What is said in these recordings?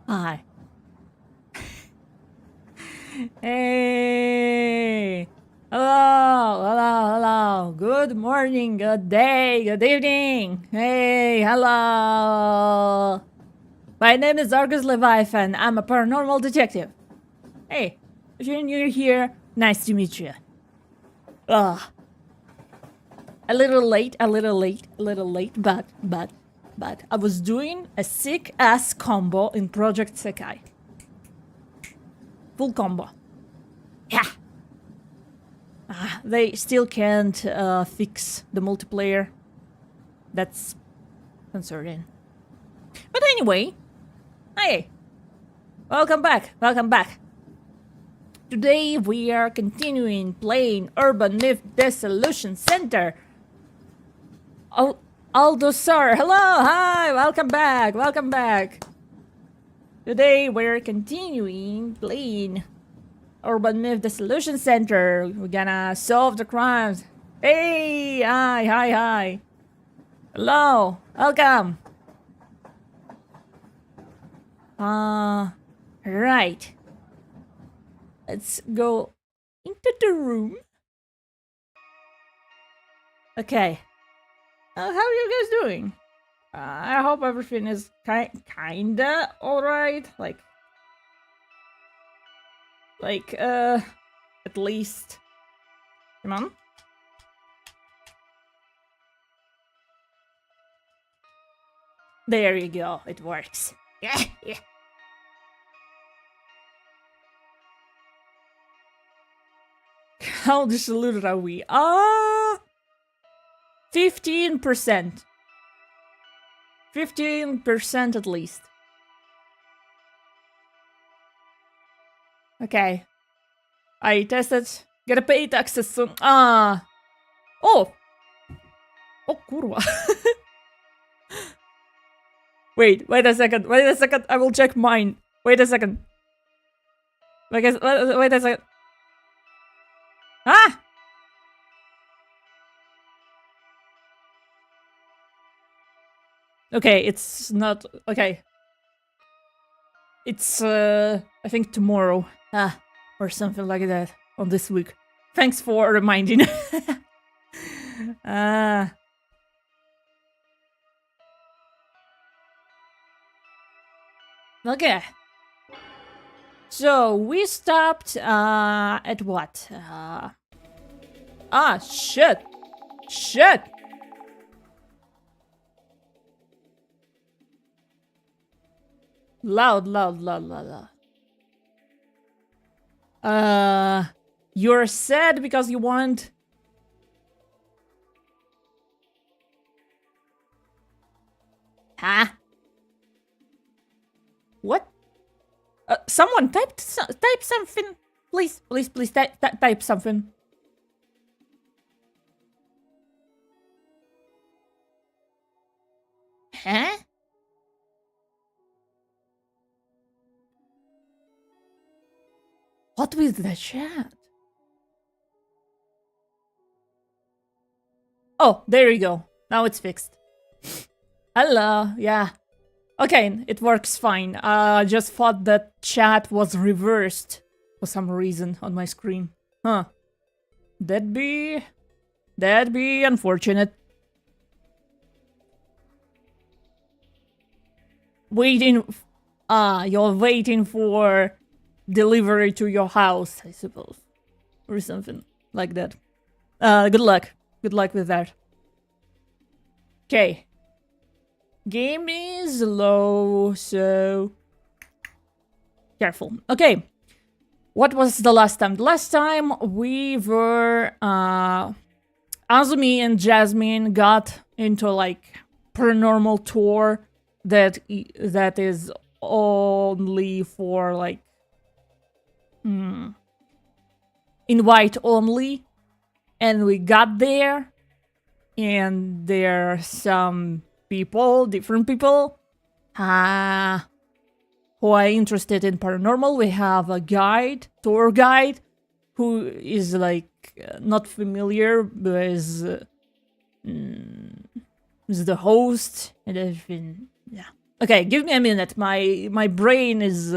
Hi. Hey. Hello. Good morning, good day, good evening. Hey, hello. My name is Argus Leviathan. I'm a paranormal detective. Hey, if you're new here, nice to meet you. Ugh. A little late, but I was doing a sick ass combo in Project Sekai. Full combo. Yeah. They still can't fix the multiplayer. That's concerning. But anyway, hey, welcome back. Today we are continuing playing Urban Myth Dissolution Center. Aldo sir, hello, hi, welcome back. Today we're continuing playing Urban Myth Dissolution Center. We're gonna solve the crimes. Hey, hi. Hello, welcome. Right. Let's go into the room. Okay. How are you guys doing? I hope everything is kinda alright. At least. Come on. There you go. It works. Yeah. How disillusioned are we? 15%. 15% at least. Okay. I tested. Gotta pay taxes soon. Oh! Oh, kurwa. Wait a second. I will check mine. Wait a second. Wait a second. Ah! Okay, it's not... Okay. It's, I think tomorrow. Or something like that. On this week. Thanks for reminding. Okay. So, we stopped, at what? Shit! Shit! Loud. You're sad because you want... Huh? What? Someone type something. Please, type something. Huh? What with the chat? Oh, there you go. Now it's fixed. Hello, yeah. Okay, it works fine. Just thought that chat was reversed for some reason on my screen. Huh. That'd be unfortunate. You're waiting for delivery to your house, I suppose. Or something like that. Good luck. Good luck with that. Okay. Game is low, so... Careful. Okay. What was the last time? The last time we were... Azumi and Jasmine got into, like, paranormal tour that is only for, like... invite only. And we got there. And there are some... different people, who are interested in paranormal. We have a tour guide, who is like not familiar with the host and everything. Yeah. Okay, give me a minute. My brain is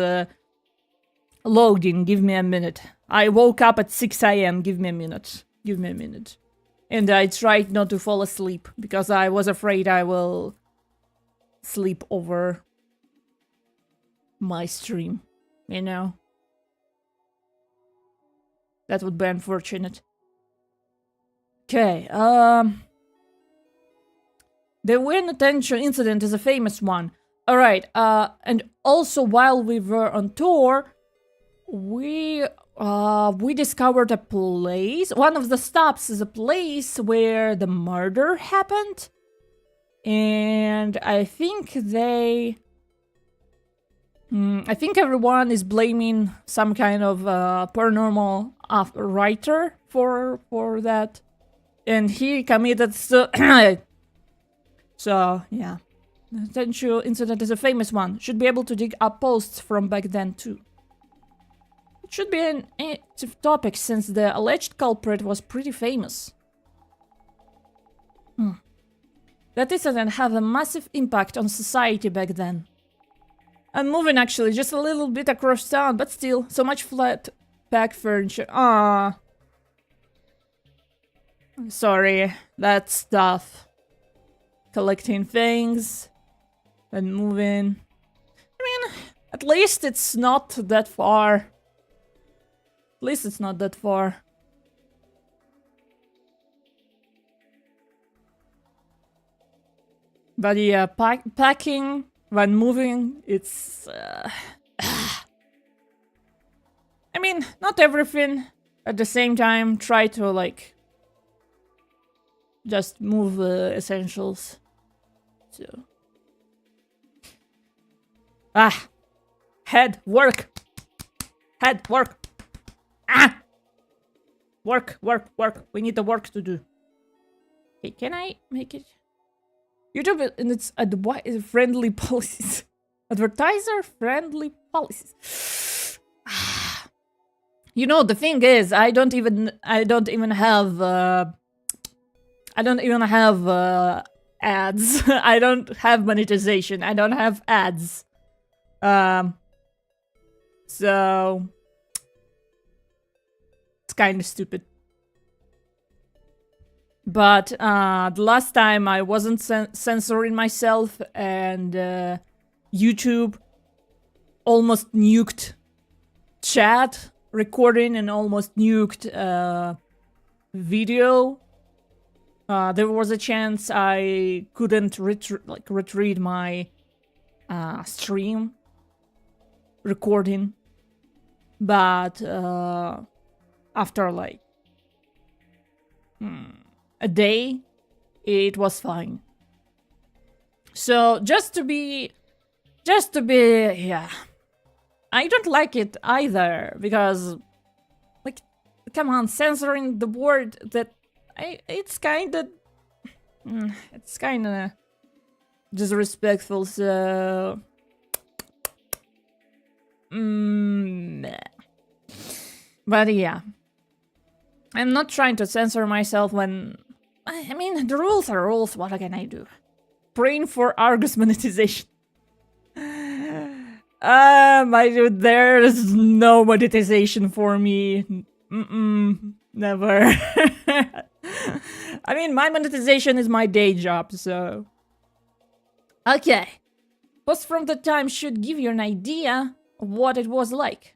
loading. Give me a minute. I woke up at 6 a.m. Give me a minute. And I tried not to fall asleep, because I was afraid I will sleep over my stream, you know? That would be unfortunate. Okay, the Win Attention incident is a famous one. Alright, and also while we were on tour, we discovered a place. One of the stops is a place where the murder happened. And I think they I think everyone is blaming some kind of paranormal writer for that, and he committed so yeah. The potential incident is a famous one. Should be able to dig up posts from back then too. It should be an active topic since the alleged culprit was pretty famous. That incident had a massive impact on society back then. I'm moving actually, just a little bit across town, but still, so much flat pack furniture. Ah, sorry, that's tough. Collecting things and moving. I mean, at least it's not that far. At least it's not that far. But yeah, packing when moving, it's... I mean, not everything. At the same time, try to, like, just move essentials. So... Head, work! Head, work! Work, work, work. We need the work to do. Okay, can I make it? YouTube and its friendly policies. Advertiser friendly policies. You know, the thing is, I don't even have ads. I don't have monetization. I don't have ads. So it's kind of stupid. But the last time I wasn't censoring myself, and YouTube almost nuked chat recording and almost nuked video. There was a chance I couldn't retrieve my stream recording, but after like a day, it was fine. So just to be, yeah. I don't like it either, because, like, come on, censoring the word that it's kind of disrespectful. So, but yeah, I'm not trying to censor myself when, I mean, the rules are rules. What can I do? Praying for Argus monetization. My dude, there's no monetization for me. Never. I mean, my monetization is my day job, so... Okay. Posts from the time should give you an idea of what it was like.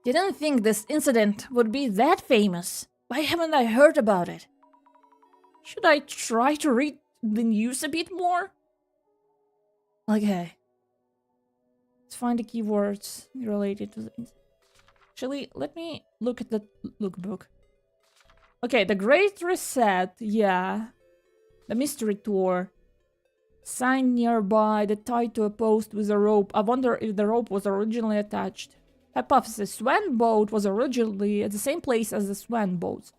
Didn't think this incident would be that famous. Why haven't I heard about it? Should I try to read the news a bit more? Okay. Let's find the keywords related to the incident. Actually, let me look at the lookbook. Okay, the Great Reset, yeah. The Mystery Tour. Sign nearby, the tied to a post with a rope. I wonder if the rope was originally attached. Hypothesis, Swan boat was originally at the same place as the Swan boat.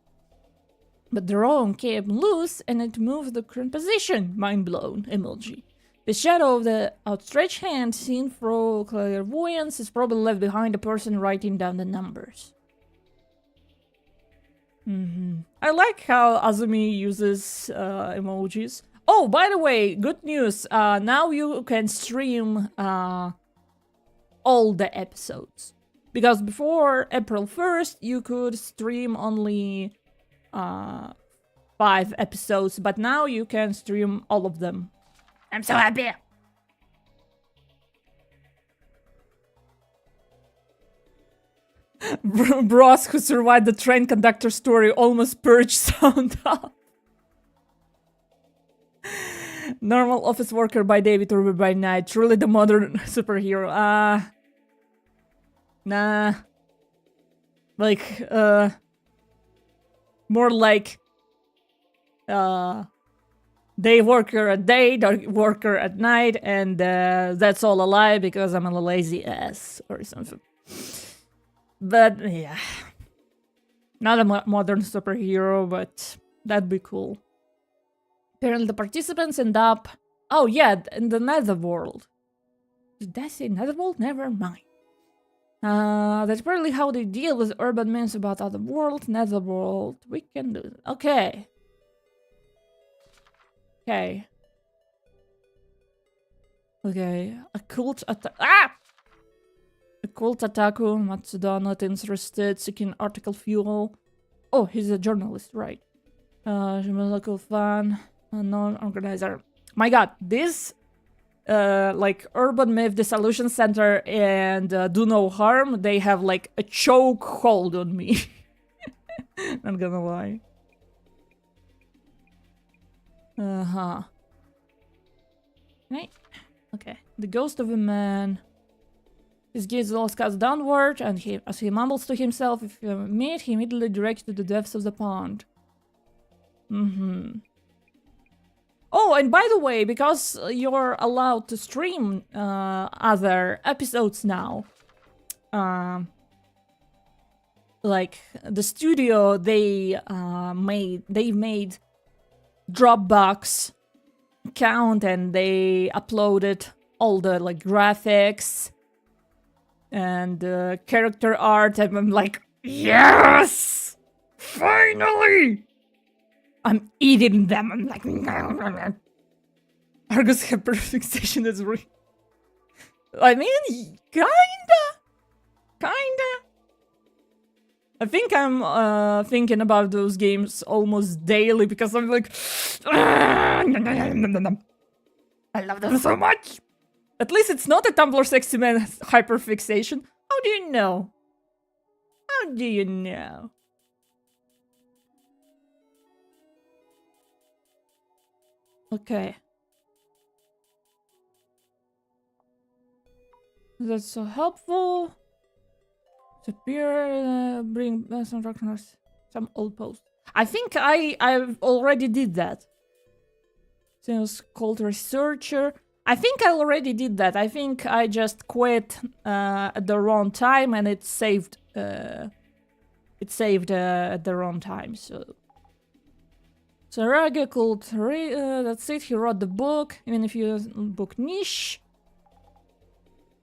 But the rope came loose and it moved the current position. Mind blown emoji. The shadow of the outstretched hand seen through clairvoyance is probably left behind the person writing down the numbers. I like how Azumi uses emojis. Oh, by the way, good news. Now you can stream all the episodes. Because before April 1st, you could stream only 5 episodes. But now you can stream all of them. I'm so happy! Bros who survived the train conductor story almost purged sound up. Normal office worker by day, VTuber by night. Truly the modern superhero. Nah. Like, more like... day worker at day, dark worker at night, and that's all a lie because I'm a lazy ass or something. But yeah, not a modern superhero, but that'd be cool. Apparently the participants end up, oh yeah, in the netherworld. Did I say netherworld? Never mind. That's probably how they deal with urban myths about other worlds. Netherworld, we can do it. Okay. Okay. Okay. A cult attack. Ah! A cult attacker. Matsuda not interested. Seeking article fuel. Oh, he's a journalist, right? She's a local fan. Unknown organizer. My god, this like urban myth dissolution center and do no harm, they have like a choke hold on me. Not gonna lie. Right. Okay. The ghost of a man. His gaze lost cast downward, and as he mumbles to himself, if you meet, he immediately directs to the depths of the pond. Oh, and by the way, because you're allowed to stream other episodes now, like the studio, they made Dropbox account and they uploaded all the like graphics and character art, and I'm like, yes, finally. I'm eating them. I'm like, Argus hyperfixation is real. I mean, kinda. I think I'm thinking about those games almost daily because I'm like, I love them so much. At least it's not a Tumblr sexy man hyperfixation. How do you know? How do you know? Okay. That's so helpful. Disappear, bring some darkness, some old post. I think I already did that. Since called researcher. I think I already did that. I think I just quit at the wrong time and it saved at the wrong time, so Sarage called that's it, he wrote the book, even if you book niche.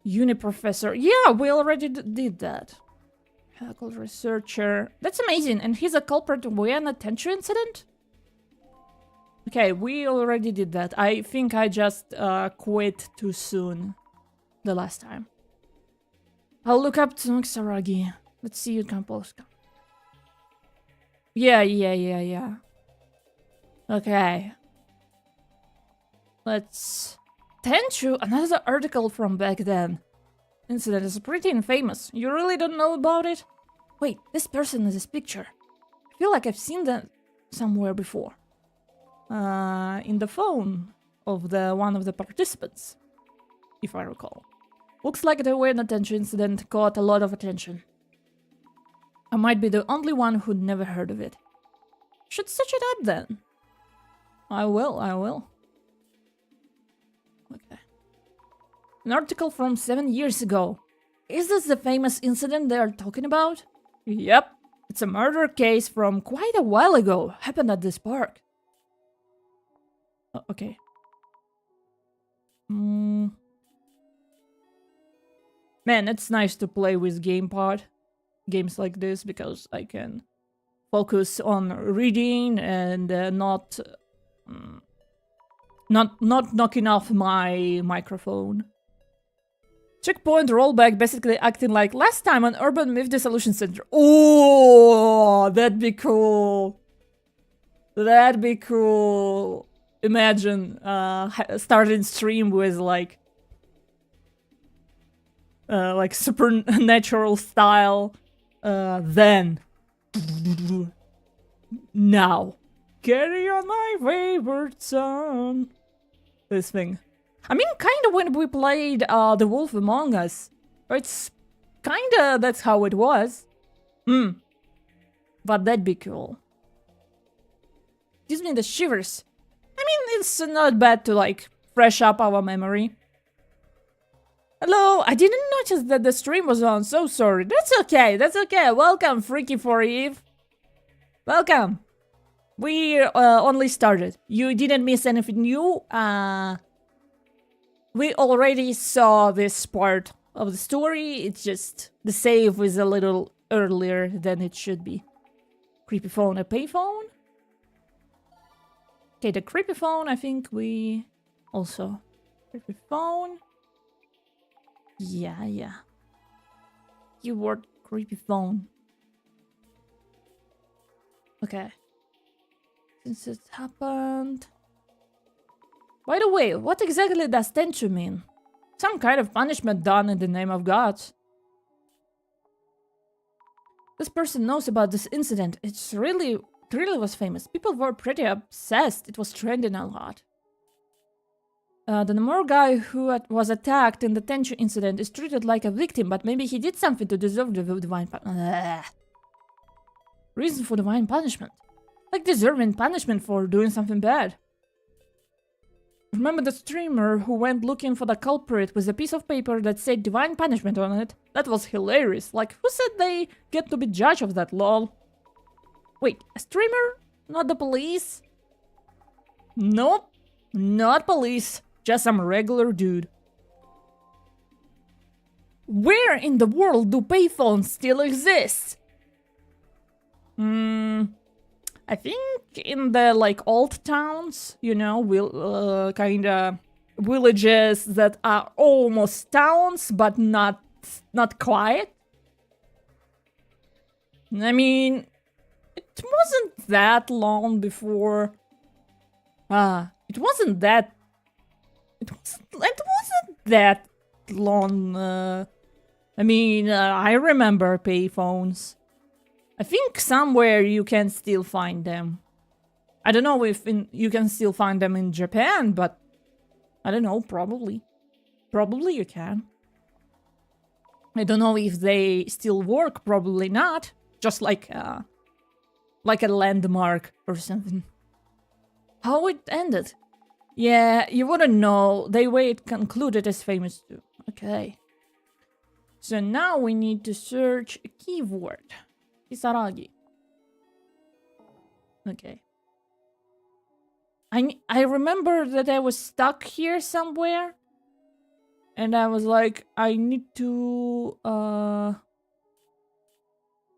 Uni professor. Yeah, we already did that. Called researcher. That's amazing. And he's a culprit in a tension incident? Okay, we already did that. I think I just quit too soon the last time. I'll look up to Saragi. Let's see you can post. Yeah. Okay. Let's tend to another article from back then. Incident is pretty infamous. You really don't know about it? Wait, this person is this picture. I feel like I've seen that somewhere before. In the phone of one of the participants, if I recall. Looks like the weird attention incident caught a lot of attention. I might be the only one who'd never heard of it. Should search it up then. I will. Okay. An article from 7 years ago. Is this the famous incident they are talking about? Yep. It's a murder case from quite a while ago. Happened at this park. Okay. Man, it's nice to play with games like this because I can focus on reading and not knocking off my microphone. Checkpoint rollback, basically acting like last time on Urban Myth Dissolution Center. Oh, that'd be cool. That'd be cool. Imagine starting stream with like supernatural style. Then now carry on my favorite song. This thing. I mean, kind of when we played The Wolf Among Us. It's kind of that's how it was. But that'd be cool. Gives me the shivers. mean, it's not bad to, like, fresh up our memory. Hello, I didn't notice that the stream was on, so sorry. That's okay, that's okay. Welcome, Freaky for Eve. Welcome. We only started. You didn't miss anything new. We already saw this part of the story. It's just the save was a little earlier than it should be. Creepy phone, a payphone? Okay, the creepy phone, I think we also... Creepy phone. Yeah. Keyword creepy phone. Okay. Since it happened... By the way, what exactly does tenchu mean? Some kind of punishment done in the name of God. This person knows about this incident. It really was famous. People were pretty obsessed. It was trending a lot. The Namor guy who was attacked in the tenchu incident is treated like a victim, but maybe he did something to deserve the divine punishment. Reason for divine punishment. Like deserving punishment for doing something bad. Remember the streamer who went looking for the culprit with a piece of paper that said divine punishment on it? That was hilarious. Like, who said they get to be judge of that, lol? Wait, a streamer? Not the police? Nope, not police. Just some regular dude. Where in the world do payphones still exist? I think in the, like, old towns, you know, kinda villages that are almost towns, but not quite. I mean, it wasn't that long before... it wasn't that long, I mean, I remember payphones. I think somewhere you can still find them. I don't know if you can still find them in Japan, but I don't know, probably. Probably you can. I don't know if they still work, probably not. Just like a landmark or something. How it ended? Yeah, you wouldn't know. The way it concluded is famous too. Okay. So now we need to search a keyword. Kisaragi. Okay. I remember that I was stuck here somewhere. And I was like, I need to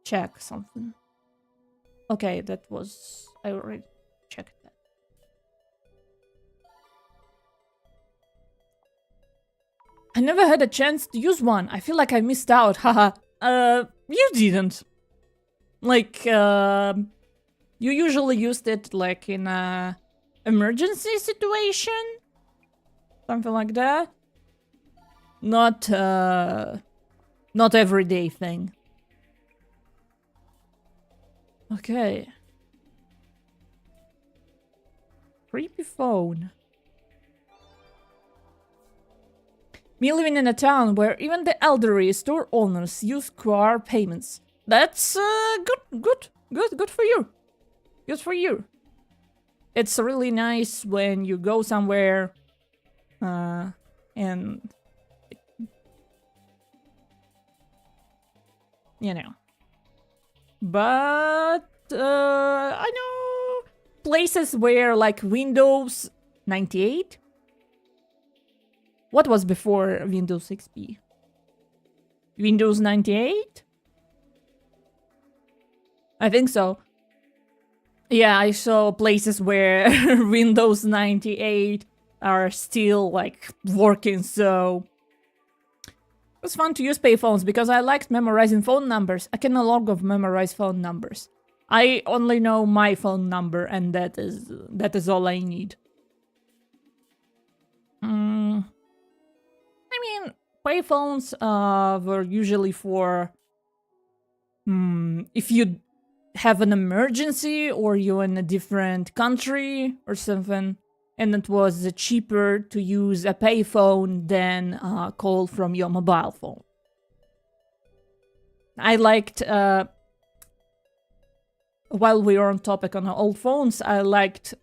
check something. Okay, that was... I already checked that. I never had a chance to use one. I feel like I missed out. Haha. You didn't. Like, you usually used it like in a emergency situation? Something like that? Not everyday thing. Okay. Creepy phone. Me living in a town where even the elderly store owners use QR payments. That's good for you. Good for you. It's really nice when you go somewhere and you know. But I know places where like Windows 98. What was before Windows XP? Windows 98? I think so. Yeah, I saw places where Windows 98 are still like working, so it was fun to use payphones because I liked memorizing phone numbers. I can no longer memorize phone numbers. I only know my phone number, and that is all I need. I mean, payphones were usually for if you have an emergency or you're in a different country or something, and it was cheaper to use a payphone than call from your mobile phone. I liked, while we were on topic on old phones, I liked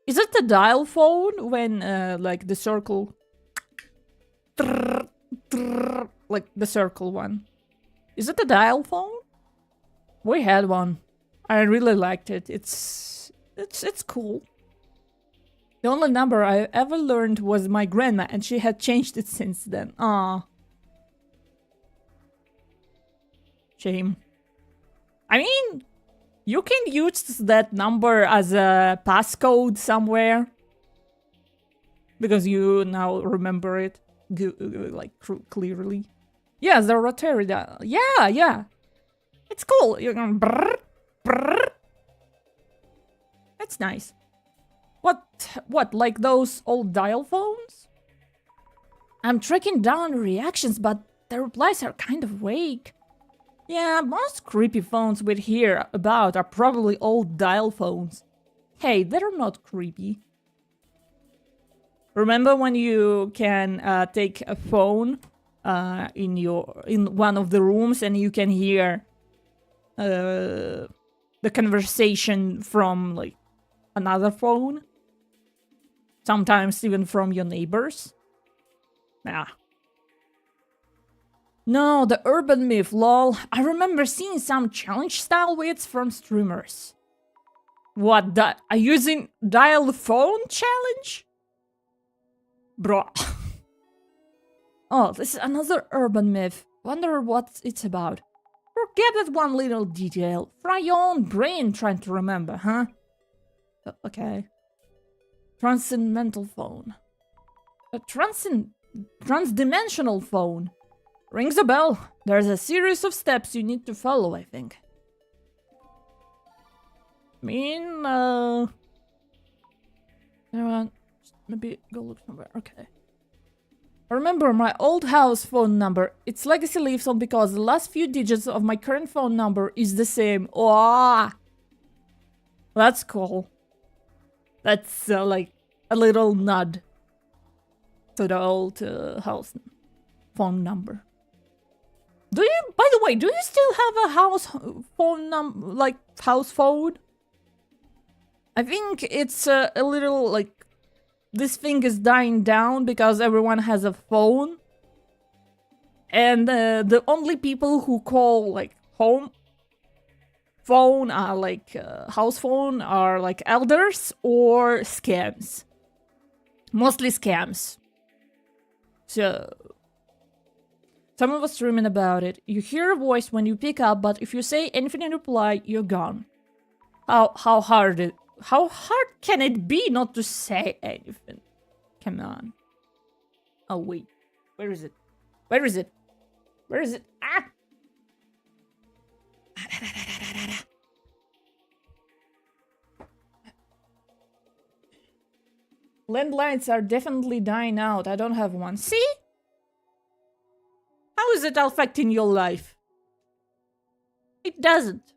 Is it the dial phone when, like, the circle... Like, the circle one. Is it the dial phone? We had one. I really liked it. It's cool. The only number I ever learned was my grandma, and she had changed it since then. Aw. Shame. I mean, you can use that number as a passcode somewhere. Because you now remember it, like, clearly. Yes, the rotary dial. Yeah, yeah. It's cool. You're going brrr, brrr. It's nice. What, like those old dial phones? I'm tracking down reactions, but the replies are kind of vague. Yeah, most creepy phones we hear about are probably old dial phones. Hey, they're not creepy. Remember when you can take a phone in one of the rooms and you can hear the conversation from, like, another phone? Sometimes even from your neighbors? Yeah. No, the urban myth, lol. I remember seeing some challenge-style widgets from streamers. What, are you using dial phone challenge? Bro. Oh, this is another urban myth. Wonder what it's about. Forget that one little detail. Fry your own brain trying to remember, huh? Okay. Transcendental phone. A transdimensional phone. Rings a bell. There's a series of steps you need to follow, I think. I mean, maybe go look somewhere. Okay. I remember my old house phone number. Its legacy lives on because the last few digits of my current phone number is the same. Oh, that's cool. That's like a little nod to the old house phone number. Do you, by the way, do you still have a house phone number, like house phone? I think it's a little like, this thing is dying down because everyone has a phone. And the only people who call like home phone are like house phone are like elders or scams. Mostly scams. So someone was streaming about it. You hear a voice when you pick up, but if you say anything in reply, you're gone. How hard can it be not to say anything? Come on. Oh wait, where is it? Where is it? Where is it? Ah! Landlines are definitely dying out. I don't have one. See? How is it affecting your life? It doesn't.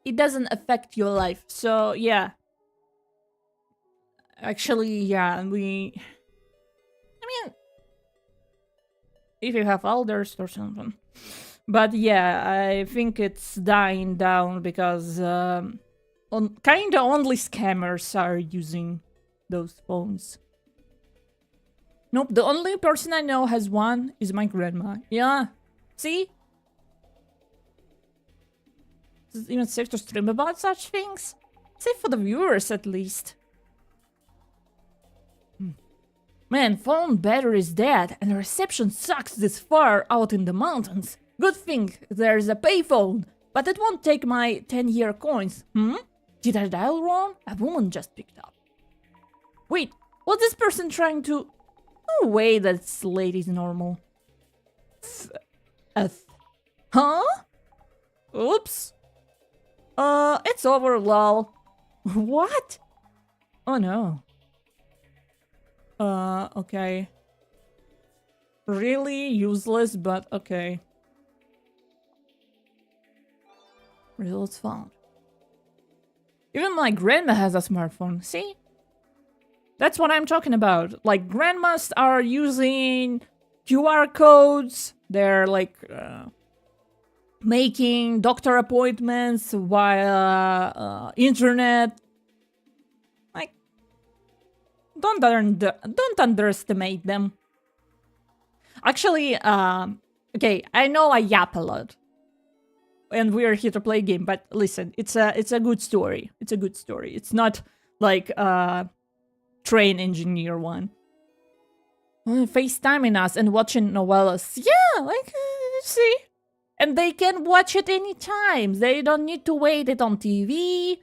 It doesn't affect your life. So, yeah. Actually, yeah, I mean, if you have elders or something. But yeah, I think it's dying down because kinda only scammers are using those phones. Nope, the only person I know has one is my grandma. Yeah, see? Is it even safe to stream about such things? Safe for the viewers, at least. Man, phone battery is dead, and the reception sucks this far out in the mountains. Good thing there's a payphone, but it won't take my 10-year coins. Did I dial wrong? A woman just picked up. Wait, was this person trying to... No way that lady's normal. Huh? Oops. It's over, lol. What? Oh no. Okay. Really useless, but okay. Results found. Even my grandma has a smartphone, see? That's what I'm talking about. Like, grandmas are using QR codes. They're like making doctor appointments via internet. don't underestimate them. Actually, okay, I know I yap a lot, and we are here to play a game. But listen, it's a good story. It's a good story. It's not like a train engineer one. FaceTiming us and watching novellas. Yeah, like see, and they can watch it anytime. They don't need to wait it on TV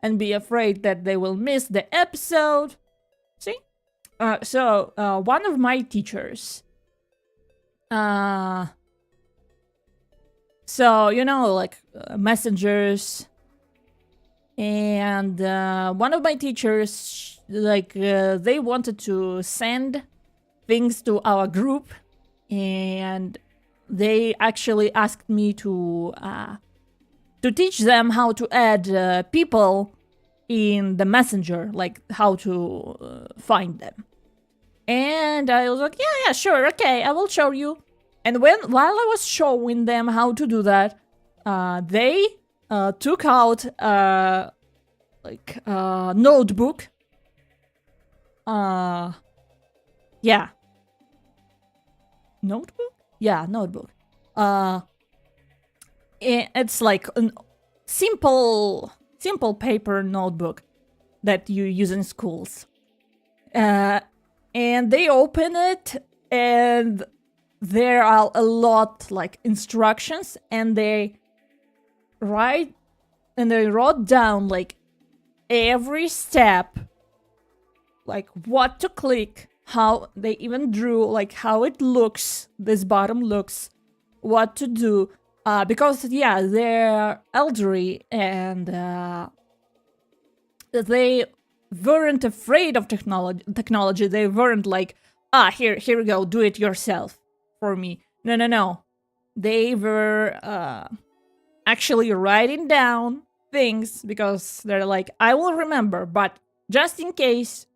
and be afraid that they will miss the episode. See? So one of my teachers, so you know, like messengers, and one of my teachers, like they wanted to send things to our group, and they actually asked me to teach them how to add people in the messenger, like how to find them. And I was like, yeah, sure, okay, I will show you. And while I was showing them how to do that, they took out like a notebook. Yeah. Notebook? Yeah, notebook. It's like a simple paper notebook that you use in schools. And they open it, and there are a lot like instructions, and they wrote down like every step, like what to click, how they even drew like how it looks, this bottom looks, what to do, because yeah, they're elderly, and they weren't afraid of technology. They weren't like, here we go, do it yourself for me. No. They were actually writing down things, because they're like, I will remember, but just in case,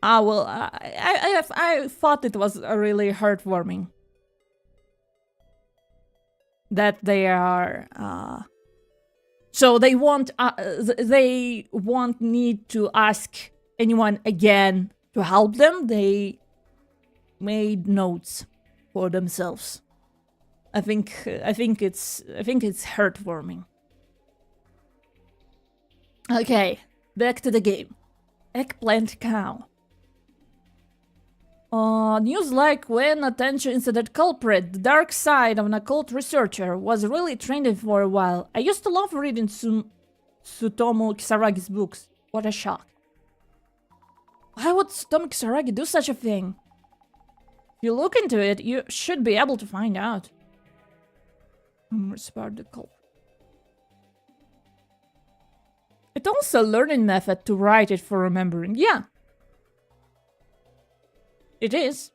I will. I thought it was really heartwarming that they are. So they won't need to ask anyone again to help them. They made notes for themselves. I think it's heartwarming. Okay, back to the game. Eggplant cow. News like when attention incident culprit, the dark side of an occult researcher, was really trending for a while. I used to love reading Tsutomu Kisaragi's books. What a shock. Why would Tsutomu Kisaragi do such a thing? If you look into it, you should be able to find out. Spare the culprit. It's also a learning method to write it for remembering. Yeah. It is.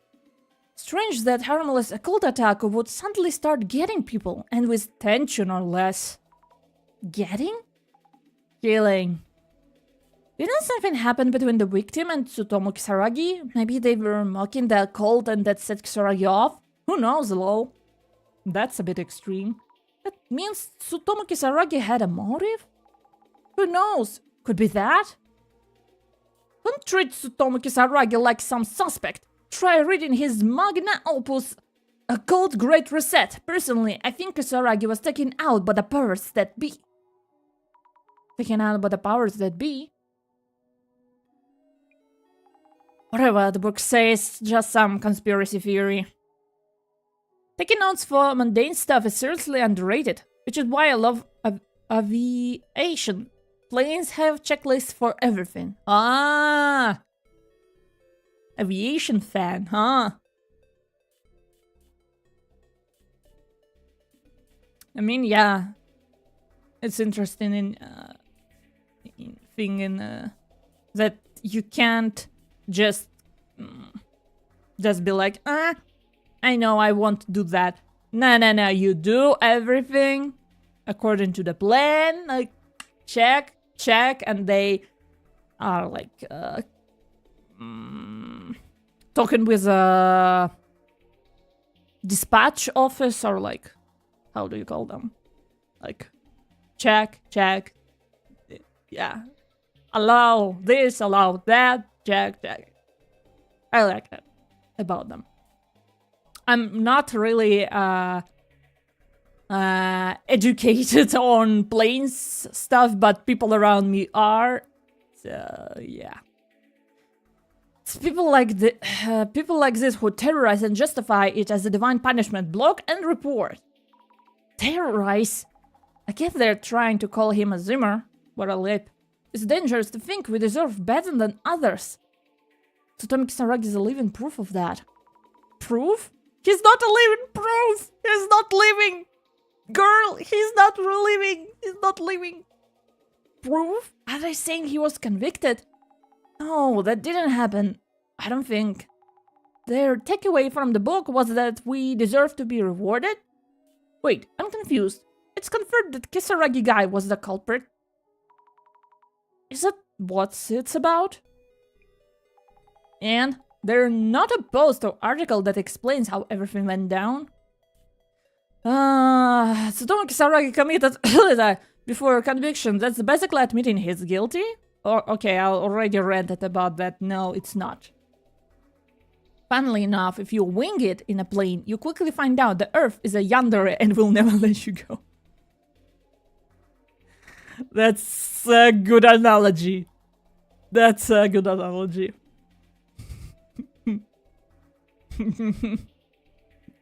Strange that harmless occult attack would suddenly start getting people, and with tension or less. Getting? Killing. Didn't something happen between the victim and Tsutomu Kisaragi? Maybe they were mocking the occult and that set Kisaragi off? Who knows, lol? That's a bit extreme. That means Tsutomu Kisaragi had a motive? Who knows? Could be that? Don't treat Tsutomu Kisaragi like some suspect. Try reading his magna opus, Occult Great Reset. Personally, I think Kisaragi was taken out by the powers that be. Taken out by the powers that be? Whatever the book says, just some conspiracy theory. Taking notes for mundane stuff is seriously underrated, which is why I love aviation. Planes have checklists for everything. Ah! Aviation fan, huh? I mean, yeah. It's interesting in thinking that you can't just be like, I know I want to do that. No, you do everything according to the plan, like check, and they are like talking with a dispatch office, or like, how do you call them? Like, check, yeah. Allow this, allow that, Check. I like that about them. I'm not really educated on planes stuff, but people around me are. So yeah. It's people like this who terrorize and justify it as a divine punishment. Block and report. Terrorize? I guess they're trying to call him a Zimmer. What a lip. It's dangerous to think we deserve better than others. Tsutomi Kisaragi is a living proof of that. Proof? He's not a living proof! He's not living! Girl, he's not living! He's not living! Proof? Are they saying he was convicted? No, that didn't happen. I don't think. Their takeaway from the book was that we deserve to be rewarded? Wait, I'm confused. It's confirmed that Kisaragi guy was the culprit. Is that what it's about? And they're not opposed to an article that explains how everything went down. Tsutomu Kisaragi committed before conviction. That's basically admitting he's guilty? Or, okay, I already ranted about that. No, it's not. Funnily enough, if you wing it in a plane, you quickly find out the Earth is a yandere and will never let you go. That's a good analogy. That's a good analogy.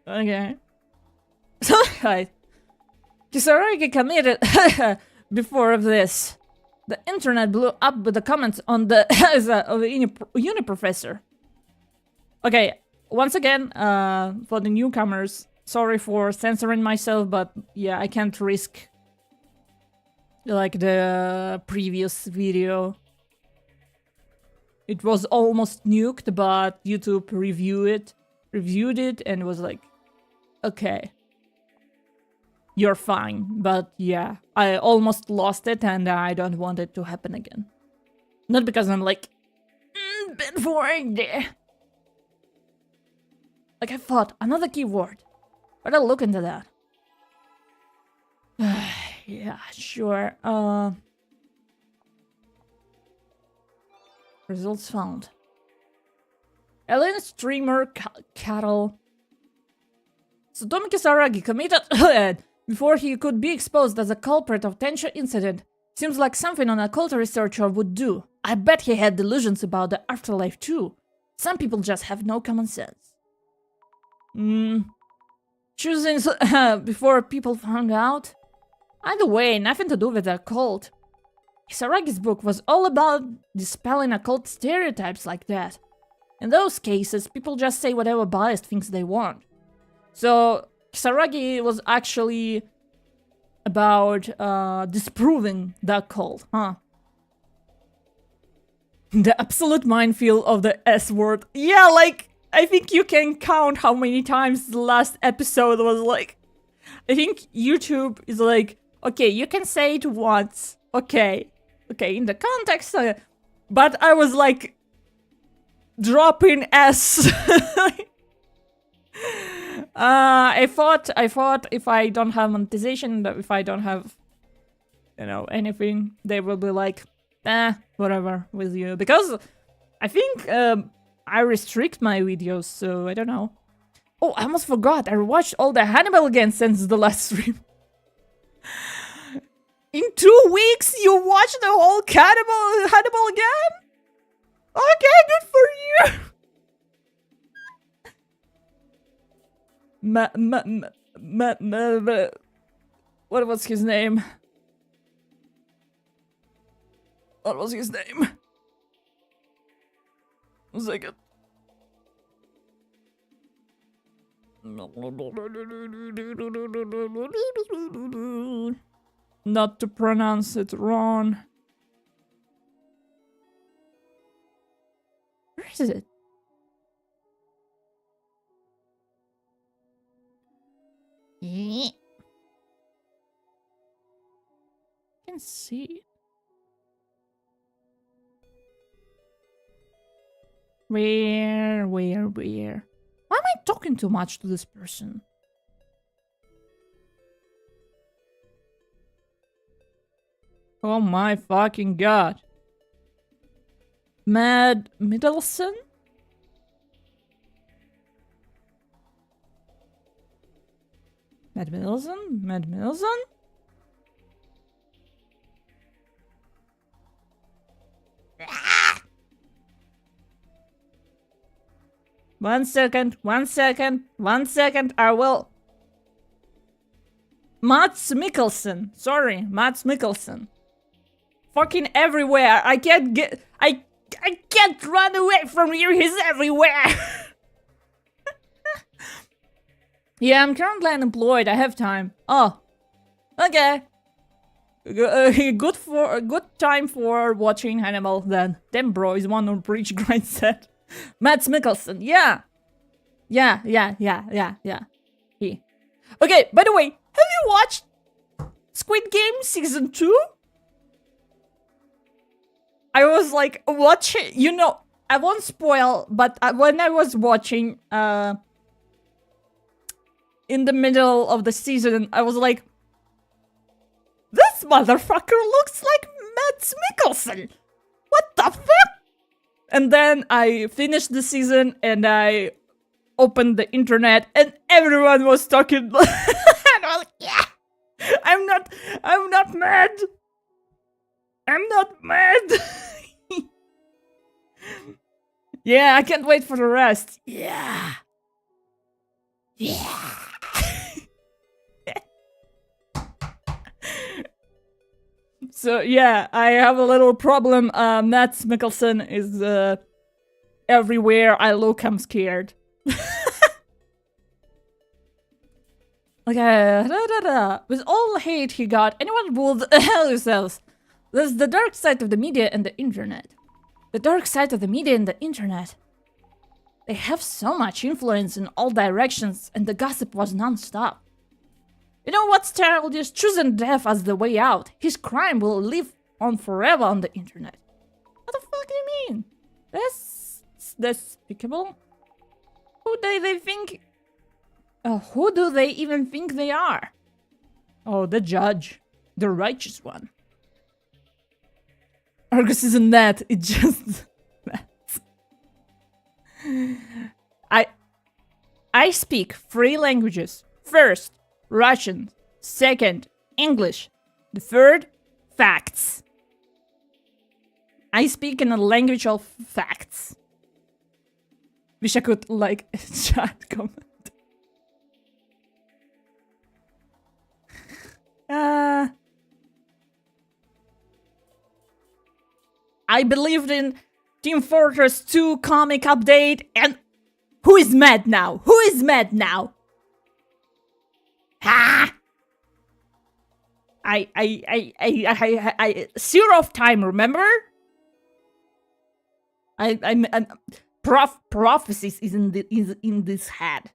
Okay. So, right. Kisaragi committed before this. The internet blew up with the comments on the uni professor. Okay, once again, for the newcomers, sorry for censoring myself, but yeah, I can't risk like the previous video. It was almost nuked, but YouTube reviewed it and was like, okay, you're fine. But yeah, I almost lost it and I don't want it to happen again. Not because I'm like, been for it. Like I thought, another keyword. But I'll look into that. Yeah, sure. Results found. Alien streamer cattle. Tsutomu Kisaragi committed before he could be exposed as a culprit of Tensha incident. Seems like something an occult researcher would do. I bet he had delusions about the afterlife too. Some people just have no common sense. Choosing before people found out? Either way, nothing to do with the occult. Kisaragi's book was all about dispelling occult stereotypes like that. In those cases, people just say whatever biased things they want. So, Kisaragi was actually about disproving the occult, huh? The absolute minefield of the S word. Yeah, like, I think you can count how many times the last episode was like... I think YouTube is like, okay, you can say it once, okay, in the context, but I was like, dropping S. I thought if I don't have monetization, if I don't have, you know, anything, they will be like, whatever with you, because I think I restrict my videos, so I don't know. Oh, I almost forgot. I watched all the Hannibal again since the last stream. In 2 weeks, you watched the whole Hannibal again? Okay, good for you. What was his name? What was his name? 1 second. Not to pronounce it wrong. Where is it? I can see it. Where? Why am I talking too much to this person? Oh my fucking god. Matt Middleton? Matt Middleton? Matt Middleton? One second, I will... Mads Mikkelsen. Sorry, Mads Mikkelsen. Fucking everywhere. I can't get... I can't run away from you. He's everywhere. Yeah, I'm currently unemployed. I have time. Oh. Okay. Good time for watching Hannibal then. Damn bro, is one on Breach Grind set. Mads Mikkelsen, yeah. Yeah. He. Okay, by the way, have you watched Squid Game Season 2? I was like watching, you know, I won't spoil, but when I was watching in the middle of the season, I was like, this motherfucker looks like Mads Mikkelsen. What the fuck? And then I finished the season and I opened the internet and everyone was talking. And I was like, yeah, I'm not mad. I'm not mad. Yeah, I can't wait for the rest. Yeah. Yeah. So yeah, I have a little problem. Mads Mikkelsen is everywhere I look, I'm scared. Okay, with all the hate he got, anyone would hell yourselves. There's the dark side of the media and the internet. The dark side of the media and the internet. They have so much influence in all directions, and the gossip was non-stop. You know what's childish? Choosing death as the way out. His crime will live on forever on the internet. What the fuck do you mean? That's despicable. Who do they think? Who do they even think they are? Oh, the judge, the righteous one. Argus isn't that. It just that. I speak 3 languages. First, Russian. Second, English. The third, facts. I speak in a language of facts. Wish I could, like, chat comment. I believed in Team Fortress 2 comic update, and who is mad now? Who is mad now? Ha! I zero of time, remember? I'm prophecies is in this head.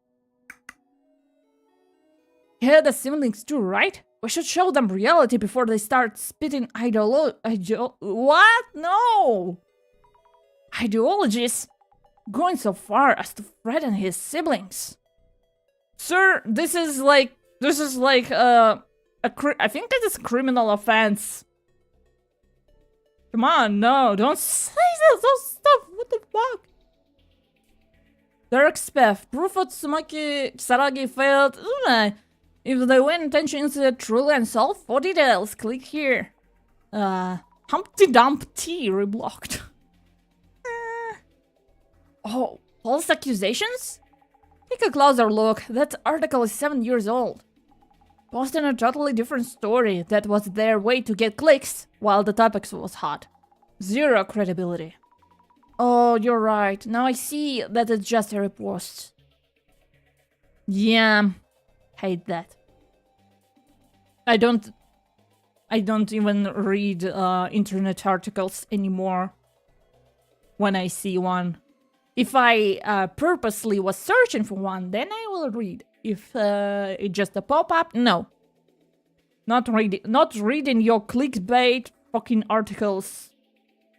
Yeah, the siblings too, right? We should show them reality before they start spitting what? No! Ideologies going so far as to threaten his siblings. Sir, this is like I think this is a criminal offense. Come on, no, don't say those stuff. What the fuck? Dark Speth, proof of Tsumaki Saragi failed. If the win intention is truly unsolved, for details, click here. Humpty Dumpty reblocked. Oh, false accusations? Take a closer look. That article is 7 years old. Posting a totally different story that was their way to get clicks while the topic was hot. Zero credibility. Oh, you're right. Now I see that it's just a repost. Yeah. Hate that. I don't even read internet articles anymore when I see one. If I purposely was searching for one, then I will read. If it's just a pop-up, no. Not reading your clickbait fucking articles.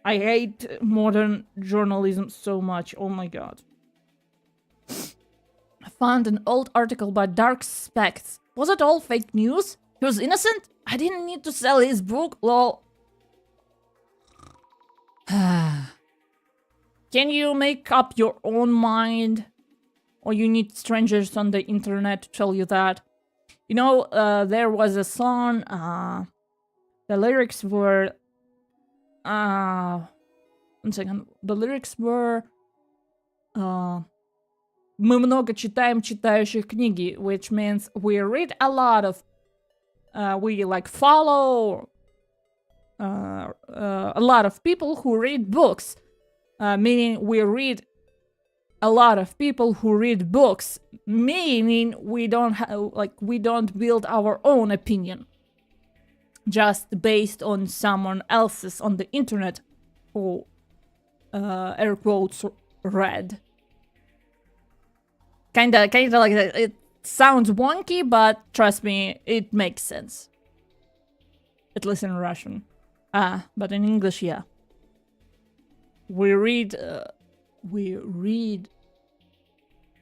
I hate modern journalism so much. Oh my god. I found an old article by Dark Spects. Was it all fake news? He was innocent? I didn't need to sell his book, lol. Can you make up your own mind? Or you need strangers on the internet to tell you that? You know, there was a song, the lyrics were... one second. The lyrics were... Мы много читаем читающих книги, which means we read a lot of... we like follow a lot of people who read books. Meaning we read a lot of people who read books. Meaning we don't build our own opinion. Just based on someone else's on the internet who, air quotes, read. Kinda like that. It sounds wonky, but trust me, it makes sense. At least in Russian. But in English, yeah. We read a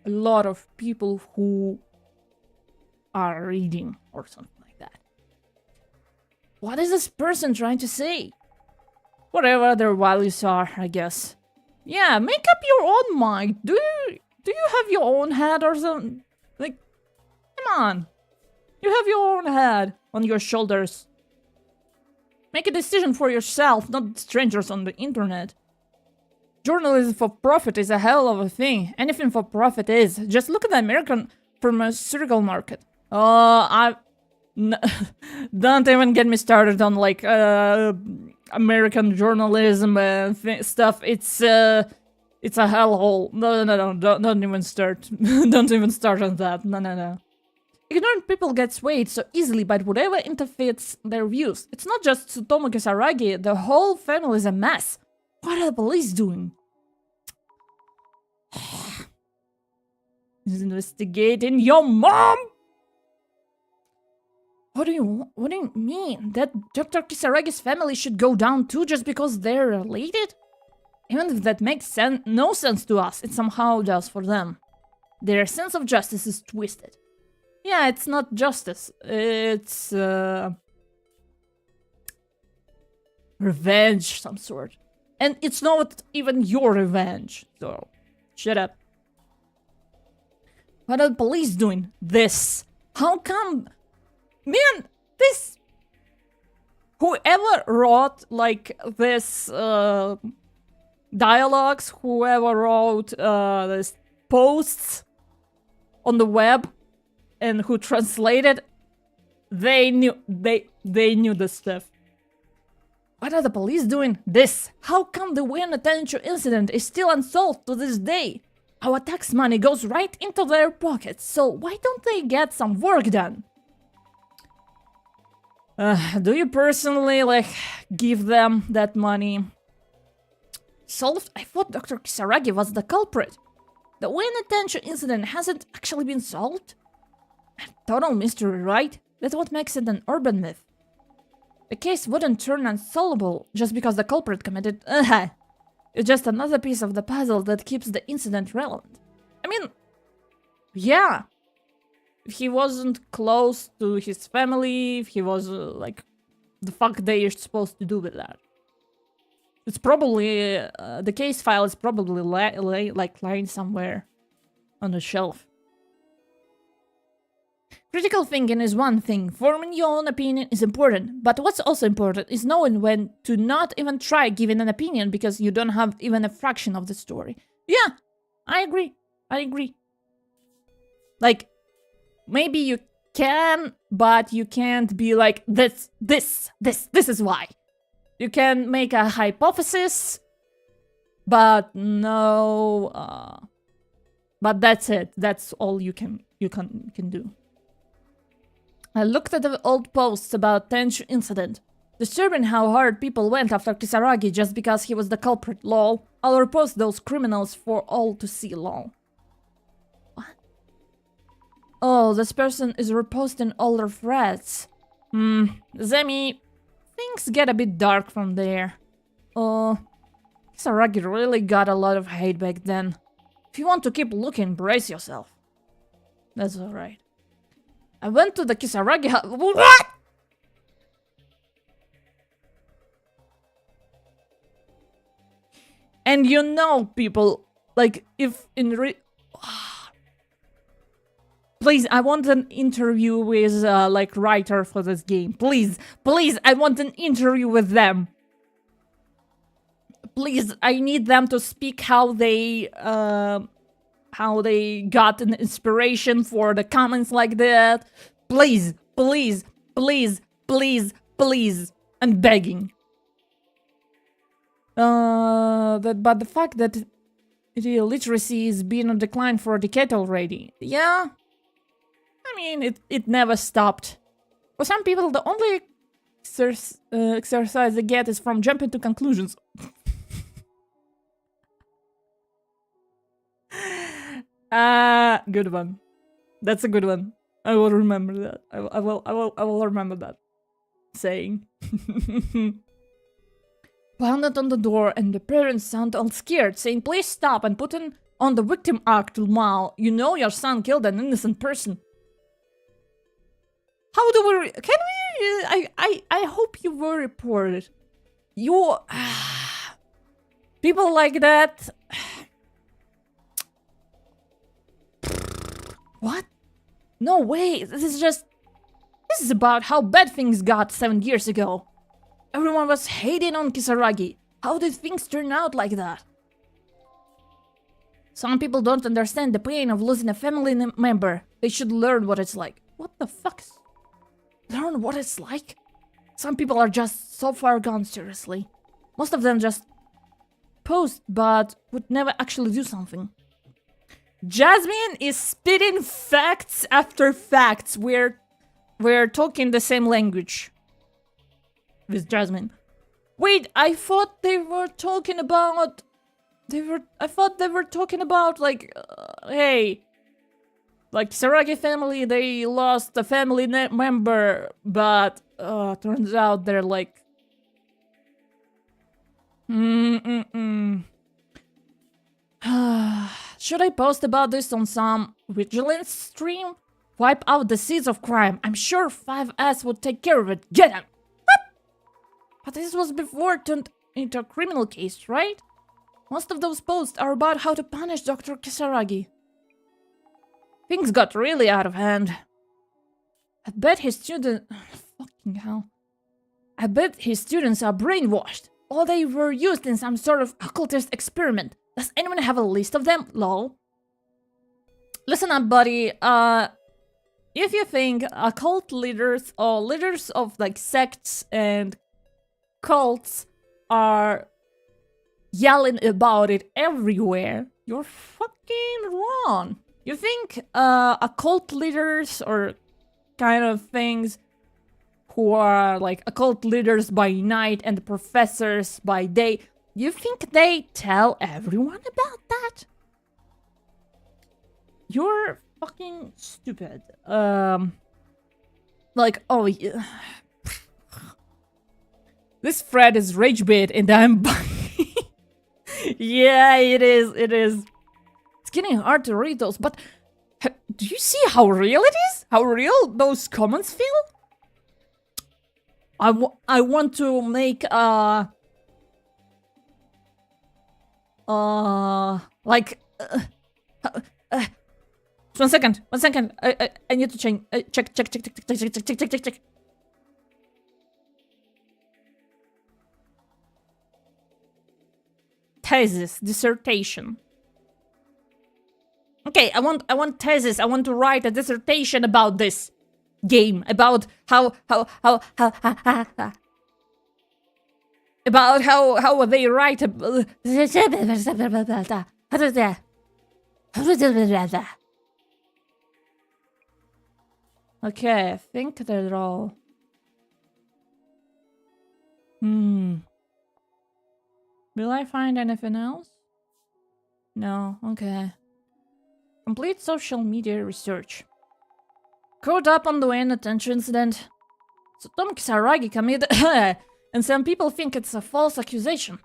lot of people who are reading or something like that. What is this person trying to say? Whatever their values are, I guess. Yeah, make up your own mind. Do you have your own head or something? Like, come on. You have your own head on your shoulders. Make a decision for yourself, not strangers on the internet. Journalism for profit is a hell of a thing. Anything for profit is. Just look at the American pharmaceutical market. Don't even get me started on like American journalism stuff. It's a hellhole. No, don't even start. Don't even start on that. No. Ignorant people get swayed so easily by whatever interfits their views. It's not just Tsutomu Kisaragi, the whole family is a mess. What are the police doing? He's investigating your mom! What do you mean? That Dr. Kisaragi's family should go down too just because they're related? Even if that makes no sense to us, it somehow does for them. Their sense of justice is twisted. Yeah, it's not justice. It's revenge, some sort. And it's not even your revenge, so shut up. What are the police doing? This. How come? Man, this... Whoever wrote, like, this dialogues, whoever wrote these posts on the web, and who translated, they knew this stuff. What are the police doing? This. How come the Wayne Attention incident is still unsolved to this day? Our tax money goes right into their pockets, so why don't they get some work done? Do you personally, like, give them that money? Solved? I thought Dr. Kisaragi was the culprit. The Wayne Attention incident hasn't actually been solved? Total mystery, right? That's what makes it an urban myth. The case wouldn't turn unsolvable just because the culprit committed... It's just another piece of the puzzle that keeps the incident relevant. I mean... Yeah. If he wasn't close to his family, if he was, like... The fuck they are supposed to do with that? It's probably... the case file is probably lying somewhere on the shelf. Critical thinking is one thing, forming your own opinion is important, but what's also important is knowing when to not even try giving an opinion because you don't have even a fraction of the story. Yeah, I agree. Like, maybe you can, but you can't be like, this is why. You can make a hypothesis, but no, but that's it. That's all you can do. I looked at the old posts about Tenchu incident. Disturbing how hard people went after Kisaragi just because he was the culprit, lol. I'll repost those criminals for all to see, lol. What? Oh, this person is reposting all their threads. Zemi, things get a bit dark from there. Oh, Kisaragi really got a lot of hate back then. If you want to keep looking, brace yourself. That's alright. I went to the Kisaragi house. What? And you know, people, like, if in please, I want an interview with, like, writer for this game. Please, please, I want an interview with them. Please, I need them to speak how they got an inspiration for the comments like that. Please, please, please, please, please. I'm begging. But the fact that the literacy is being on decline for a decade already. Yeah. I mean, it never stopped. For some people, the only exercise they get is from jumping to conclusions. Good one. That's a good one. I will remember that. I will remember that saying. Pounded on the door, and the parents sound all scared, saying, "Please stop and put on the victim arc to Mal. You know your son killed an innocent person." How do we? Can we? I hope you were reported. You people like that. What? No way. This is about how bad things got 7 years ago. Everyone was hating on Kisaragi. How did things turn out like that? Some people don't understand the pain of losing a family member. They should learn what it's like. What the fuck? Learn what it's like? Some people are just so far gone, seriously. Most of them just post, but would never actually do something. Jasmine is spitting facts after facts. We're talking the same language with Jasmine. Wait, I thought they were talking about... I thought they were talking about, like, hey... Like, Saragi family, they lost a family member, but turns out they're like... Should I post about this on some vigilance stream? Wipe out the seeds of crime. I'm sure 5S would take care of it. Get him! What? But this was before it turned into a criminal case, right? Most of those posts are about how to punish Dr. Kisaragi. Things got really out of hand. I bet his students... Fucking hell. I bet his students are brainwashed. Or they were used in some sort of occultist experiment. Does anyone have a list of them? Lol. Listen up, buddy. If you think occult leaders or leaders of like sects and cults are yelling about it everywhere, you're fucking wrong. You think occult leaders or kind of things who are like occult leaders by night and professors by day, you think they tell everyone about that? You're fucking stupid. Like, oh, yeah. This thread is rage bait and I'm yeah, it is. It's getting hard to read those, but do you see how real it is? How real those comments feel? I want to make like 1 second. I need to change. Check. Thesis, dissertation. Okay, I want thesis. I want to write a dissertation about this game, about how they write Okay, I think they're all... Will I find anything else? No, okay. Complete social media research. Caught up on the Wayne attention incident. Satomu Kisaragi committed and some people think it's a false accusation.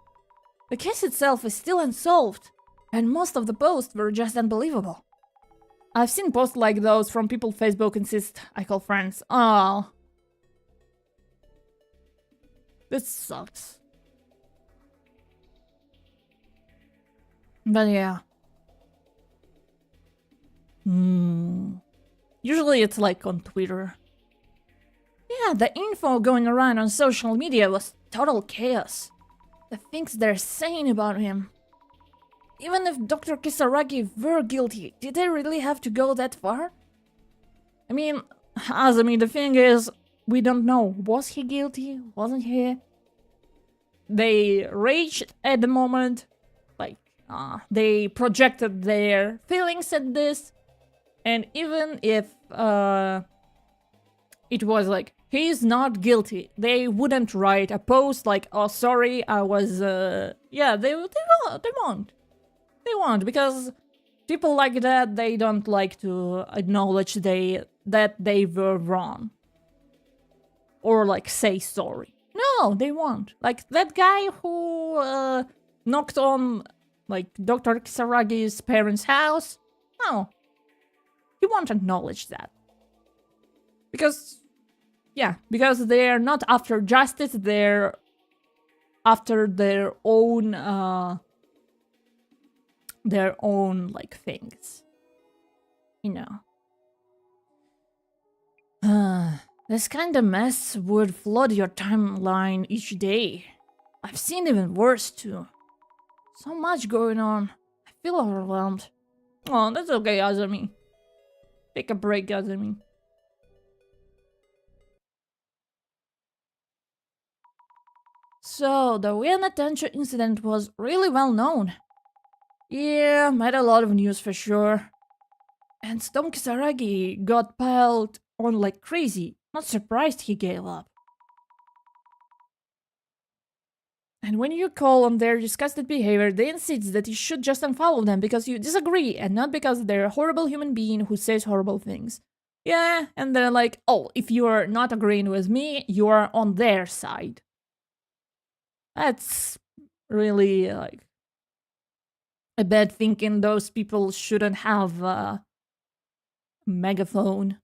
The case itself is still unsolved, and most of the posts were just unbelievable. I've seen posts like those from people Facebook insist I call friends. Oh. This sucks. But yeah. Usually it's like on Twitter. Yeah, the info going around on social media was total chaos. The things they're saying about him. Even if Dr. Kisaragi were guilty, did they really have to go that far? I mean, the thing is, we don't know. Was he guilty? Wasn't he? They raged at the moment. Like, they projected their feelings at this. And even if it was like, he's not guilty, they wouldn't write a post like, oh, sorry, I was, yeah, they won't. They won't, because people like that, they don't like to acknowledge that they were wrong. Or, like, say sorry. No, they won't. Like, that guy who knocked on, like, Dr. Kisaragi's parents' house, no. He won't acknowledge that. Because, yeah, because they're not after justice, they're after their own, like, things. You know. This kind of mess would flood your timeline each day. I've seen even worse, too. So much going on. I feel overwhelmed. Oh, that's okay, Azami. Take a break, Azami. So, the Wien attention incident was really well known. Yeah, made a lot of news for sure. And Stone Kisaragi got piled on like crazy. Not surprised he gave up. And when you call on their disgusted behavior, they insist that you should just unfollow them because you disagree and not because they're a horrible human being who says horrible things. Yeah, and they're like, oh, if you're not agreeing with me, you're on their side. That's really, like, a bad thinking. Those people shouldn't have a megaphone.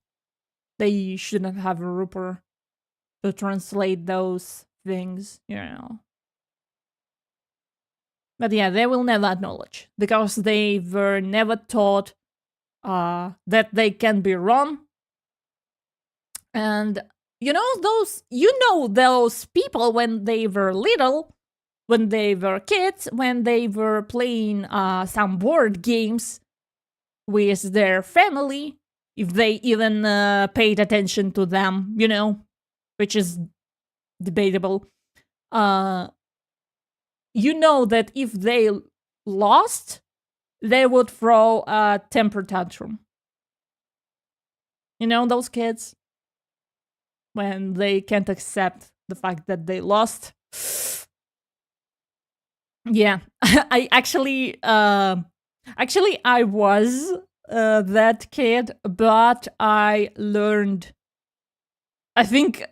They shouldn't have a rooper to translate those things, you know. But yeah, they will never acknowledge, because they were never taught that they can be wrong. And you know those people when they were little, when they were kids, when they were playing some board games with their family, if they even paid attention to them, you know, which is debatable. You know that if they lost, they would throw a temper tantrum. You know, those kids, when they can't accept the fact that they lost. Yeah, I actually I was that kid, but I learned, I think,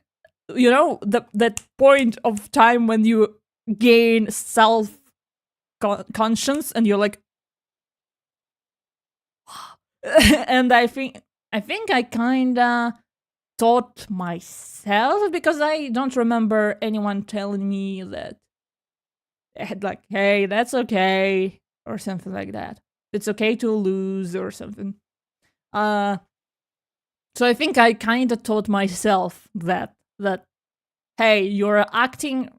you know, that point of time when you gain self-conscious and you're like, and I think I kinda taught myself, because I don't remember anyone telling me that, like, hey, that's okay, or something like that. It's okay to lose, or something. So I think I kinda taught myself that hey, you're acting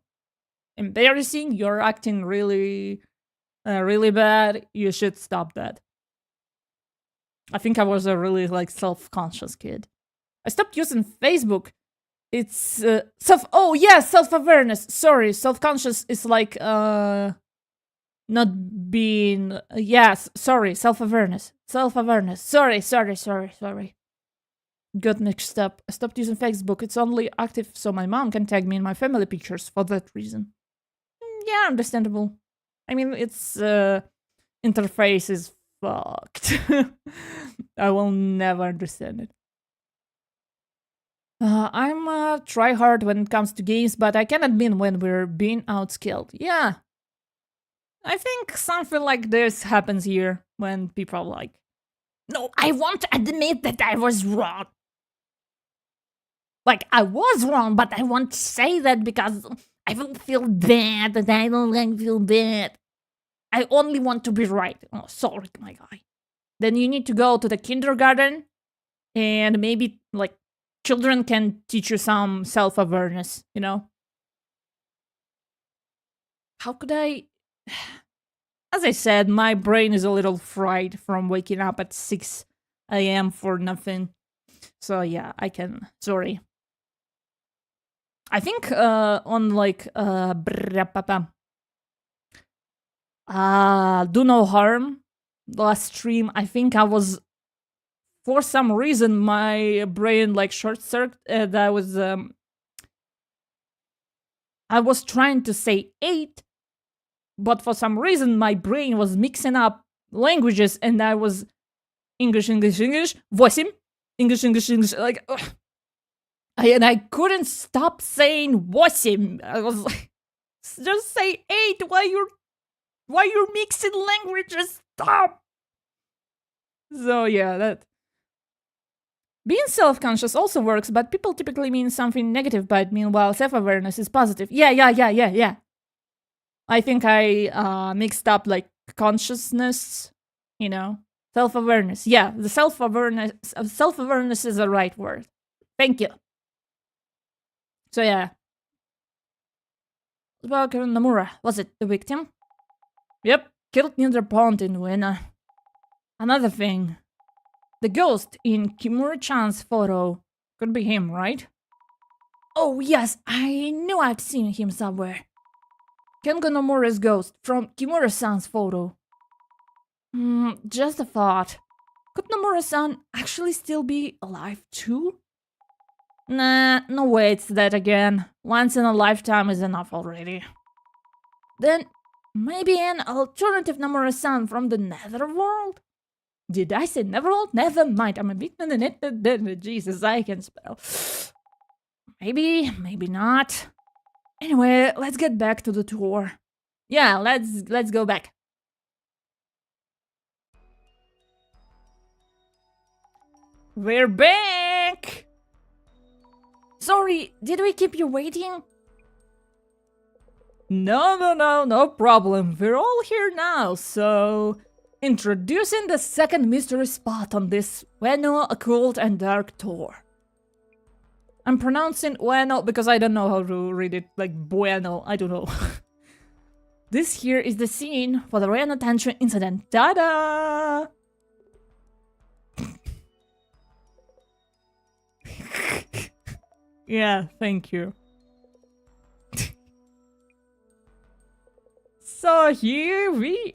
embarrassing, you're acting really really bad, you should stop that. I think I was a really, like, self-conscious kid. I stopped using Facebook. It's self-awareness. Sorry, self-conscious is like not being, yes, sorry, self-awareness. Sorry. Got mixed up. I stopped using Facebook. It's only active so my mom can tag me in my family pictures for that reason. Yeah, understandable. I mean, its interface is fucked. I will never understand it. I'm a tryhard when it comes to games, but I can admit when we're being outscaled. Yeah. I think something like this happens here when people are like, no, I won't admit that I was wrong. Like, I was wrong, but I won't say that because I will feel bad, and I don't like feel bad. I only want to be right. Oh, sorry, my guy. Then you need to go to the kindergarten, and maybe, like, children can teach you some self-awareness, you know? How could I... As I said, my brain is a little fried from waking up at 6 a.m. for nothing. So yeah, I can... Sorry. I think on, like, Do No Harm, last stream, I think I was... For some reason, my brain, like, short-circuited, and I was trying to say 8, but for some reason, my brain was mixing up languages, and I was English, 8, English, like, and I couldn't stop saying 8. I was like, just say 8, why you're mixing languages, stop! So yeah, that... Being self-conscious also works, but people typically mean something negative by it, meanwhile self-awareness is positive. Yeah. I think I mixed up, like, consciousness, you know? Self-awareness. Yeah, the self-awareness is the right word. Thank you. So yeah. Walker Nomura, was it the victim? Yep, killed near the pond in Uena. Another thing. The ghost in Kimura-chan's photo. Could be him, right? Oh yes, I knew I'd seen him somewhere. Kengo Nomura's ghost from Kimura-san's photo. Just a thought. Could Nomura-san actually still be alive too? Nah, no way it's that again. Once in a lifetime is enough already. Then, maybe an alternative Nomura-san from the netherworld? Did I say netherworld? Never mind, I'm a bit... Jesus, I can spell. Maybe, maybe not. Anyway, let's get back to the tour. Yeah, let's go back. We're back! Sorry, did we keep you waiting? No problem. We're all here now, so... Introducing the second mystery spot on this Ueno Occult and Dark tour. I'm pronouncing Ueno because I don't know how to read it, like Bueno, I don't know. This here is the scene for the Ueno Tension incident. Ta-da! Yeah, thank you. So here we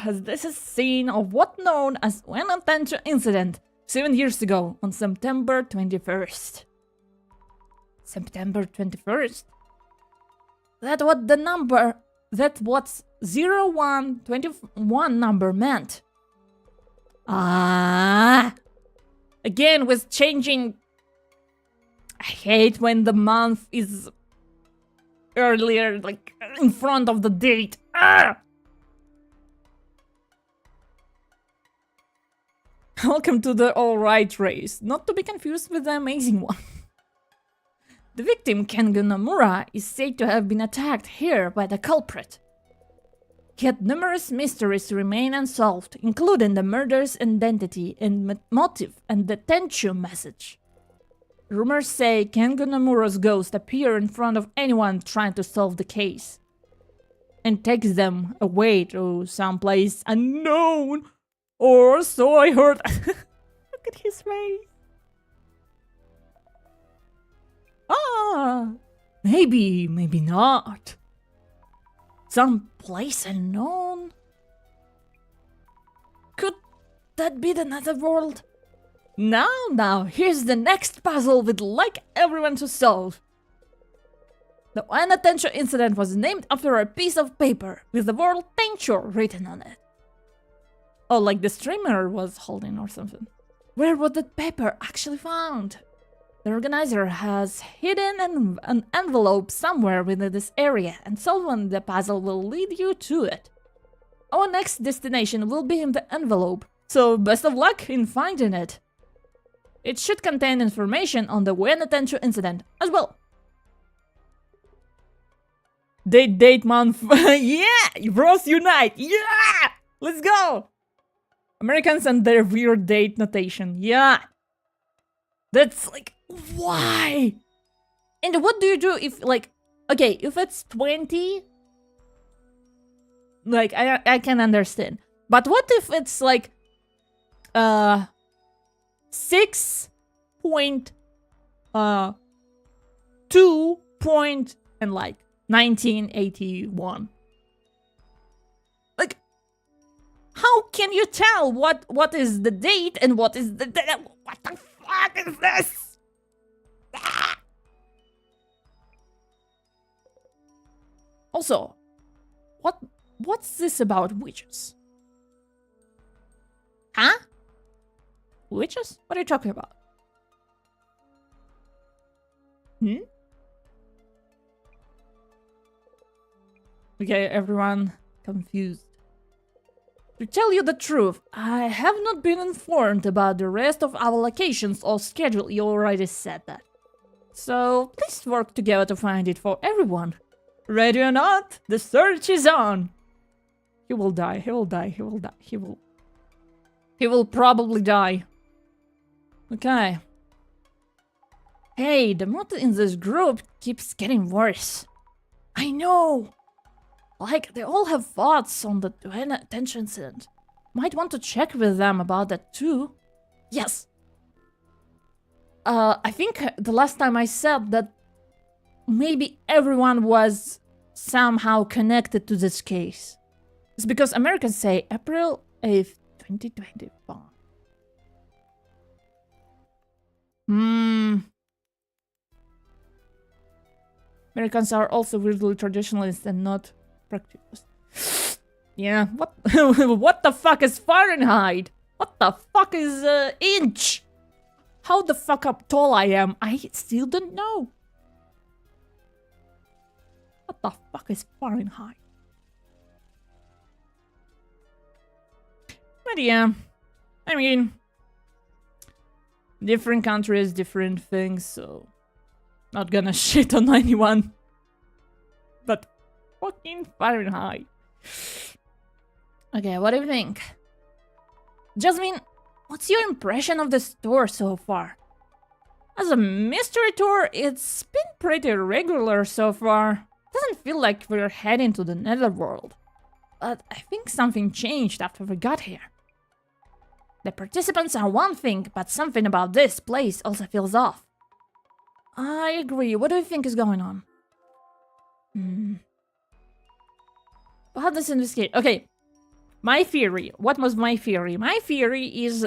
this is scene of what known as Ueno Tension incident 7 years ago on September 21st. September 21st? That what the number, that what 0121 number meant. Again with changing. I hate when the month is earlier, like in front of the date. Welcome to the alright race, not to be confused with the amazing one. The victim, Kengo Nomura, is said to have been attacked here by the culprit. Yet numerous mysteries remain unsolved, including the murder's identity and motive and the Tenchu message. Rumors say Kengo Nomura's ghost appears in front of anyone trying to solve the case, and takes them away to someplace unknown, or so I heard. Look at his face. Maybe not. Some place unknown? Could that be the netherworld? Now, here's the next puzzle we'd like everyone to solve. The Ueno Tenchu incident was named after a piece of paper with the word Tenchu written on it. Oh, like the streamer was holding or something. Where was that paper actually found? The organizer has hidden an envelope somewhere within this area, and solving the puzzle will lead you to it. Our next destination will be in the envelope, so best of luck in finding it. It should contain information on the Ueno Tenchu incident as well. Date month. Yeah! Bros unite! Yeah! Let's go! Americans and their weird date notation. Yeah! That's like, why? And what do you do if, like, okay, if it's 20, like, I can understand. But what if it's like, 6.2 point and like 1981? Like, how can you tell what is the date and what is the what the fuck is this? Ah! Also, what's this about witches? Huh? Witches? What are you talking about? Okay, everyone confused. To tell you the truth, I have not been informed about the rest of our locations or schedule. You already said that. So, please work together to find it for everyone. Ready or not, the search is on. He will die, he will die, he will die, he will probably die. Okay. Hey, the mood in this group keeps getting worse. I know. Like, they all have thoughts on the attention incident. Might want to check with them about that too. Yes. I think the last time I said that maybe everyone was somehow connected to this case. It's because Americans say April 8th, 2025. Americans are also weirdly traditionalists and not practicalists. Yeah, what what the fuck is Fahrenheit? What the fuck is inch? How the fuck up tall I am? I still don't know. What the fuck is Fahrenheit? But yeah, I mean, different countries, different things, so not gonna shit on anyone. But fucking Fahrenheit. Okay, what do you think? Jasmine, what's your impression of the store so far? As a mystery tour, it's been pretty regular so far. Doesn't feel like we're heading to the netherworld. But I think something changed after we got here. The participants are one thing, but something about this place also feels off. I agree. What do you think is going on? How does investigate? Okay. My theory. What was my theory? My theory is,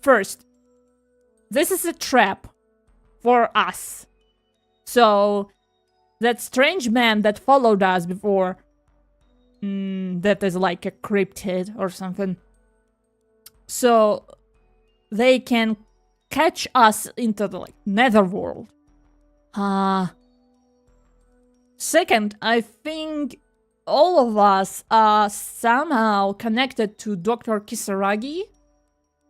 first, this is a trap for us. So, that strange man that followed us before, that is like a cryptid or something. So, they can catch us into the like netherworld. Second, I think all of us are somehow connected to Dr. Kisaragi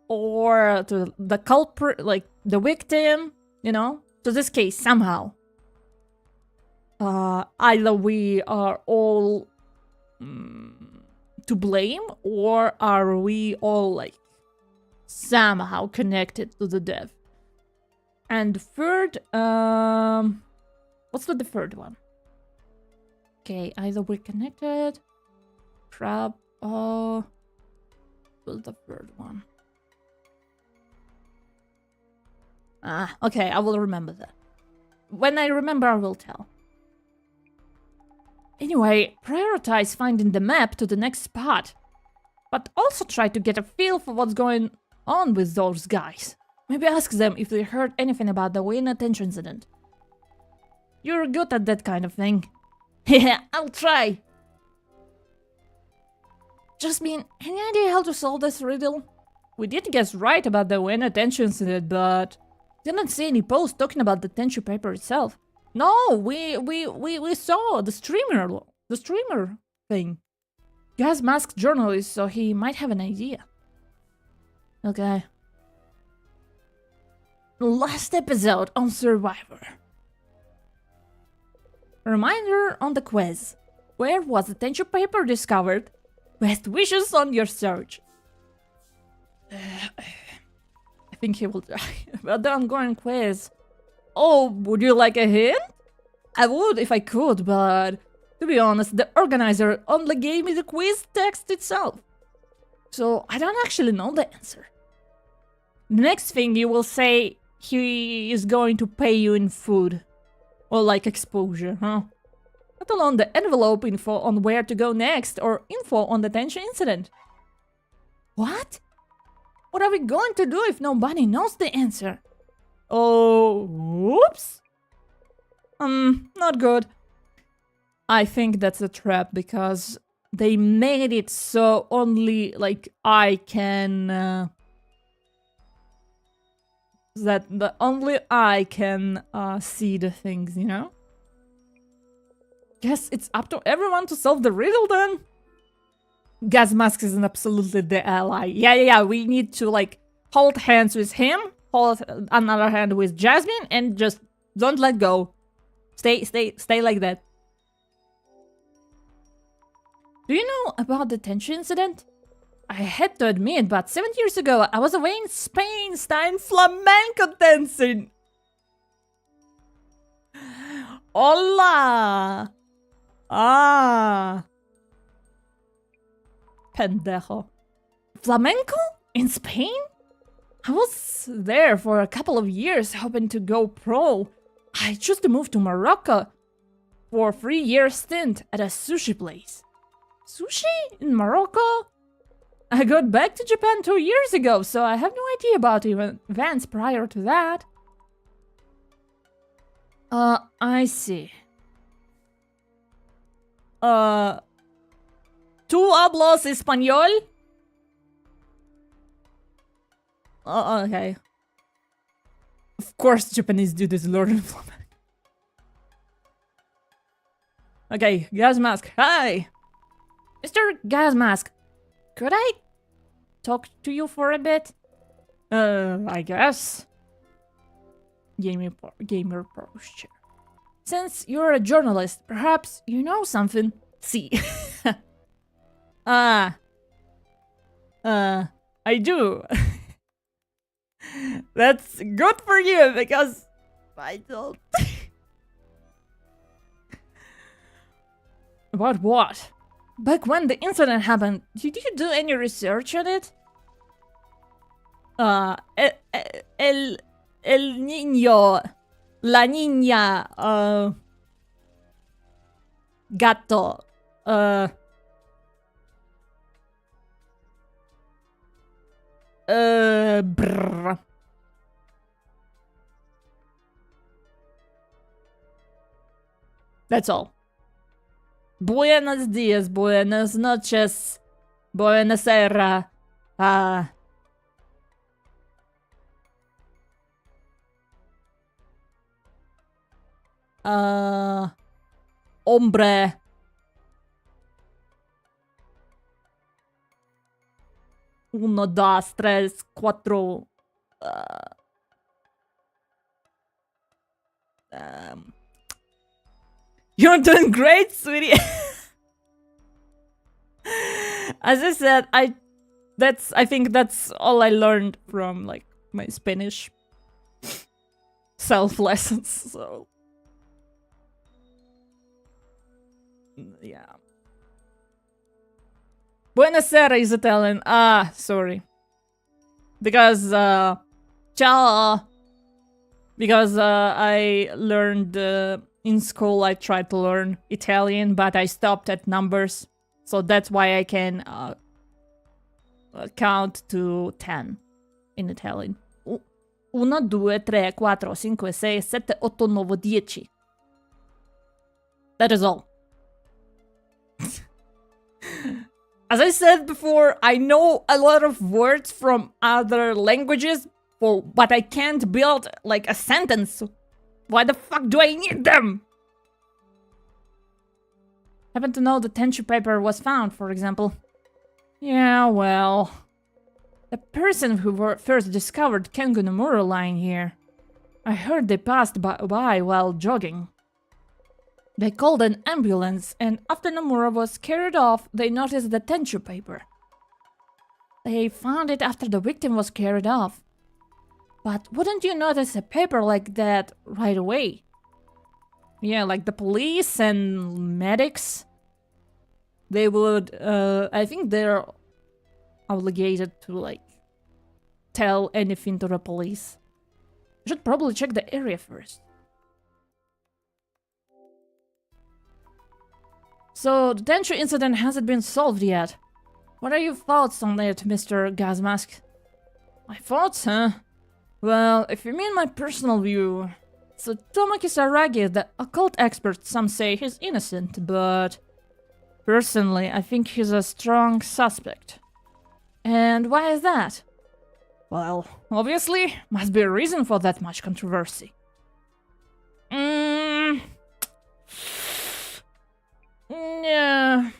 or to the culprit, like the victim, you know, to this case somehow. Either we are all to blame, or are we all like somehow connected to the death? And third, what's the third one? Okay, either we're connected, trap, what's the third one? Okay, I will remember that. When I remember, I will tell. Anyway, prioritize finding the map to the next spot. But also try to get a feel for what's going on with those guys. Maybe ask them if they heard anything about the Wayne attention incident. You're good at that kind of thing. Yeah, I'll try. Jasmine, any idea how to solve this riddle? We did guess right about the Wayne attention incident, but didn't see any post talking about the tissue paper itself. No, we saw the streamer thing. Guy's masked journalist, so he might have an idea. Okay. Last episode on Survivor. Reminder on the quiz. Where was the tissue paper discovered? Best wishes on your search. I think he will die. But the ongoing quiz. Oh, would you like a hint? I would if I could, but to be honest, the organizer only gave me the quiz text itself. So I don't actually know the answer. The next thing you will say, he is going to pay you in food. Or like exposure, huh? Let alone the envelope info on where to go next, or info on the tension incident. What? What are we going to do if nobody knows the answer? Oh, whoops. Not good. I think that's a trap because they made it so only, like, I can... only I can see the things, you know? Guess it's up to everyone to solve the riddle then. Gas mask is absolutely the ally. Yeah, we need to like hold hands with him, hold another hand with Jasmine, and just don't let go. Stay like that. Do you know about the tension incident? I had to admit, but 7 years ago, I was away in Spain studying flamenco dancing. Hola! Ah. Pendejo. Flamenco? In Spain? I was there for a couple of years, hoping to go pro. I chose to move to Morocco for a 3-year stint at a sushi place. Sushi? In Morocco? I got back to Japan 2 years ago, so I have no idea about events prior to that. I see. ¿Tú hablas español? Okay. Of course Japanese dude is learning flamenco. Okay, gas mask. Hi! Mr. Gas Mask, could I talk to you for a bit? I guess. Gamer posture. Since you're a journalist, perhaps you know something. See. I do. That's good for you because I don't. About what? Back when the incident happened, did you do any research on it? El niño, la niña, gato, brr. That's all. Buenos dias, buenas noches, buenasera, hombre. Uno, dos, tres, cuatro. You're doing great, sweetie. As I said, I think that's all I learned from like my Spanish self lessons. So yeah. Buonasera is Italian. Ah, sorry. Because ciao. Because I learned in school I tried to learn Italian, but I stopped at numbers. So that's why I can count to 10 in Italian. 1, 2, 3, 4, 5, 6, 7, 8, 9, 10. That is all. As I said before, I know a lot of words from other languages, but I can't build like a sentence. Why the fuck do I need them? Happen to know the tissue paper was found, for example. Yeah, well... The person who first discovered Kengu Nomura lying here. I heard they passed by while jogging. They called an ambulance, and after Nomura was carried off, they noticed the tenchu paper. They found it after the victim was carried off. But wouldn't you notice a paper like that right away? Yeah, like the police and medics. They would, I think they're obligated to, like, tell anything to the police. I should probably check the area first. So, the Tenchu incident hasn't been solved yet. What are your thoughts on it, Mr. Gasmask? My thoughts, huh? Well, if you mean my personal view... So, Tomo Kisaragi, the occult expert, some say he's innocent, but... Personally, I think he's a strong suspect. And why is that? Well, obviously, must be a reason for that much controversy. Yeah.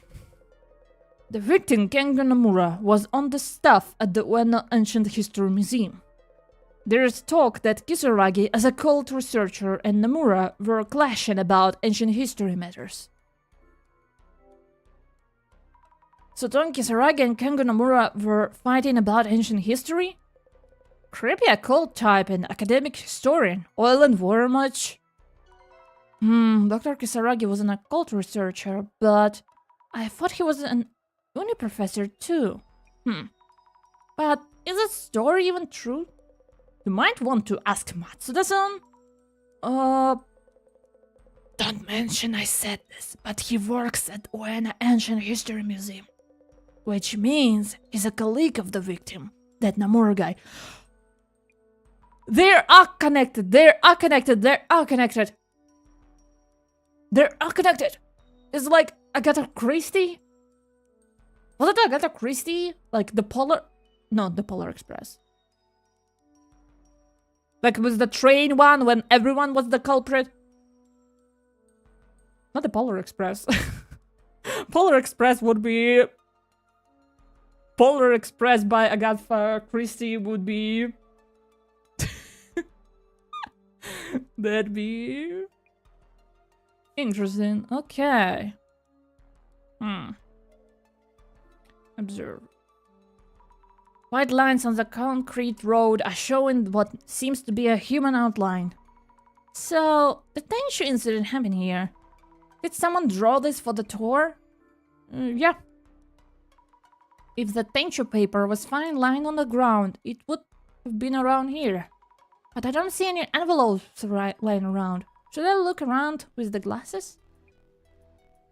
The victim, Kengo Nomura, was on the staff at the Ueno Ancient History Museum. There is talk that Kisaragi, as a cult researcher, and Nomura were clashing about ancient history matters. So Ton Kisaragi and Kengo Nomura were fighting about ancient history? Creepy occult type and academic historian, oil and water much? Dr. Kisaragi was an occult researcher, but I thought he was an uni professor too. But is this story even true? You might want to ask Matsuda-san. Don't mention I said this, but he works at Ueno Ancient History Museum. Which means he's a colleague of the victim, that Nomura guy. They're all connected. It's like Agatha Christie? Was it Agatha Christie? Like the Polar... No, the Polar Express. Like with the train one when everyone was the culprit? Not the Polar Express. Polar Express would be... Polar Express by Agatha Christie would be... That'd be... interesting. Okay. Observe. White lines on the concrete road are showing what seems to be a human outline. So, the Tenchu incident happened here. Did someone draw this for the tour? Yeah. If the Tenchu paper was found lying on the ground, it would have been around here. But I don't see any envelopes lying around. Should I look around with the glasses?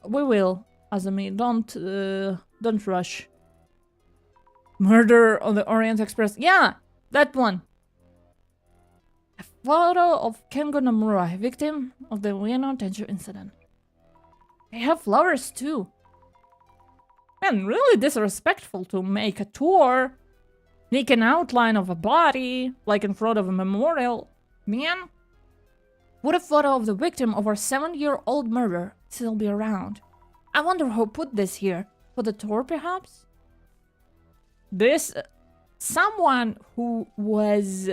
We will, Azumi. Don't rush. Murder on the Orient Express. Yeah, that one. A photo of Kengo Nomura, victim of the Ueno Tenchu incident. They have flowers too. Man, really disrespectful to make a tour. Make an outline of a body, like in front of a memorial. Man. Would a photo of the victim of our 7-year-old murder still be around? I wonder who put this here. For the tour, perhaps? This... someone who was...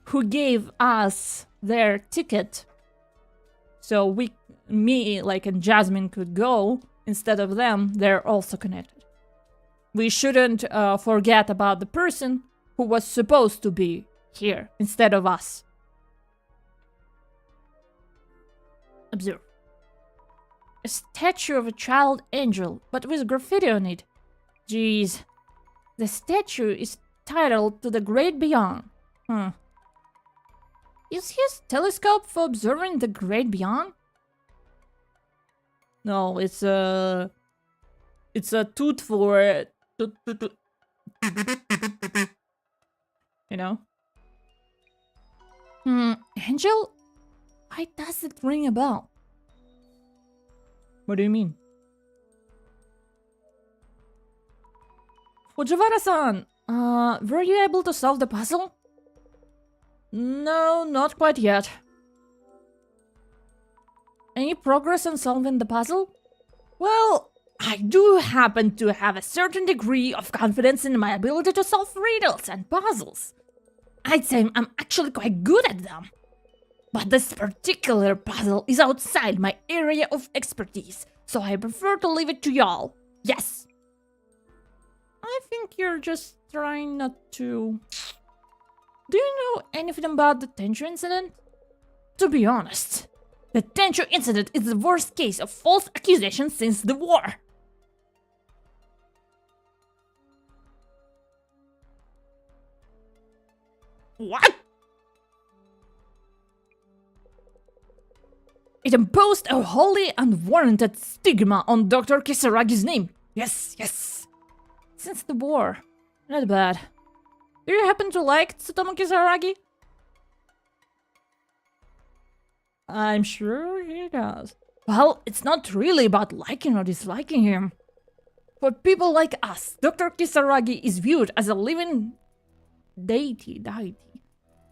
who gave us their ticket. So me, like, and Jasmine could go. Instead of them, they're also connected. We shouldn't forget about the person who was supposed to be here instead of us. Observe. A statue of a child angel, but with graffiti on it. Jeez. The statue is titled To the Great Beyond. Is his telescope for observing the Great Beyond? No, it's a tooth for... You know? Angel? Why does it ring a bell? What do you mean? Fujiwara-san, were you able to solve the puzzle? No, not quite yet. Any progress in solving the puzzle? Well, I do happen to have a certain degree of confidence in my ability to solve riddles and puzzles. I'd say I'm actually quite good at them. But this particular puzzle is outside my area of expertise, so I prefer to leave it to y'all. Yes. I think you're just trying not to... Do you know anything about the Tenchu incident? To be honest, the Tenchu incident is the worst case of false accusation since the war. What? It imposed a wholly unwarranted stigma on Dr. Kisaragi's name. Yes, yes. Since the war. Not bad. Do you happen to like Tsutomu Kisaragi? I'm sure he does. Well, it's not really about liking or disliking him. For people like us, Dr. Kisaragi is viewed as a living deity.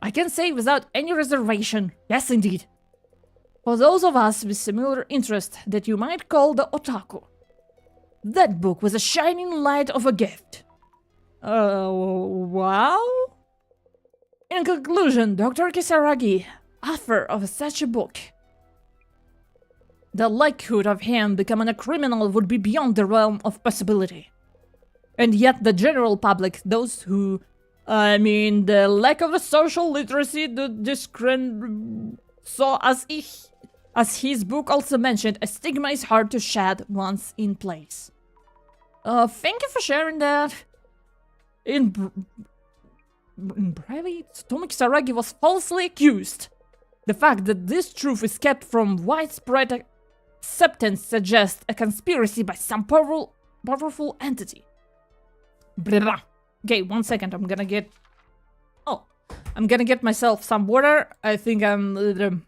I can say without any reservation, yes indeed. For those of us with similar interests that you might call the otaku, that book was a shining light of a gift. Wow? In conclusion, Dr. Kisaragi, author of such a book, the likelihood of him becoming a criminal would be beyond the realm of possibility. And yet the general public, those who, the lack of a social literacy, so as his book also mentioned, a stigma is hard to shed once in place. Thank you for sharing that. In private, Tsutomu Kisaragi was falsely accused. The fact that this truth is kept from widespread acceptance suggests a conspiracy by some powerful entity. Blah, blah. Okay, 1 second, I'm gonna get myself some water. I think I'm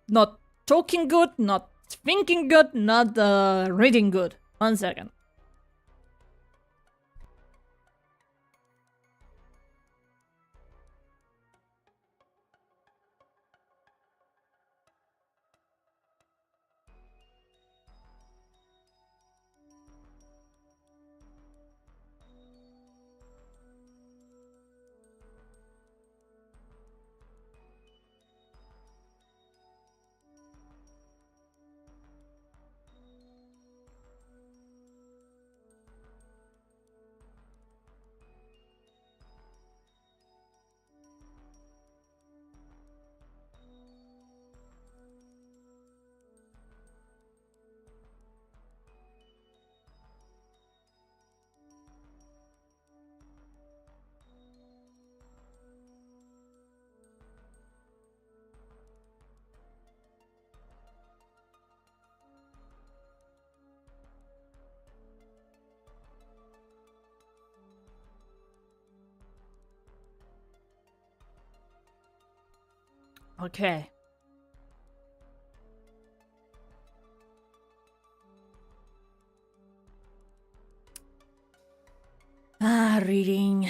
not talking good, not thinking good, not reading good. 1 second. Okay. Reading.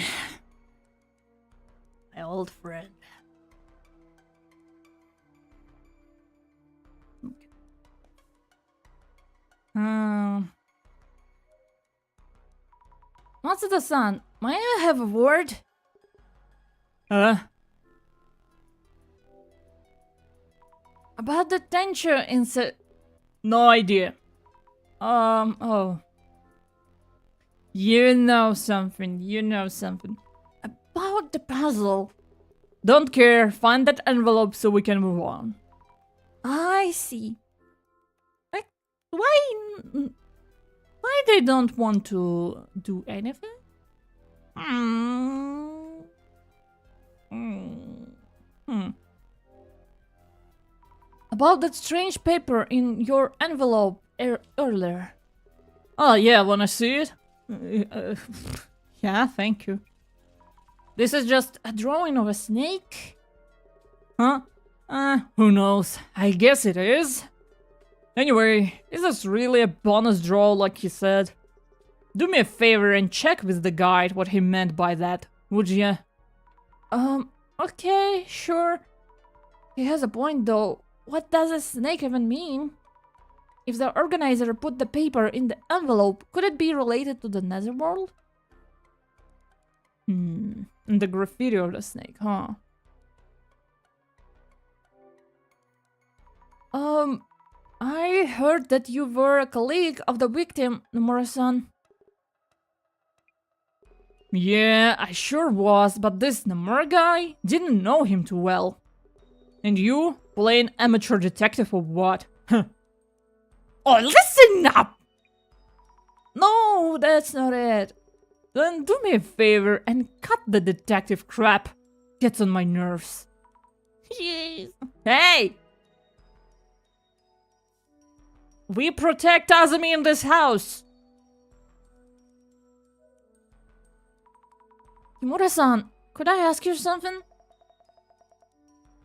My old friend. Matsuda-san, may I have a word? About the Tenchu incident. No idea. Oh. You know something. About the puzzle. Don't care. Find that envelope so we can move on. I see. Like, why they don't want to do anything? About that strange paper in your envelope earlier. Oh yeah, wanna see it? Yeah, thank you. This is just a drawing of a snake? Huh? Who knows? I guess it is. Anyway, is this really a bonus draw like he said? Do me a favor and check with the guide what he meant by that, would ya? Okay, sure. He has a point though. What does a snake even mean? If the organizer put the paper in the envelope, could it be related to the netherworld? And the graffiti of the snake, huh? I heard that you were a colleague of the victim, Nomura-san. Yeah, I sure was, but this Nomura guy didn't know him too well. And you, plain amateur detective or what? Huh. Oh, listen up! No, that's not it. Then do me a favor and cut the detective crap. Gets on my nerves. Jeez. Hey! We protect Azumi in this house. Kimura-san, could I ask you something?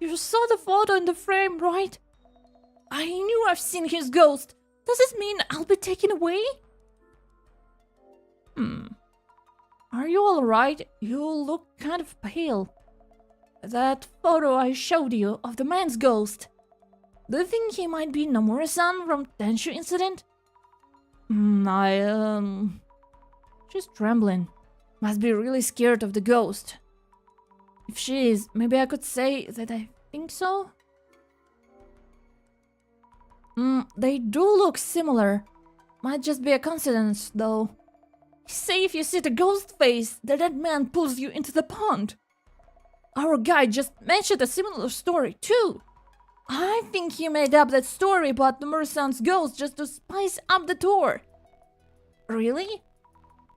You saw the photo in the frame, right? I knew I've seen his ghost. Does this mean I'll be taken away? Are you alright? You look kind of pale. That photo I showed you of the man's ghost. Do you think he might be Nomura-san from Tenshu incident? She's trembling. Must be really scared of the ghost. If she is, maybe I could say that I think so? They do look similar. Might just be a coincidence, though. Say if you see the ghost face, that man pulls you into the pond. Our guy just mentioned a similar story, too. I think he made up that story about Nomura-san's ghost just to spice up the tour. Really?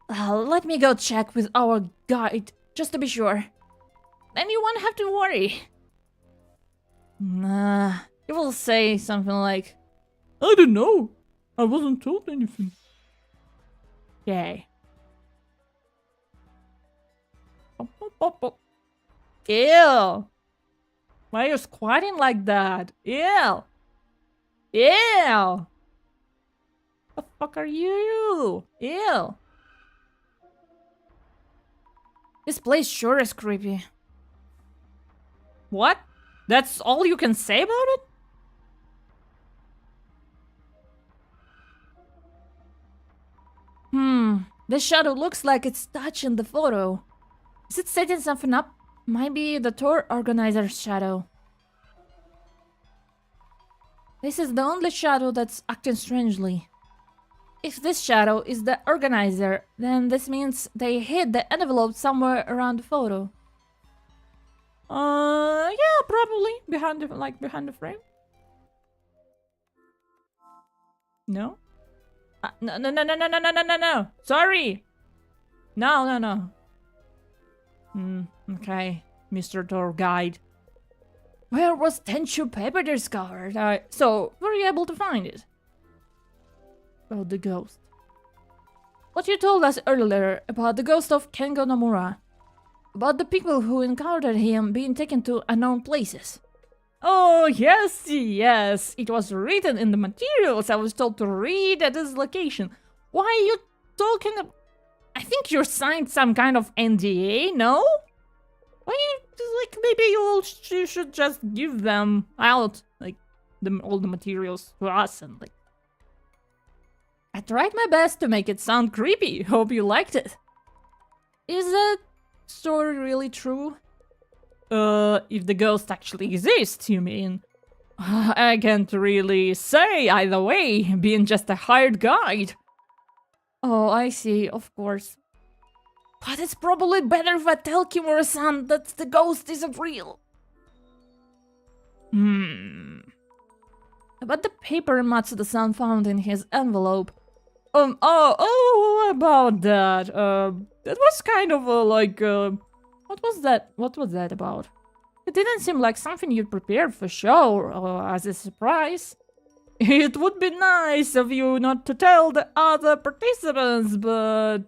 Let me go check with our guide, just to be sure. Then you won't have to worry. Nah, he will say something like, I don't know. I wasn't told anything. Okay. Ew. Why are you squatting like that? Ew. Ew. The fuck are you? Ew. This place sure is creepy. What? That's all you can say about it? The shadow looks like it's touching the photo. Is it setting something up? Might be the tour organizer's shadow. This is the only shadow that's acting strangely. If this shadow is the organizer, then this means they hid the envelope somewhere around the photo. Yeah, probably behind the frame. No? No. Sorry. No. Okay, Mr. Tour Guide. Where was Tenshu paper discovered? So, were you able to find it? About the ghost. What you told us earlier about the ghost of Kengo Nomura. About the people who encountered him being taken to unknown places. Oh, yes. It was written in the materials I was told to read at this location. Why are you talking about... I think you signed some kind of NDA, no? Why you... maybe you should just give them out, all the materials to us and, I tried my best to make it sound creepy. Hope you liked it. Is that story really true? If the ghost actually exists, you mean? I can't really say either way, being just a hired guide. Oh, I see, of course. But it's probably better if I tell Kimura-san that the ghost isn't real. About the paper Matsuda-san found in his envelope. About that. That was kind of what was that? What was that about? It didn't seem like something you'd prepared for show, as a surprise. It would be nice of you not to tell the other participants, but...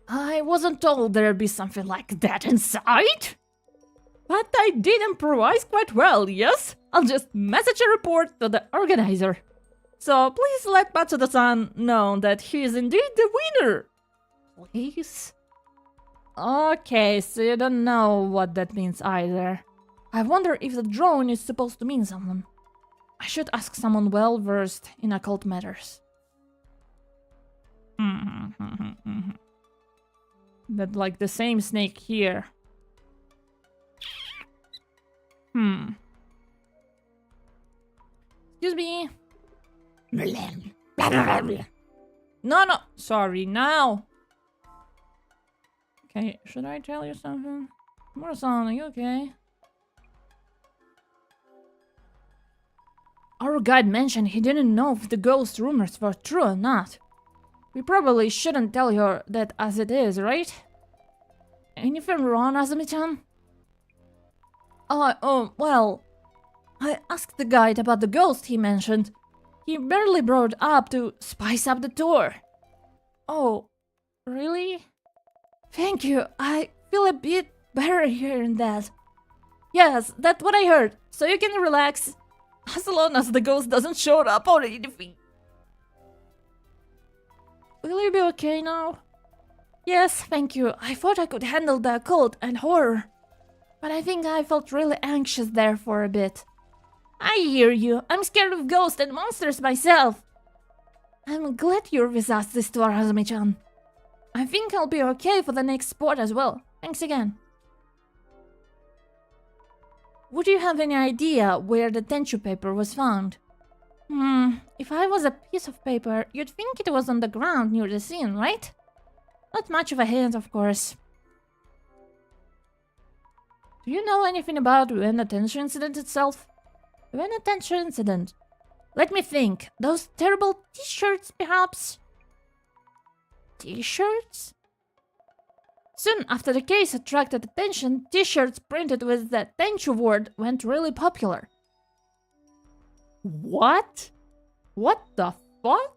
I wasn't told there'd be something like that inside. But I did improvise quite well, yes? I'll just message a report to the organizer. So please let Matsuda-san know that he is indeed the winner. Please? Okay, so you don't know what that means either. I wonder if the drawing is supposed to mean something. I should ask someone well-versed in occult matters. That like the same snake here. Excuse me. No, sorry, now. Okay, should I tell you something? Morrison, are you okay? Our guide mentioned he didn't know if the ghost rumors were true or not. We probably shouldn't tell her that as it is, right? Anything wrong, Azumi-chan? Well, I asked the guide about the ghost he mentioned. He barely brought up to spice up the tour. Oh, really? Thank you. I feel a bit better hearing that. Yes, that's what I heard. So you can relax. As long as the ghost doesn't show up or anything. Will you be okay now? Yes, thank you. I thought I could handle the occult and horror. But I think I felt really anxious there for a bit. I hear you. I'm scared of ghosts and monsters myself. I'm glad you're with us this tour, Azumi-chan. I think I'll be okay for the next sport as well. Thanks again. Would you have any idea where the tenshu paper was found? If I was a piece of paper, you'd think it was on the ground near the scene, right? Not much of a hint, of course. Do you know anything about the tenshu incident itself? The tenshu incident? Let me think. Those terrible t-shirts, perhaps? T-shirts? Soon after the case attracted attention, t-shirts printed with the tenshu word went really popular. What? What the fuck?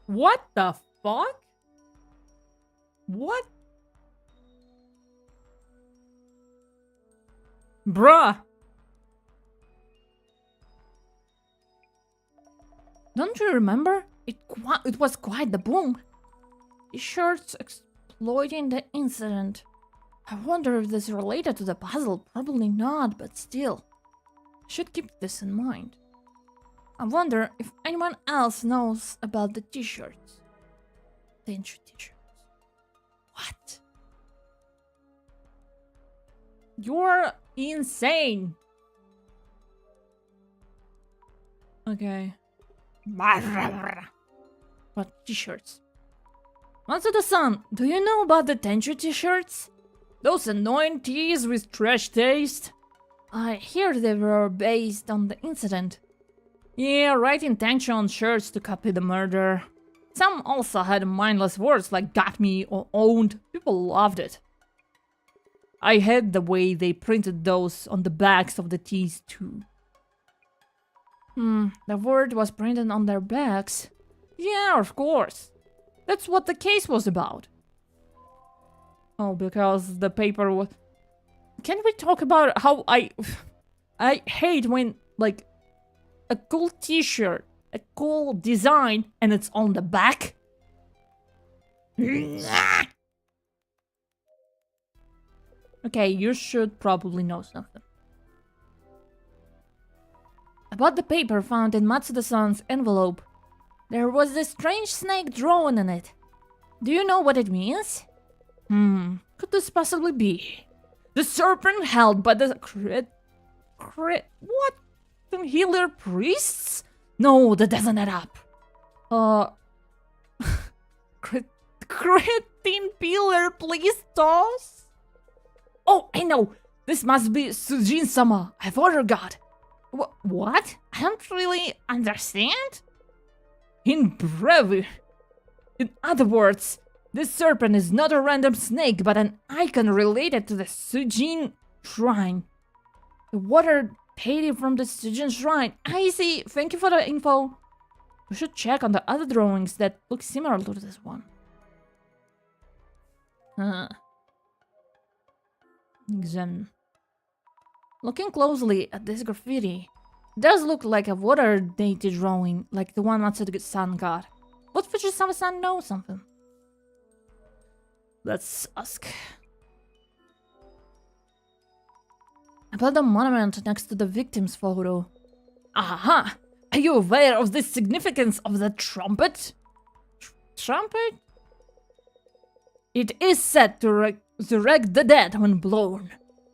What the fuck? What? Bruh. Don't you remember? It was quite the boom. T-shirts exploiting the incident. I wonder if this is related to the puzzle. Probably not, but still. I should keep this in mind. I wonder if anyone else knows about the t-shirts. Tenshu t-shirts. What? You're insane. Okay. What t-shirts? Matsuda-san, do you know about the tenshu t-shirts? Those annoying tees with trash taste? I hear they were based on the incident. Yeah, writing tenshu on shirts to copy the murder. Some also had mindless words like got me or owned. People loved it. I hate the way they printed those on the backs of the tees too. The word was printed on their backs. Yeah, of course. That's what the case was about. Oh, because the paper was... Can we talk about how I hate when, like, a cool t-shirt, a cool design, and it's on the back? Okay, you should probably know something. About the paper found in Matsuda-san's envelope. There was this strange snake drawn in it. Do you know what it means? Could this possibly be? The serpent held by the what? The healer priests? No, that doesn't add up. Cretin peeler, please toss? Oh, I know. This must be Sujin-sama. I've ordered God. What? I don't really understand. In breve. In other words, this serpent is not a random snake, but an icon related to the Sujin shrine. The water dating from the Sujin shrine. I see. Thank you for the info. We should check on the other drawings that look similar to this one. Examine. Looking closely at this graffiti, it does look like a water-dated drawing, like the one Matsuda-san got. Would Fujisawa-san know something? Let's ask. About the monument next to the victim's photo. Aha! Are you aware of the significance of the trumpet? Trumpet? It is said to resurrect the dead when blown.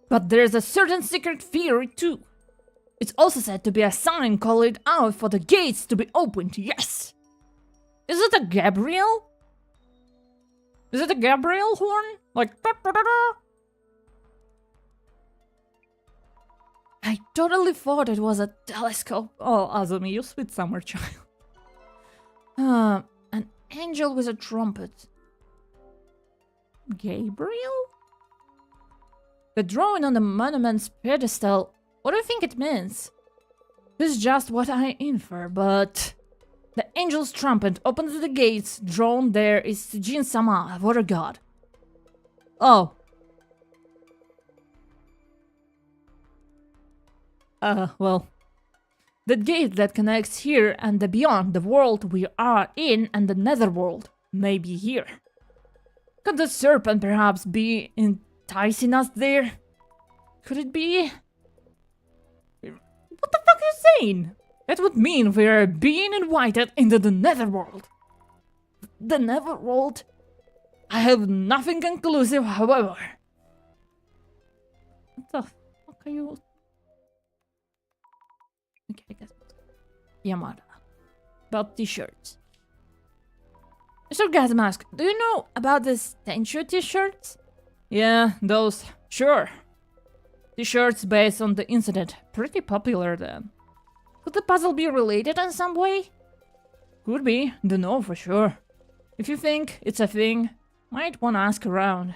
But there's a certain secret theory too. It's also said to be a sign calling out for the gates to be opened, yes! Is it a Gabriel? Is it a Gabriel horn? Like da-da-da-da? I totally thought it was a telescope. Oh, Azumi, you sweet summer child. An angel with a trumpet. Gabriel? The drawing on the monument's pedestal. What do you think it means? This is just what I infer, but... The angel's trumpet opens the gates. Drawn there is Jin-sama, a water god. Oh. Well. The gate that connects here and the beyond, the world we are in and the netherworld, may be here. Could the serpent perhaps be enticing us there? Could it be? What the fuck are you saying? That would mean we're being invited into the netherworld. The netherworld? I have nothing conclusive, however. What the fuck are you... Okay, I guess. Yamada. About t-shirts. Mr. Gasmask, do you know about this Tenchu t-shirts? Yeah, those. Sure. T-shirts based on the incident. Pretty popular then. Could the puzzle be related in some way? Could be. Don't know for sure. If you think it's a thing, might wanna ask around.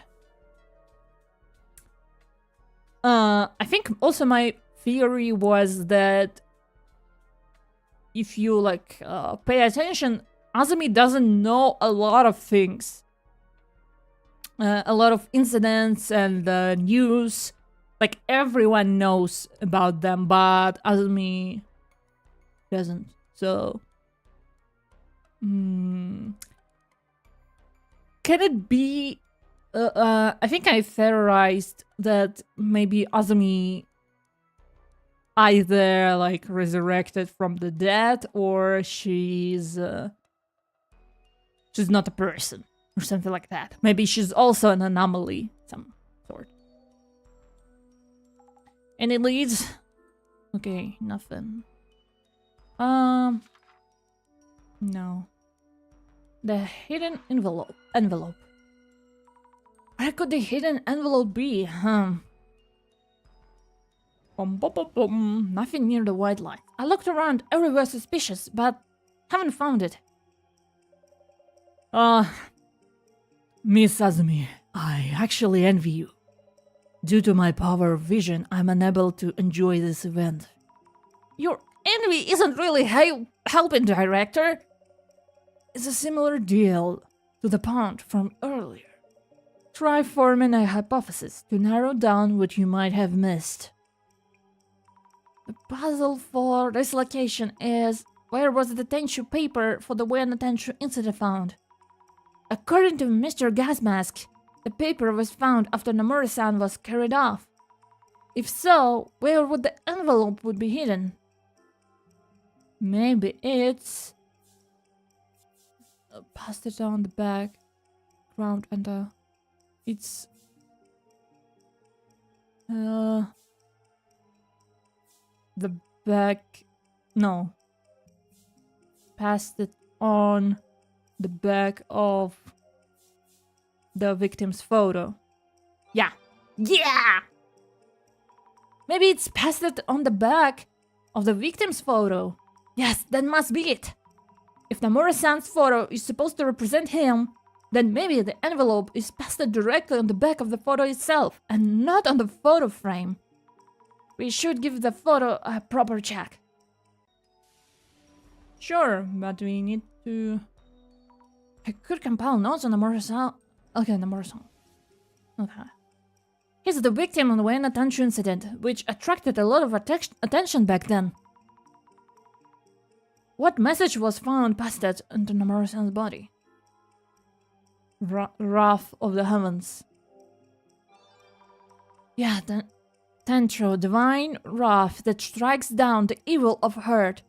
I think also my theory was that if you like pay attention, Azumi doesn't know a lot of things. A lot of incidents and news. Like everyone knows about them, but Azumi doesn't. So can it be I think I theorized that maybe Azumi either like resurrected from the dead or she's not a person or something like that. Maybe she's also an anomaly, some sort. Any leads? Okay, nothing. No. The hidden envelope. Where could the hidden envelope be? Nothing near the white light. I looked around everywhere suspicious, but haven't found it. Miss Azumi, I actually envy you. Due to my power of vision, I'm unable to enjoy this event. Your envy isn't really helping, director. It's a similar deal to the pond from earlier. Try forming a hypothesis to narrow down what you might have missed. The puzzle for this location is, where was the Tenchu paper for the When Tenchu incident found? According to Mr. Gasmask, the paper was found after Nomura-san was carried off. If so, where would the envelope would be hidden? Maybe it's... Passed it on the background and it's... The back... No. Passed it on the back of the victim's photo. Yeah. Yeah! Maybe it's passed it on the back of the victim's photo. Yes, that must be it. If Nomura-san's photo is supposed to represent him, then maybe the envelope is pasted directly on the back of the photo itself and not on the photo frame. We should give the photo a proper check. Sure, but we need to... I could compile notes on Nomura-san. Okay, Nomura-san. Okay. He's the victim of the When Tenchu incident, which attracted a lot of attention back then. What message was found pasted into Nomura-san's body? Wrath of the heavens. Yeah, the Tantro, divine wrath that strikes down the evil of hurt,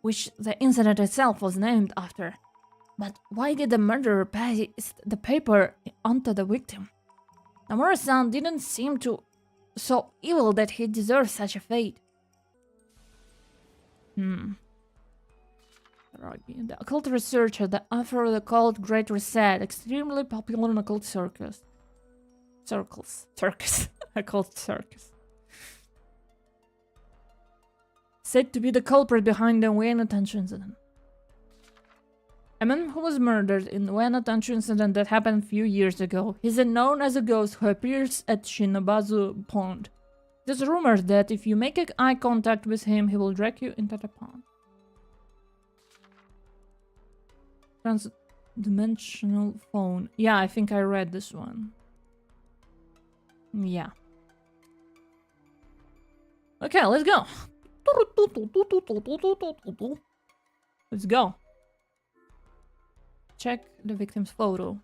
which the incident itself was named after. But why did the murderer paste the paper onto the victim? Nomura-san didn't seem to so evil that he deserves such a fate. The occult researcher, the author of the cult Great Reset, extremely popular in occult circles. Occult circus. Said to be the culprit behind the Wayne Attention incident. A man who was murdered in the Wayne Attention incident that happened a few years ago. He's known as a ghost who appears at Shinobazu Pond. There's rumors that if you make eye contact with him, he will drag you into the pond. Transdimensional phone. Yeah, I think I read this one. Yeah. Okay, let's go. Let's go. Check the victim's photo.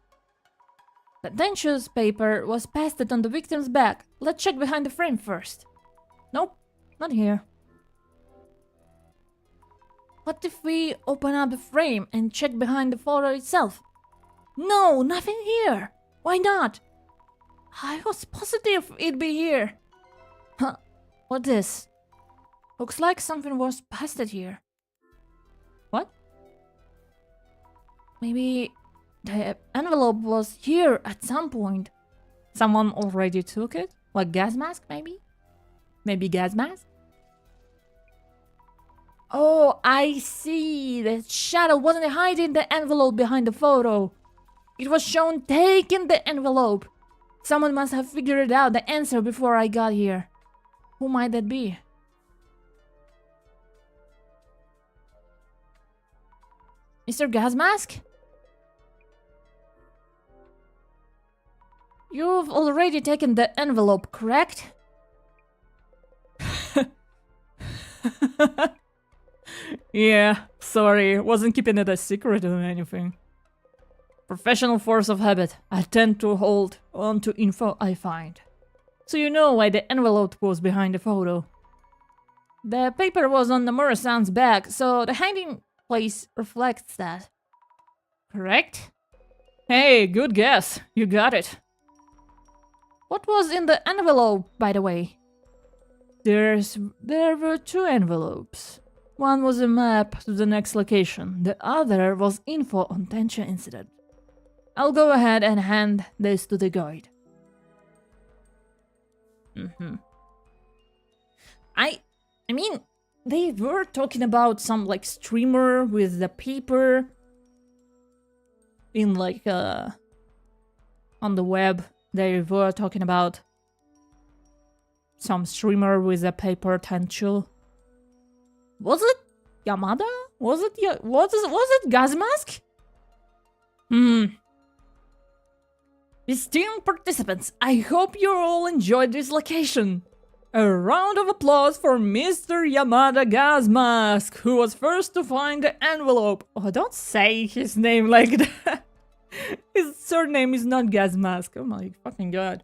The dentures paper was pasted on the victim's back. Let's check behind the frame first. Nope, not here. What if we open up the frame and check behind the photo itself? No, nothing here. Why not? I was positive it'd be here. Huh, what's this? Looks like something was pasted here. What? Maybe the envelope was here at some point. Someone already took it? Like gas mask, maybe? Maybe gas mask? Oh, I see. The shadow wasn't hiding the envelope behind the photo. It was shown taking the envelope. Someone must have figured out the answer before I got here. Who might that be? Mr. Gas Mask? You've already taken the envelope, correct? Yeah, sorry, wasn't keeping it a secret or anything. Professional force of habit. I tend to hold on to info I find. So you know why the envelope was behind the photo. The paper was on the Murasan's back, so the hiding place reflects that. Correct? Hey, good guess. You got it. What was in the envelope, by the way? There were two envelopes. One was a map to the next location. The other was info on Tension incident. I'll go ahead and hand this to the guide. I mean, they were talking about some like streamer with the paper in like on the web. They were talking about some streamer with a paper tensile. Was it Yamada? Was it Gas Mask? Esteemed participants, I hope you all enjoyed this location. A round of applause for Mr. Yamada Gas Mask, who was first to find the envelope. Oh, don't say his name like that. His surname is not Gas Mask. Oh my fucking god.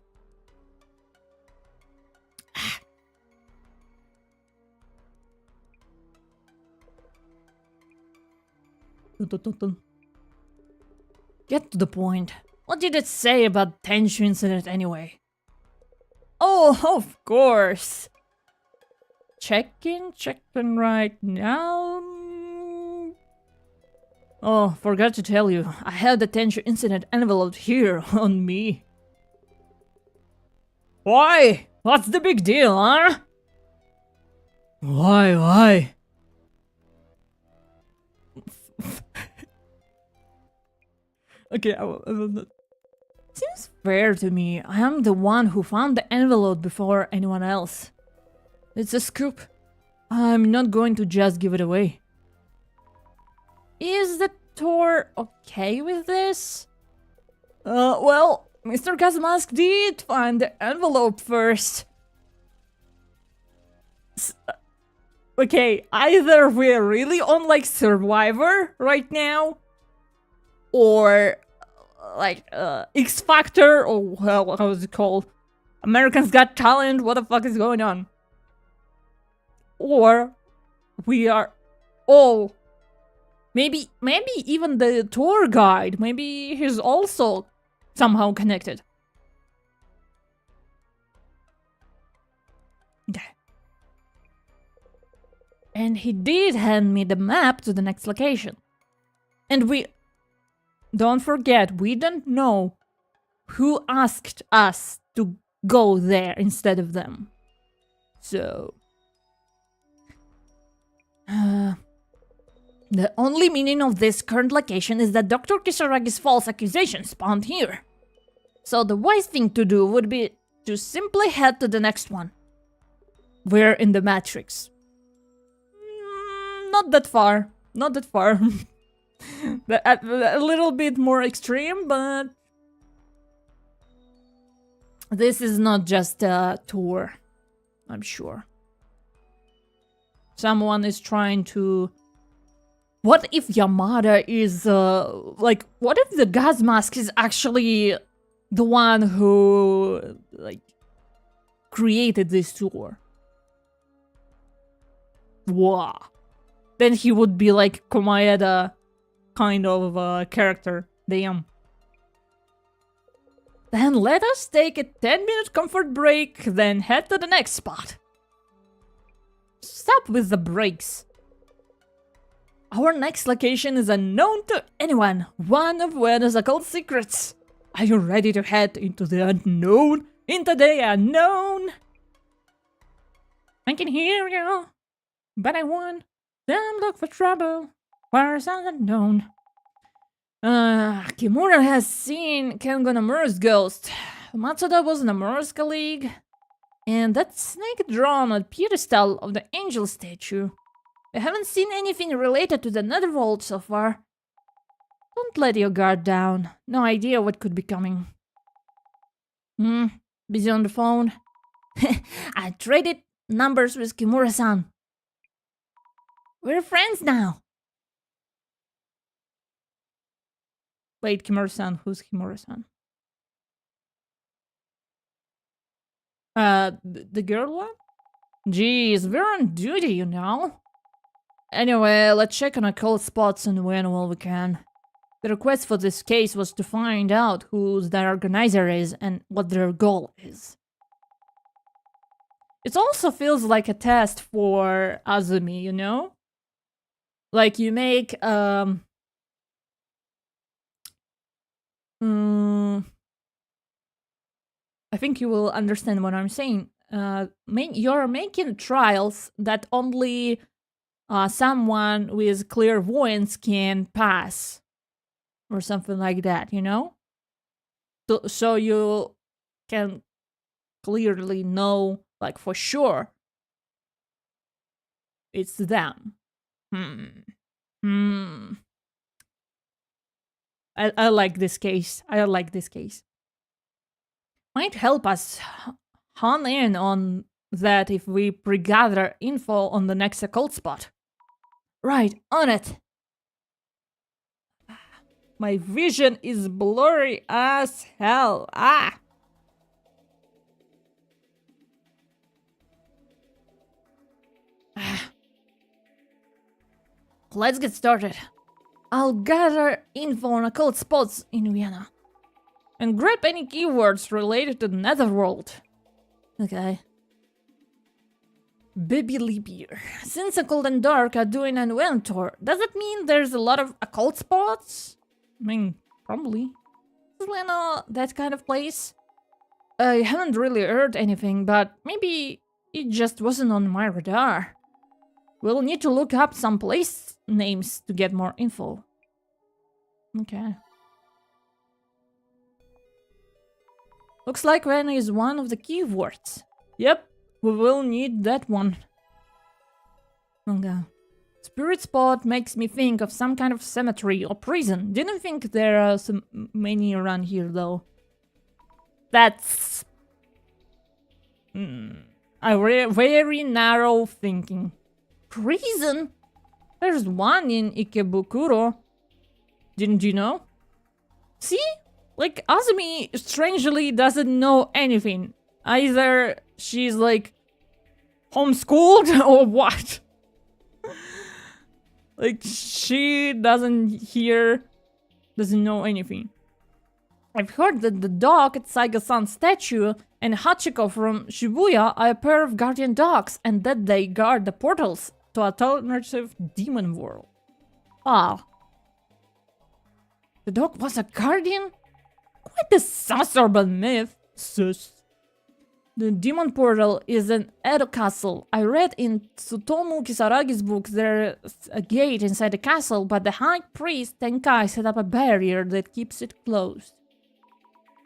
Get to the point. What did it say about Tension incident anyway? Oh, of course. Checking right now. Oh, forgot to tell you. I had the Tension incident envelope here on me. Why? What's the big deal, huh? Why? Okay, I will not. Seems fair to me. I am the one who found the envelope before anyone else. It's a scoop. I'm not going to just give it away. Is the tour okay with this? Well, Mr. Kazmask did find the envelope first. Okay, either we're really on like Survivor right now, or like X Factor, or well, how is it called? Americans Got Talent. What the fuck is going on? Or we are all maybe even the tour guide. Maybe he's also somehow connected. Okay. And he did hand me the map to the next location. And don't forget, we don't know who asked us to go there instead of them. So... the only meaning of this current location is that Dr. Kisaragi's false accusation spawned here. So the wise thing to do would be to simply head to the next one. We're in the Matrix. Not that far. Not that far. A little bit more extreme, but... this is not just a tour, I'm sure. Someone is trying to... what if Yamada is, like, what if the gas mask is actually the one who, like, created this tour? Wow. Then he would be like Komaeda kind of character. Damn. Then let us take a 10-minute comfort break, then head to the next spot. Stop with the breaks. Our next location is unknown to anyone, one of Ueno's occult secrets. Are you ready to head into the unknown? Into the unknown? I can hear you, but I won't. Then look for trouble, where sounds unknown. Kimura has seen Kengo Namura's ghost. Matsuda was Namura's colleague. And that snake drawn on the pedestal of the angel statue. I haven't seen anything related to the Netherworld so far. Don't let your guard down. No idea what could be coming. Busy on the phone? I traded numbers with Kimura-san. We're friends now. Wait, Kimura-san. Who's Kimura-san? The girl one? Jeez, we're on duty, you know? Anyway, let's check on occult spots and when while we can. The request for this case was to find out who the organizer is and what their goal is. It also feels like a test for Azumi, you know? Like you make, I think you will understand what I'm saying. You're making trials that only someone with clairvoyance can pass. Or something like that, you know? So you can clearly know, like, for sure, it's them. I like this case. I like this case. Might help us hone in on that if we pre-gather info on the next occult spot. Right, on it. My vision is blurry as hell. Let's get started. I'll gather info on occult spots in Vienna. And grab any keywords related to the Netherworld. Okay. Baby leap year. Since Occult and Dark are doing an event tour, does it mean there's a lot of occult spots? I mean, probably. Is Vienna that kind of place? I haven't really heard anything, but maybe it just wasn't on my radar. We'll need to look up some place names to get more info. Okay. Looks like Vienna is one of the keywords. Yep, we will need that one. Okay. Spirit spot makes me think of some kind of cemetery or prison. Didn't think there are so many around here, though. That's... very narrow thinking. Prison? There's one in Ikebukuro. Didn't you know? See? Like, Azumi strangely doesn't know anything. Either she's, like, homeschooled or what? Like, she doesn't know anything. I've heard that the dog at Saiga-san's statue and Hachiko from Shibuya are a pair of guardian dogs, and that they guard the portals to alternative demon world. Wow. The dog was a guardian? Quite the sus urban myth. Sus. The demon portal is an Edo castle. I read in Tsutomu Kisaragi's book there's a gate inside the castle, but the high priest Tenkai set up a barrier that keeps it closed.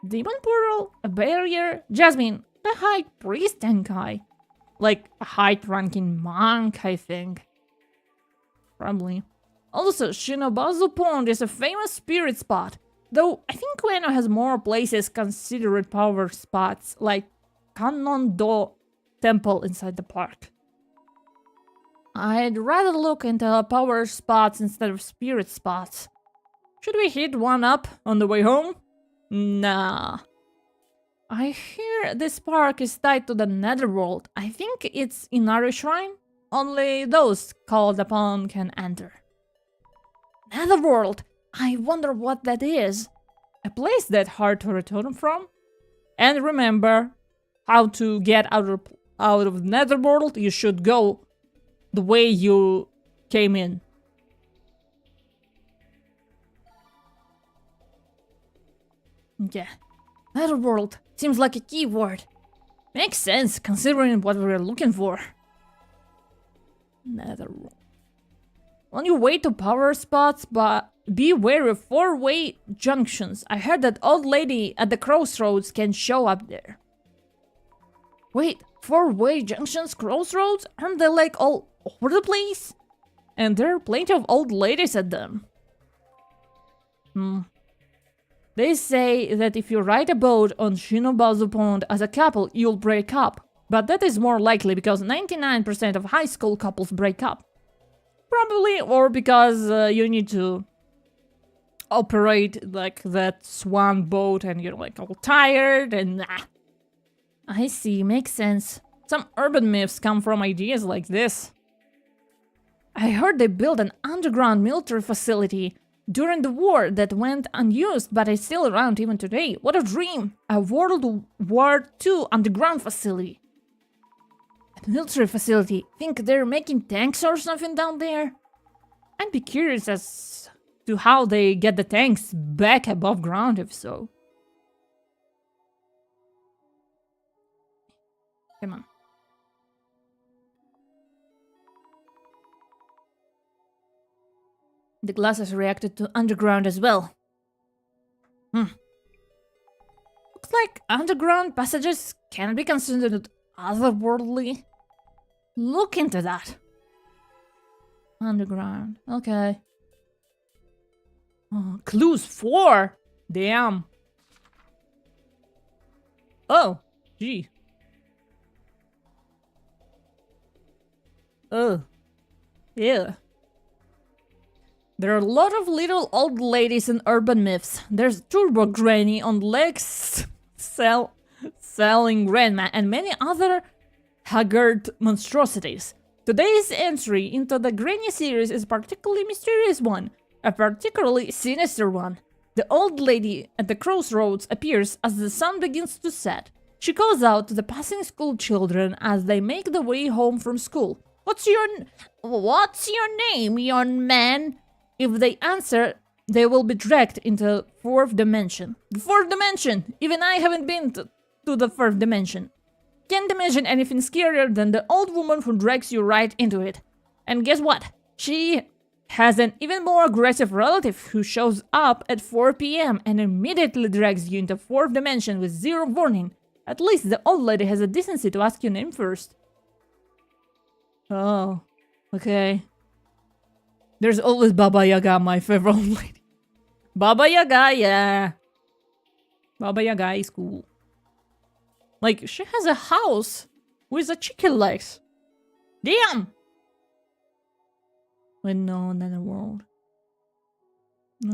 Demon portal? A barrier? Jasmine, the high priest Tenkai. Like a high-ranking monk, I think. Probably. Also, Shinobazu Pond is a famous spirit spot, though I think Ueno has more places considered power spots, like Kannon-do Temple inside the park. I'd rather look into power spots instead of spirit spots. Should we hit one up on the way home? Nah. I hear this park is tied to the netherworld. I think it's Inari Shrine. Only those called upon can enter. Netherworld! I wonder what that is. A place that's hard to return from? And remember, how to get out of netherworld, you should go the way you came in. Yeah. Netherworld seems like a keyword. Makes sense considering what we're looking for. Netherworld. On your way to power spots, but be wary of four-way junctions. I heard that old lady at the crossroads can show up there. Wait, four-way junctions, crossroads? Aren't they like all over the place? And there are plenty of old ladies at them. They say that if you ride a boat on Shinobazu Pond as a couple, you'll break up. But that is more likely because 99% of high school couples break up. Probably, or because you need to operate like that swan boat and you're like all tired and I see, makes sense. Some urban myths come from ideas like this. I heard they built an underground military facility during the war that went unused but is still around even today. What a dream! A World War II underground facility. A military facility? Think they're making tanks or something down there? I'd be curious as to how they get the tanks back above ground if so. Come on. The glasses reacted to underground as well. Looks like underground passages can be considered otherworldly. Look into that. Underground, okay. Oh, clues 4? Damn. Oh, gee. Oh, yeah. There are a lot of little old ladies in urban myths. There's Turbo Granny on legs selling grandma and many other haggard monstrosities. Today's entry into the Granny series is a particularly mysterious one, a particularly sinister one. The old lady at the crossroads appears as the sun begins to set. She calls out to the passing school children as they make the way home from school. What's your name, young man? If they answer, they will be dragged into fourth dimension. The fourth dimension! Even I haven't been to the fourth dimension. Can't imagine anything scarier than the old woman who drags you right into it. And guess what? She has an even more aggressive relative who shows up at 4 p.m. and immediately drags you into fourth dimension with zero warning. At least the old lady has the decency to ask your name first. Oh, okay. There's always Baba Yaga, my favorite old lady. Baba Yaga, yeah. Baba Yaga is cool. Like, she has a house with a chicken legs. Damn! Wait, no, another world.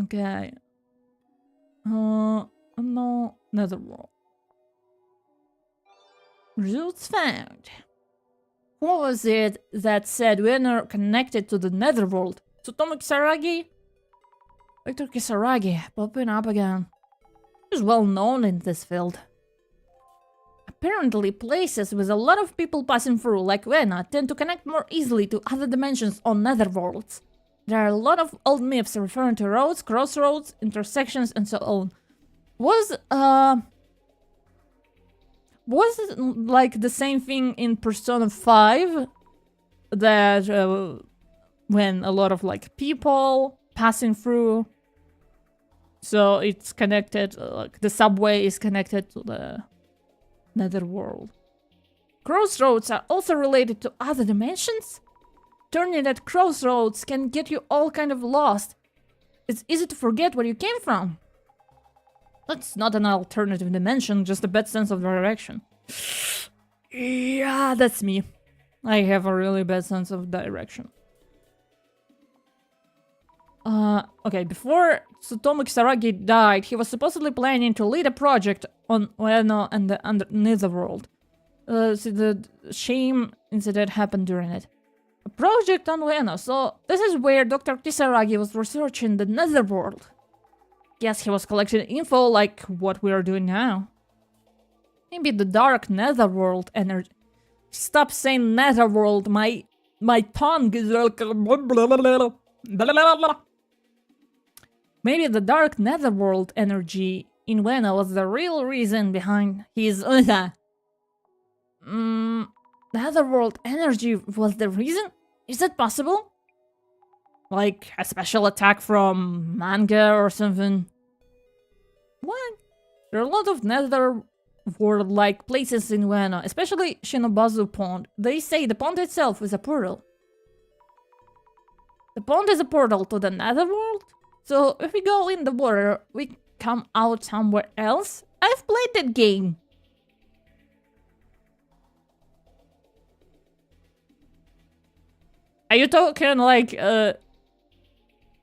Okay. No, another world. Results found. What was it that said we are connected to the netherworld? Tsutomu Kisaragi? Victor Kisaragi, popping up again. He's well known in this field. A apparently places with a lot of people passing through, like Vena, tend to connect more easily to other dimensions or netherworlds. There are a lot of old myths referring to roads, crossroads, intersections, and so on. Was it like the same thing in Persona 5? That when a lot of like people passing through, so it's connected, like the subway is connected to the netherworld. Crossroads are also related to other dimensions? Turning at crossroads can get you all kind of lost. It's easy to forget where you came from. That's not an alternative dimension, just a bad sense of direction. Yeah, that's me. I have a really bad sense of direction. Okay, before Tsutomu Kisaragi died, he was supposedly planning to lead a project on Ueno and the Netherworld. So the shame incident happened during it. A project on Ueno, so this is where Dr. Kisaragi was researching the Netherworld. Guess he was collecting info like what we are doing now. Maybe the dark Netherworld energy. Stop saying Netherworld, my tongue is like... Maybe the dark Netherworld energy in Ueno was the real reason behind his... Netherworld energy was the reason? Is that possible? Like a special attack from manga or something? What? There are a lot of Netherworld-like places in Ueno, especially Shinobazu Pond. They say the pond itself is a portal. The pond is a portal to the Netherworld? So if we go in the water, we come out somewhere else? I've played that game. Are you talking like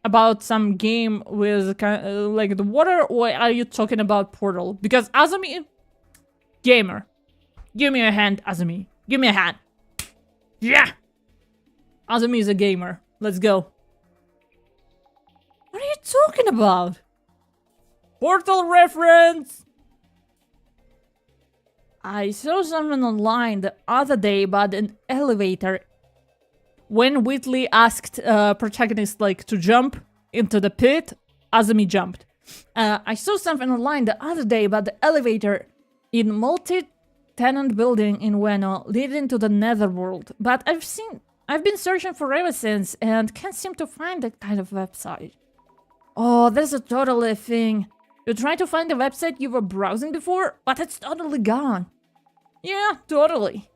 about some game with like the water, or are you talking about Portal? Because Azumi, gamer. Give me a hand, Azumi. Give me a hand. Yeah! Azumi is a gamer. Let's go. What are you talking about? Portal reference! I saw something online the other day about an elevator. When Whitley asked protagonist like to jump into the pit, Azumi jumped. I saw something online the other day about the elevator in multi-tenant building in Ueno leading to the Netherworld, but I've been searching for ever since and can't seem to find that kind of website. Oh, that's a totally thing. You try to find the website you were browsing before, but it's totally gone. Yeah, totally.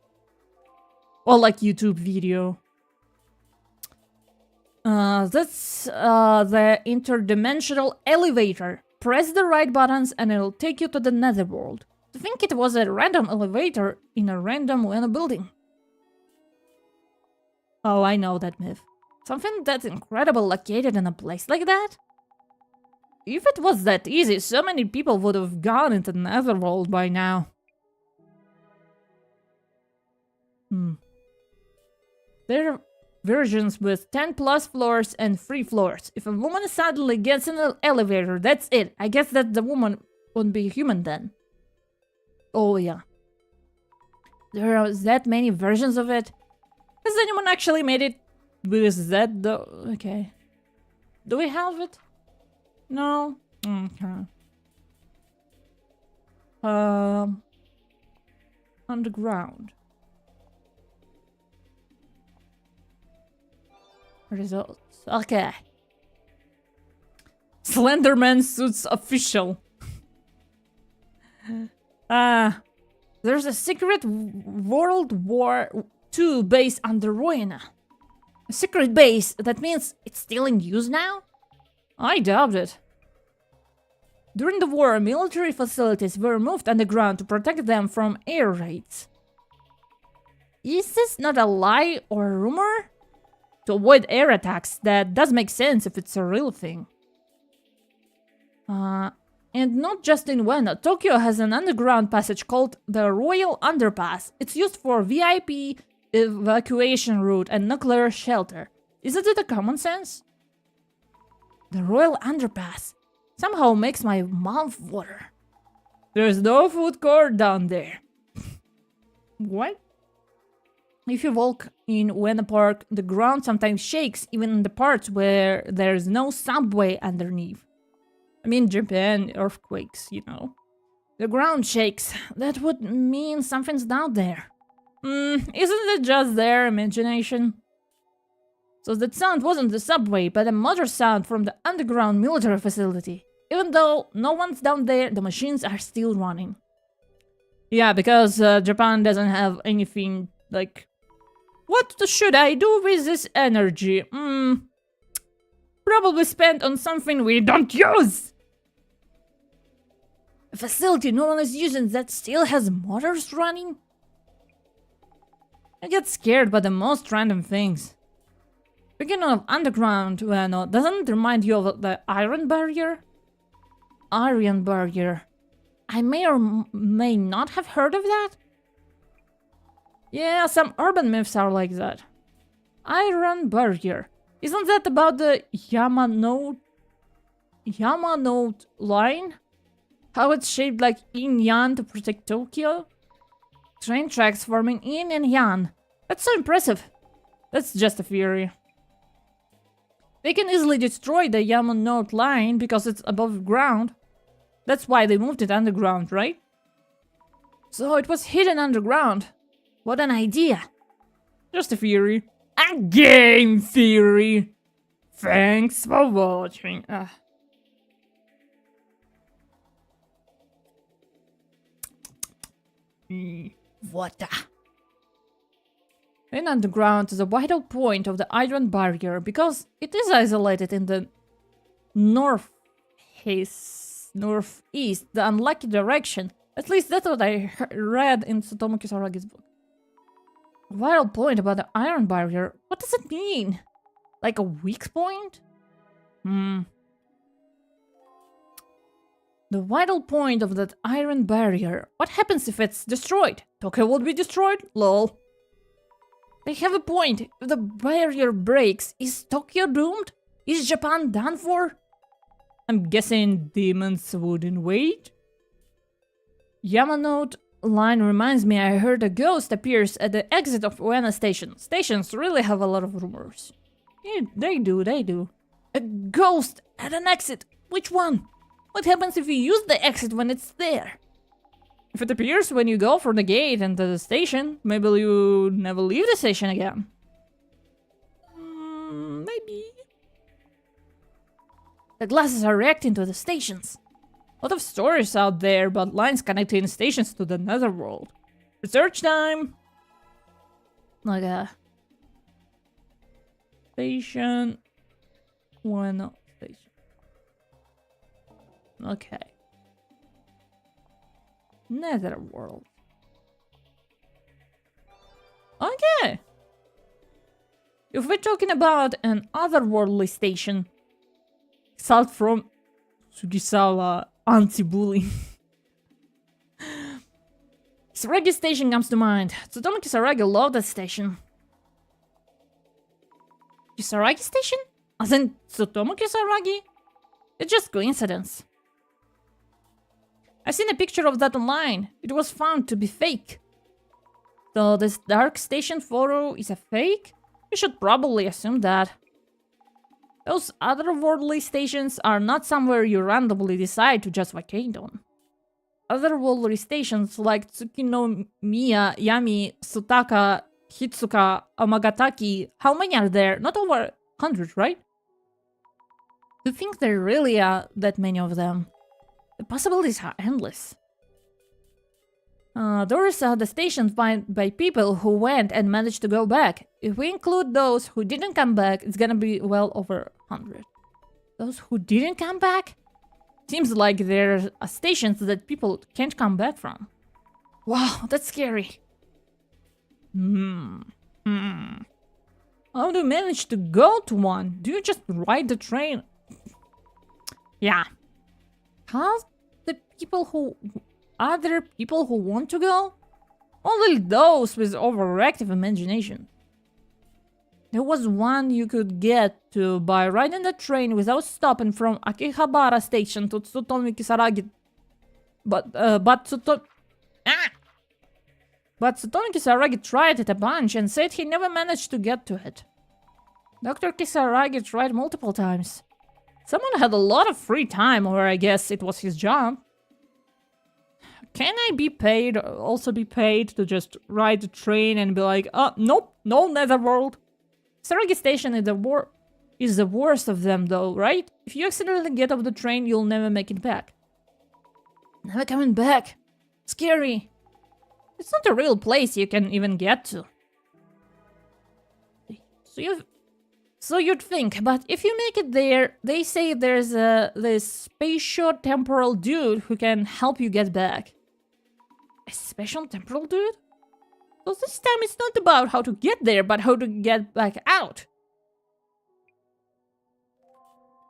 Or like YouTube video. That's the interdimensional elevator. Press the right buttons and it'll take you to the Netherworld. To think it was a random elevator in a random Ueno building. Oh, I know that myth. Something that's incredible located in a place like that? If it was that easy, so many people would have gone into the Netherworld by now. There are versions with 10 plus floors and 3 floors. If a woman suddenly gets in an elevator, that's it. I guess that the woman wouldn't be human then. Oh yeah. There are that many versions of it. Has anyone actually made it with that though? Okay. Do we have it? No? Okay. Underground. Results. Okay. Slenderman suits official. There's a secret World War II base under Ruina. A secret base? That means it's still in use now? I doubt it. During the war, military facilities were moved underground to protect them from air raids. Is this not a lie or a rumor? To avoid air attacks, that does make sense if it's a real thing. And not just in Ueno, Tokyo has an underground passage called the Royal Underpass. It's used for VIP evacuation route and nuclear shelter. Isn't it a common sense? The Royal Underpass somehow makes my mouth water. There's no food court down there. What? If you walk in Ueno Park, the ground sometimes shakes, even in the parts where there's no subway underneath. I mean, Japan earthquakes, you know. The ground shakes. That would mean something's down there. Isn't it just their imagination? So that sound wasn't the subway, but a motor sound from the underground military facility. Even though no one's down there, the machines are still running. Yeah, because Japan doesn't have anything like... What should I do with this energy? Probably spent on something we don't use! A facility no one is using that still has motors running? I get scared by the most random things. Speaking of underground, well, doesn't it remind you of the Iron Barrier? Iron Barrier. I may or may not have heard of that. Yeah, some urban myths are like that. Iron Barrier. Isn't that about the Yamanote line? How it's shaped like yin-yang to protect Tokyo? Train tracks forming yin and yang. That's so impressive. That's just a theory. They can easily destroy the Yamanote line because it's above ground. That's why they moved it underground, right? So it was hidden underground. What an idea. Just a theory. A game theory. Thanks for watching. Water. In underground is a vital point of the Iron Barrier because it is isolated in the northeast, the unlucky direction. At least that's what I read in Tsutomu Kisaragi's book. Vital point about the Iron Barrier? What does it mean? Like a weak point? The vital point of that Iron Barrier. What happens if it's destroyed? Tokyo will be destroyed? Lol. They have a point. If the barrier breaks, is Tokyo doomed? Is Japan done for? I'm guessing demons wouldn't wait. Yamanote line reminds me I heard a ghost appears at the exit of Ueno Station. Stations really have a lot of rumors. Yeah, they do. A ghost at an exit. Which one? What happens if you use the exit when it's there? If it appears when you go from the gate into the station, maybe you never leave the station again. Maybe. The glasses are reacting to the stations. A lot of stories out there about lines connecting stations to the netherworld. Research time! Like a... Station... Ueno Station. Okay. Netherworld. Okay. If we're talking about an otherworldly station, salt from Sugisawa anti-bullying. Kisaragi Station comes to mind. Tsutomu Kisaragi loved that station. Kisaragi Station? As in Tsutomu Kisaragi? It's just coincidence. I've seen a picture of that online. It was found to be fake. So this dark station photo is a fake? We should probably assume that. Those otherworldly stations are not somewhere you randomly decide to just vacate on. Otherworldly stations like Tsukinomiya, Yami, Sutaka, Hitsuka, Amagataki, how many are there? Not over 100, right? Do you think there really are that many of them? The possibilities are endless. Those are the stations by people who went and managed to go back. If we include those who didn't come back, it's gonna be well over 100. Those who didn't come back? Seems like there are stations that people can't come back from. Wow, that's scary. How do you manage to go to one? Do you just ride the train? Yeah. How the people who... Are there people who want to go? Only those with overactive imagination. There was one you could get to by riding the train without stopping from Akihabara Station to Tsutomu Kisaragi. But Tsutomu... But Satomi Kisaragi tried it a bunch and said he never managed to get to it. Dr. Kisaragi tried multiple times. Someone had a lot of free time, or I guess it was his job. Can I be paid, also be paid to just ride the train and be like, oh, nope, no Netherworld? Kisaragi Station is the worst of them though, right? If you accidentally get off the train, you'll never make it back. Never coming back. Scary. It's not a real place you can even get to. So you'd think, but if you make it there, they say there's this spatio-temporal dude who can help you get back. A spatial-temporal dude? So this time it's not about how to get there, but how to get back out.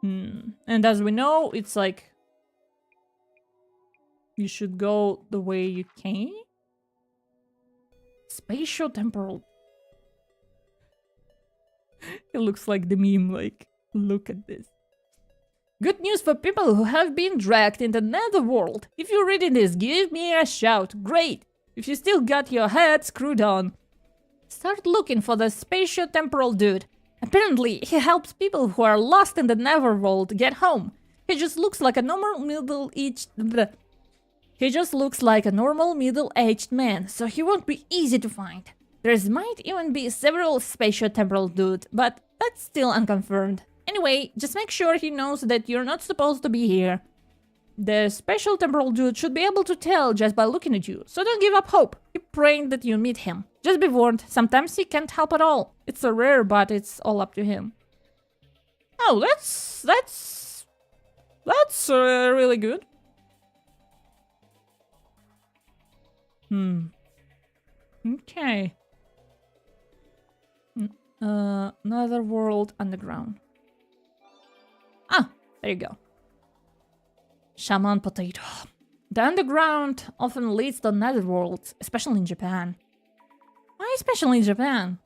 And as we know, it's like you should go the way you came. Spatio-temporal. It looks like the meme, like, look at this. Good news for people who have been dragged in the netherworld. If you're reading this, give me a shout. Great. If you still got your head screwed on, start looking for the spatio-temporal dude. Apparently, he helps people who are lost in the netherworld get home. He just looks like a normal middle-aged man, so he won't be easy to find. There might even be several spatio-temporal dudes, but that's still unconfirmed. Anyway, just make sure he knows that you're not supposed to be here. The spatio-temporal dude should be able to tell just by looking at you, so don't give up hope. Keep praying that you meet him. Just be warned, sometimes he can't help at all. It's a rare, but it's all up to him. Oh, that's really good. Okay. Netherworld Underground. Ah, there you go. Shaman Potato. The underground often leads to netherworlds, especially in Japan. Why especially in Japan?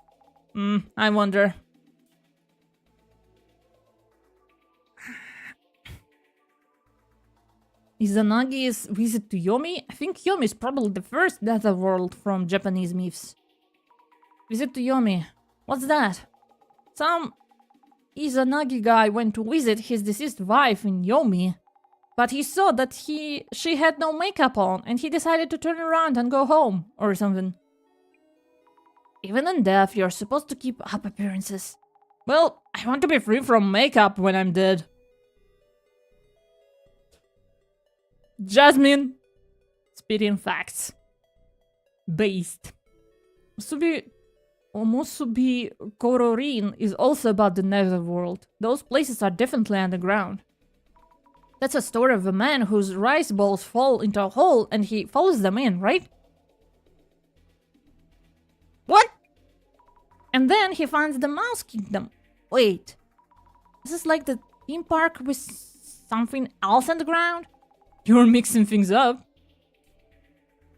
I wonder. Izanagi's visit to Yomi? I think Yomi is probably the first netherworld from Japanese myths. Visit to Yomi. What's that? Some Izanagi guy went to visit his deceased wife in Yomi, but he saw that she had no makeup on, and he decided to turn around and go home, or something. Even in death, you're supposed to keep up appearances. Well, I want to be free from makeup when I'm dead. Jasmine. Spitting facts. Based. Musubi Kororin is also about the netherworld. Those places are definitely underground. That's a story of a man whose rice balls fall into a hole and he follows them in, right? What? And then he finds the Mouse Kingdom. Wait. This is like the theme park with something else underground? You're mixing things up.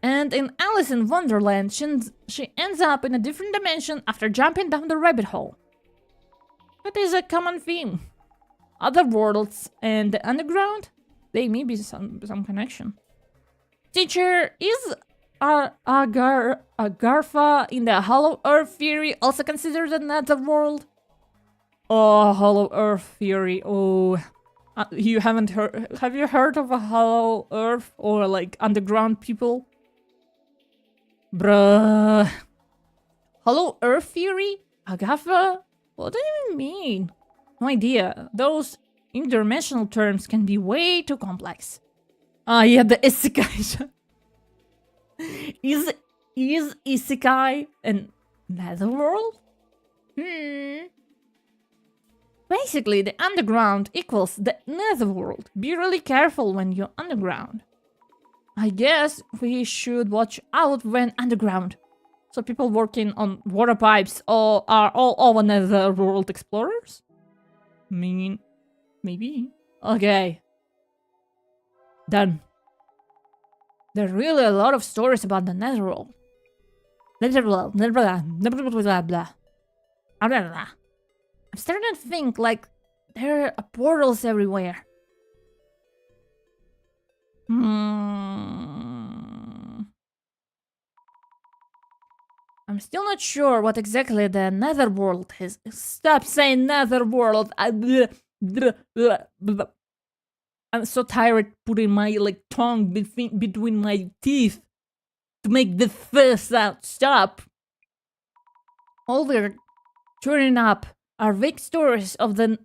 And in Alice in Wonderland, she ends up in a different dimension after jumping down the rabbit hole. That is a common theme. Other worlds and the underground? They may be some connection. Teacher, is Agartha in the Hollow Earth theory also considered another world? Oh, Hollow Earth theory. Oh, you haven't heard? Have you heard of a Hollow Earth or like underground people? Bruh. Hollow Earth theory? Agatha? What do you mean? No idea. Those interdimensional terms can be way too complex. Ah, yeah, the isekai. Is isekai an netherworld? Basically, the underground equals the netherworld. Be really careful when you're underground. I guess we should watch out when underground. So people working on water pipes are all over netherworld explorers? Maybe. Okay. Done. There are really a lot of stories about the netherworld. I'm starting to think like there are portals everywhere. I'm still not sure what exactly the netherworld is. Stop saying netherworld. I'm so tired putting my tongue between my teeth to make the f sound. Stop. All we're turning up are vague stories of the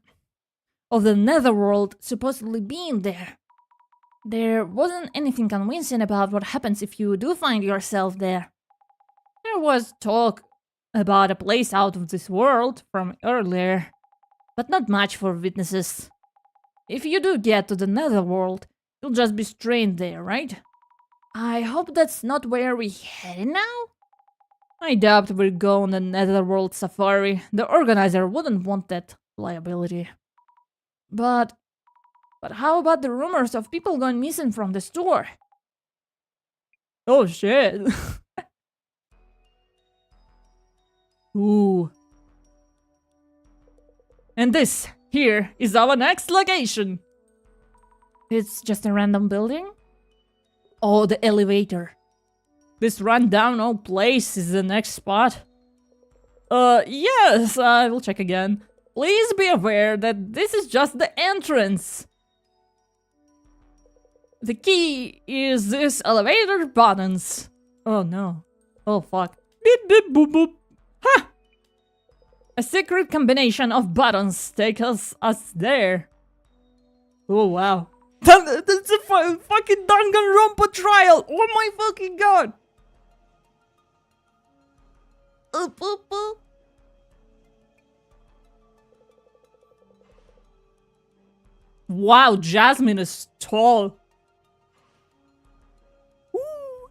netherworld supposedly being there. There wasn't anything convincing about what happens if you do find yourself there. There was talk about a place out of this world from earlier, but not much for witnesses. If you do get to the netherworld, you'll just be stranded there, right? I hope that's not where we're headed now? I doubt we'll go on the netherworld safari. The organizer wouldn't want that liability. But how about the rumors of people going missing from the store? Oh shit. Ooh. And this here is our next location. It's just a random building? Oh, the elevator. This rundown old place is the next spot. Yes, I will check again. Please be aware that this is just the entrance. The key is this elevator buttons. Oh no. Oh fuck. Beep beep boop boop. Ha! A secret combination of buttons takes us there. Oh wow. That's a fucking Danganronpa trial! Oh my fucking god! Wow, Jasmine is tall. Ooh.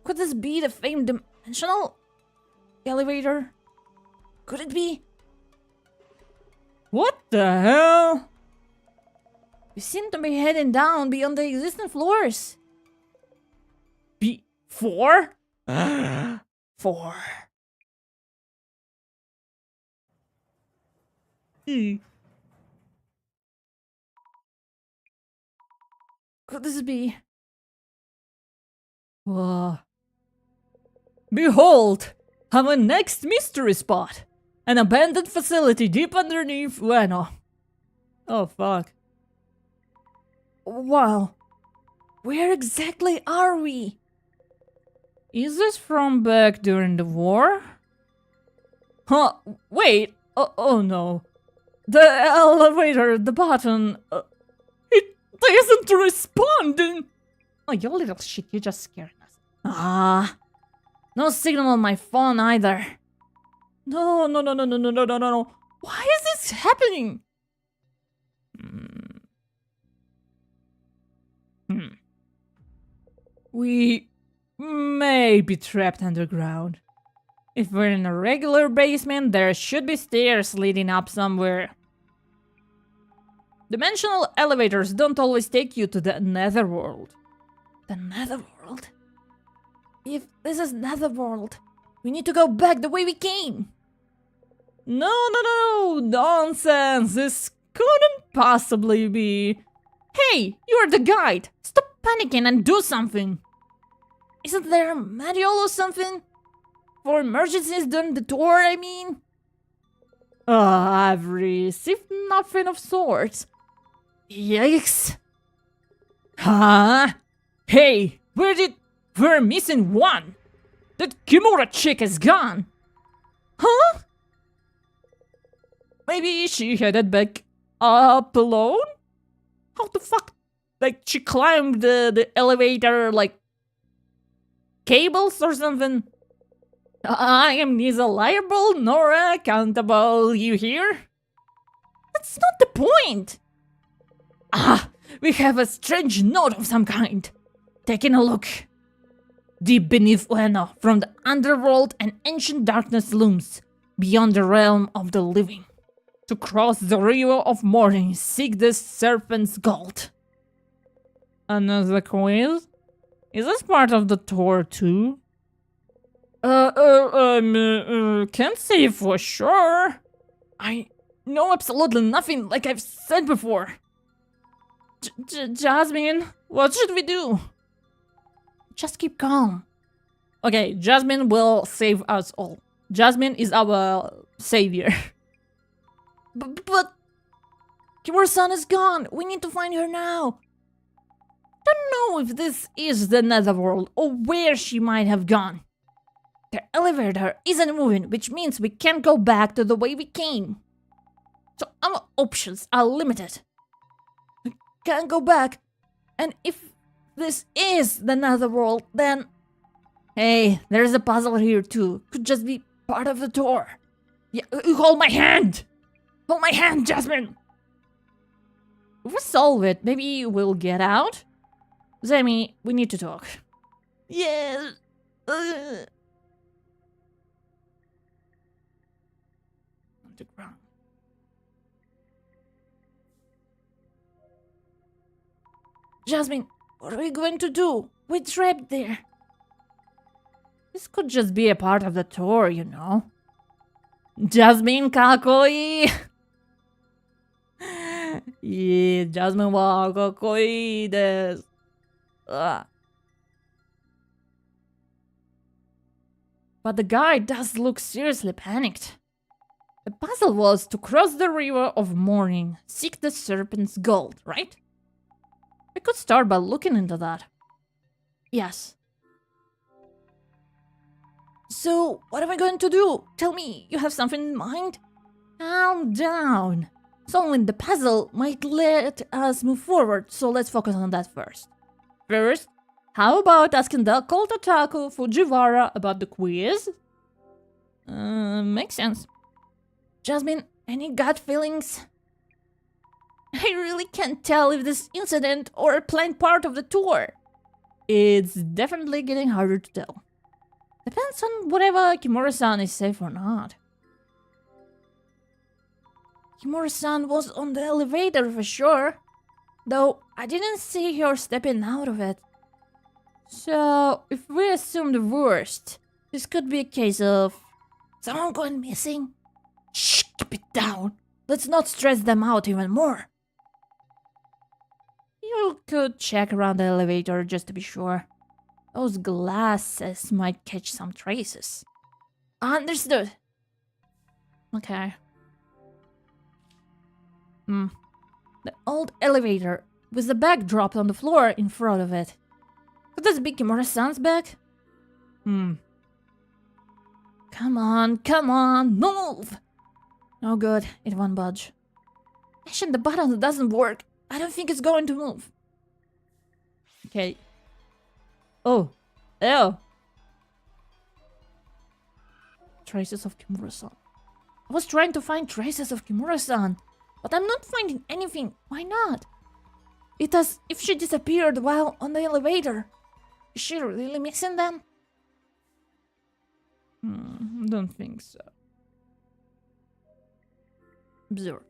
Could this be the famed dimensional elevator? Could it be? What the hell? We seem to be heading down beyond the existing floors. Four? 4. Could this be? Whoa. Behold, our next mystery spot. An abandoned facility deep underneath Ueno. Oh fuck. Wow. Where exactly are we? Is this from back during the war? Huh, wait. Oh no. The elevator, the button, it isn't responding. Oh, you little shit, you just scared us. Ah. No signal on my phone either. No. Why is this happening? We may be trapped underground. If we're in a regular basement, there should be stairs leading up somewhere. Dimensional elevators don't always take you to the netherworld. The netherworld? If this is netherworld, we need to go back the way we came. No, nonsense. This couldn't possibly be. Hey, you're the guide. Stop panicking and do something. Isn't there a manual or something? For emergencies during the tour, I mean? I've received nothing of sorts. Yikes. Huh? Hey, we're missing one. That Kimura chick is gone. Huh? Maybe she headed back up alone? How the fuck? Like, she climbed the elevator, cables or something? I am neither liable nor accountable, you hear? That's not the point! We have a strange note of some kind. Taking a look. Deep beneath Ueno, from the underworld, an ancient darkness looms, beyond the realm of the living. To cross the river of morning, seek the serpent's gold. Another quiz? Is this part of the tour too? Can't say for sure. I know absolutely nothing, like I've said before. Jasmine, what should we do? Just keep calm. Okay, Jasmine will save us all. Jasmine is our savior. but Kimura-san is gone. We need to find her now. Don't know if this is the netherworld or where she might have gone. The elevator isn't moving, which means we can't go back to the way we came. So our options are limited. We can't go back. And if this is the netherworld, then... Hey, there's a puzzle here too. Could just be part of the tour. Yeah, hold my hand! Hold my hand, Jasmine! If we solve it, maybe we'll get out? Zemi, we need to talk. Yes. On the ground. Jasmine, what are we going to do? We're trapped there. This could just be a part of the tour, you know. Jasmine, kakoi. Yeah, Jasmine wa kakoi desu. But the guy does look seriously panicked. The puzzle was to cross the river of mourning, seek the serpent's gold, right? We could start by looking into that. Yes. So, what am I going to do? Tell me, you have something in mind? Calm down. Solving the puzzle might let us move forward, so let's focus on that first. First, how about asking the occult otaku Fujiwara about the quiz? Makes sense. Jasmine, any gut feelings? I really can't tell if this incident or a planned part of the tour. It's definitely getting harder to tell. Depends on whatever Kimura-san is safe or not. Kimura-san was on the elevator for sure, though I didn't see her stepping out of it. So, if we assume the worst, this could be a case of someone going missing. Shh, keep it down. Let's not stress them out even more. You could check around the elevator just to be sure. Those glasses might catch some traces. Understood. Okay. The old elevator with the bag dropped on the floor in front of it. Could this be Kimura-san's bag? Come on, move! No good, it won't budge. Mashing the button doesn't work. I don't think it's going to move. Okay. Oh. Ew. Traces of Kimura-san. I was trying to find traces of Kimura-san, but I'm not finding anything. Why not? It as if she disappeared while on the elevator. Is she really missing them? Don't think so. Observe.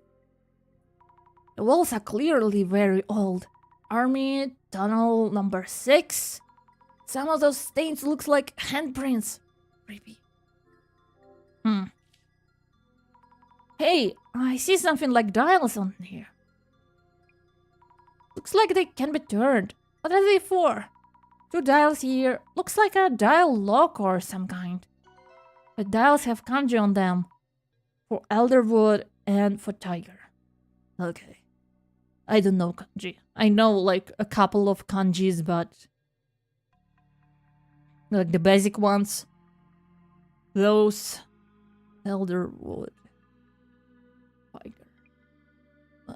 The walls are clearly very old. Army tunnel number 6. Some of those stains looks like handprints. Creepy. Hey, I see something like dials on here. Looks like they can be turned. What are they for? 2 dials here. Looks like a dial lock or some kind. The dials have kanji on them. For elderwood and for tiger. Okay. I don't know kanji. I know like a couple of kanjis, but... like the basic ones. Those... elderwood. Tiger.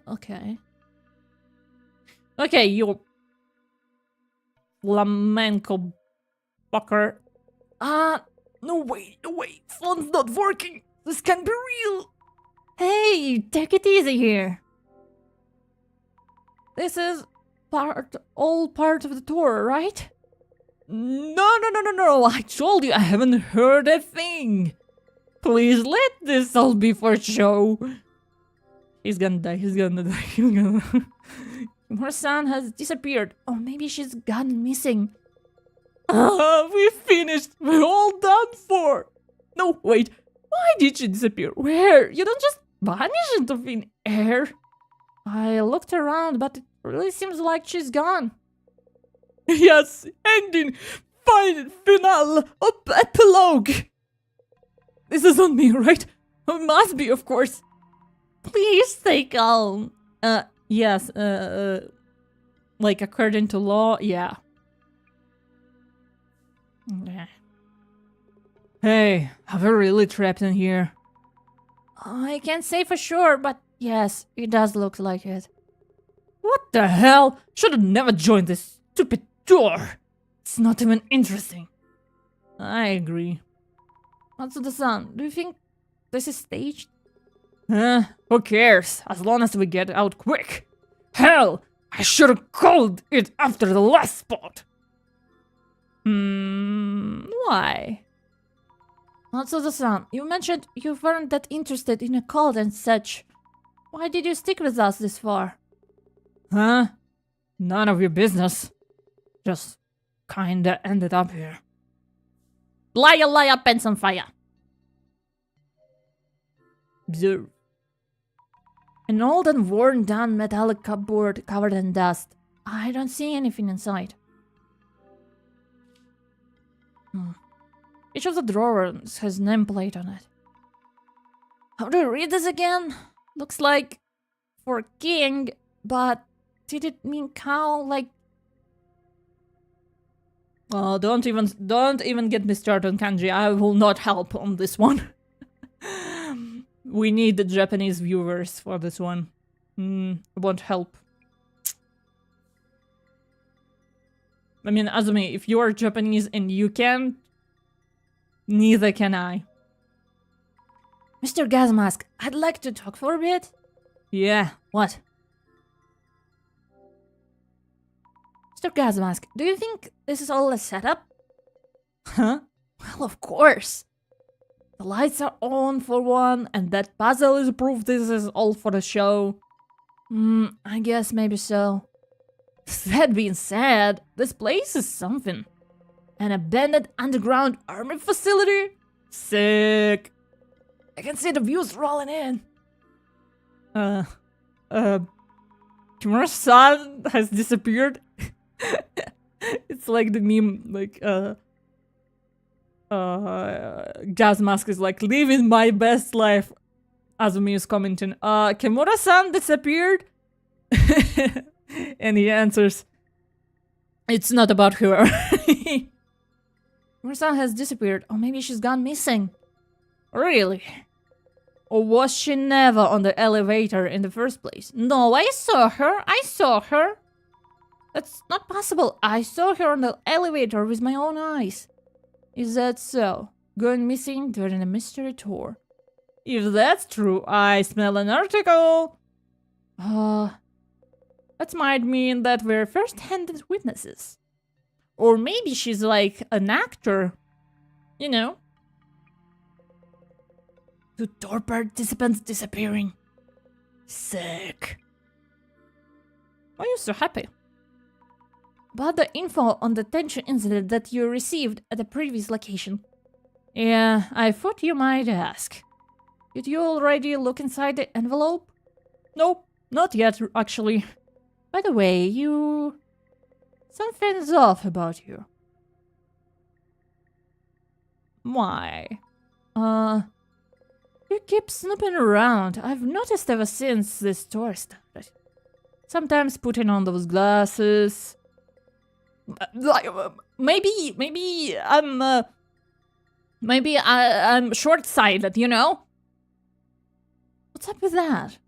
Okay. Okay, you... flamenco fucker. No way, phone's not working. This can't be real. Hey, take it easy here. This is all part of the tour, right? No. I told you I haven't heard a thing. Please let this all be for show. He's gonna die. Kimura-san has disappeared. Or maybe she's gone missing. We finished. We're all done for. No, wait. Why did she disappear? Where? You don't just vanish into thin air. I looked around, but it really seems like she's gone. Yes, ending. final epilogue. This is on me, right? It must be, of course. Please stay calm. Yes, like according to law, yeah. Hey, are we really trapped in here? I can't say for sure, but yes, it does look like it. What the hell? Should have never joined this stupid tour. It's not even interesting. I agree. Matsuda-san, do you think this is staged? Who cares? As long as we get out quick. Hell, I should have called it after the last spot. Why? Matsuda-san, you mentioned you weren't that interested in a cult and such. Why did you stick with us this far? Huh? None of your business. Just kinda ended up here. Liar, pants on fire. Observe. An old and worn down metallic cupboard covered in dust. I don't see anything inside. Each of the drawers has nameplate on it. How do I read this again? Looks like for king, but did it mean cow? Like, well, don't even get me started on kanji. I will not help on this one. We need the Japanese viewers for this one. Won't help. I mean, Azumi, if you are Japanese and you can't, neither can I. Mr. Gasmask, I'd like to talk for a bit. Yeah, what? Mr. Gasmask, do you think this is all a setup? Huh? Well, of course. The lights are on for one, and that puzzle is proof this is all for the show. I guess maybe so. That being said, this place is something. An abandoned underground army facility? Sick. I can see the views rolling in. Kimura-san has disappeared. It's like the meme, like, Gasmask is like, living my best life. Azumi is commenting, Kimura-san disappeared? And he answers, it's not about her. Kimura-san has disappeared, or maybe she's gone missing. Really? Or was she never on the elevator in the first place? No, I saw her. That's not possible. I saw her on the elevator with my own eyes. Is that so? Going missing during a mystery tour? If that's true, I smell an article. That might mean that we're first-hand witnesses. Or maybe she's like an actor. You know? Two tour participants disappearing. Sick. Why are you so happy? About the info on the tension incident that you received at the previous location. Yeah, I thought you might ask. Did you already look inside the envelope? Nope, not yet, actually. By the way, something's off about you. Why? You keep snooping around. I've noticed ever since this tour started. Sometimes putting on those glasses. Maybe I'm short-sighted, you know? What's up with that?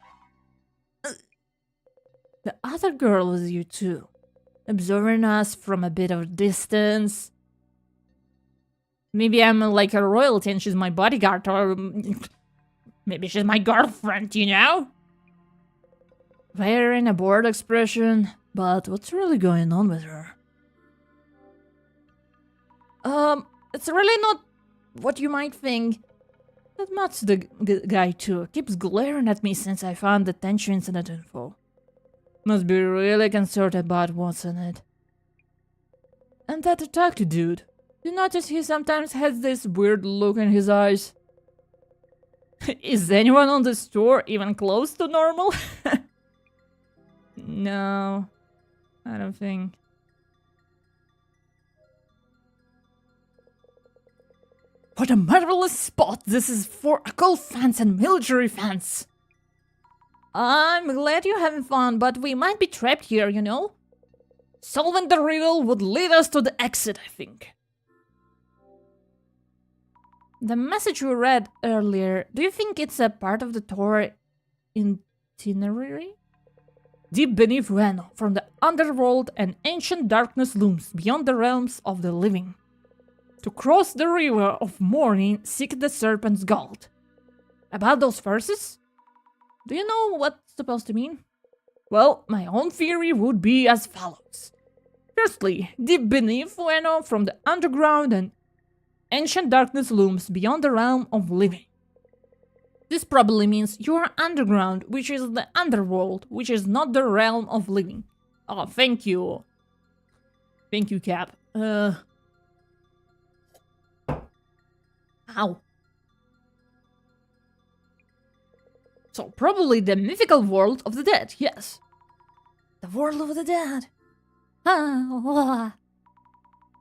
The other girl is you too, observing us from a bit of a distance. Maybe I'm like a royalty and she's my bodyguard, or maybe she's my girlfriend, you know? Wearing a bored expression, but what's really going on with her? It's really not what you might think. That Matsuda guy too keeps glaring at me since I found the tension incident info. Must be really concerned about what's in it. And that detective dude. You notice he sometimes has this weird look in his eyes? Is anyone on the store even close to normal? No, I don't think. What a marvelous spot this is for occult fans and military fans. I'm glad you're having fun, but we might be trapped here, you know? Solving the riddle would lead us to the exit, I think. The message we read earlier, do you think it's a part of the tour itinerary? Deep beneath Ueno, from the underworld, an ancient darkness looms beyond the realms of the living. To cross the river of mourning, seek the serpent's gold. About those verses? Do you know what's supposed to mean? Well, my own theory would be as follows. Firstly, deep beneath Ueno, from the underground, an ancient darkness looms beyond the realm of living. This probably means you are underground, which is the underworld, which is not the realm of living. Oh, thank you. Thank you, Cap. Ow. So, probably the mythical world of the dead, yes. The world of the dead.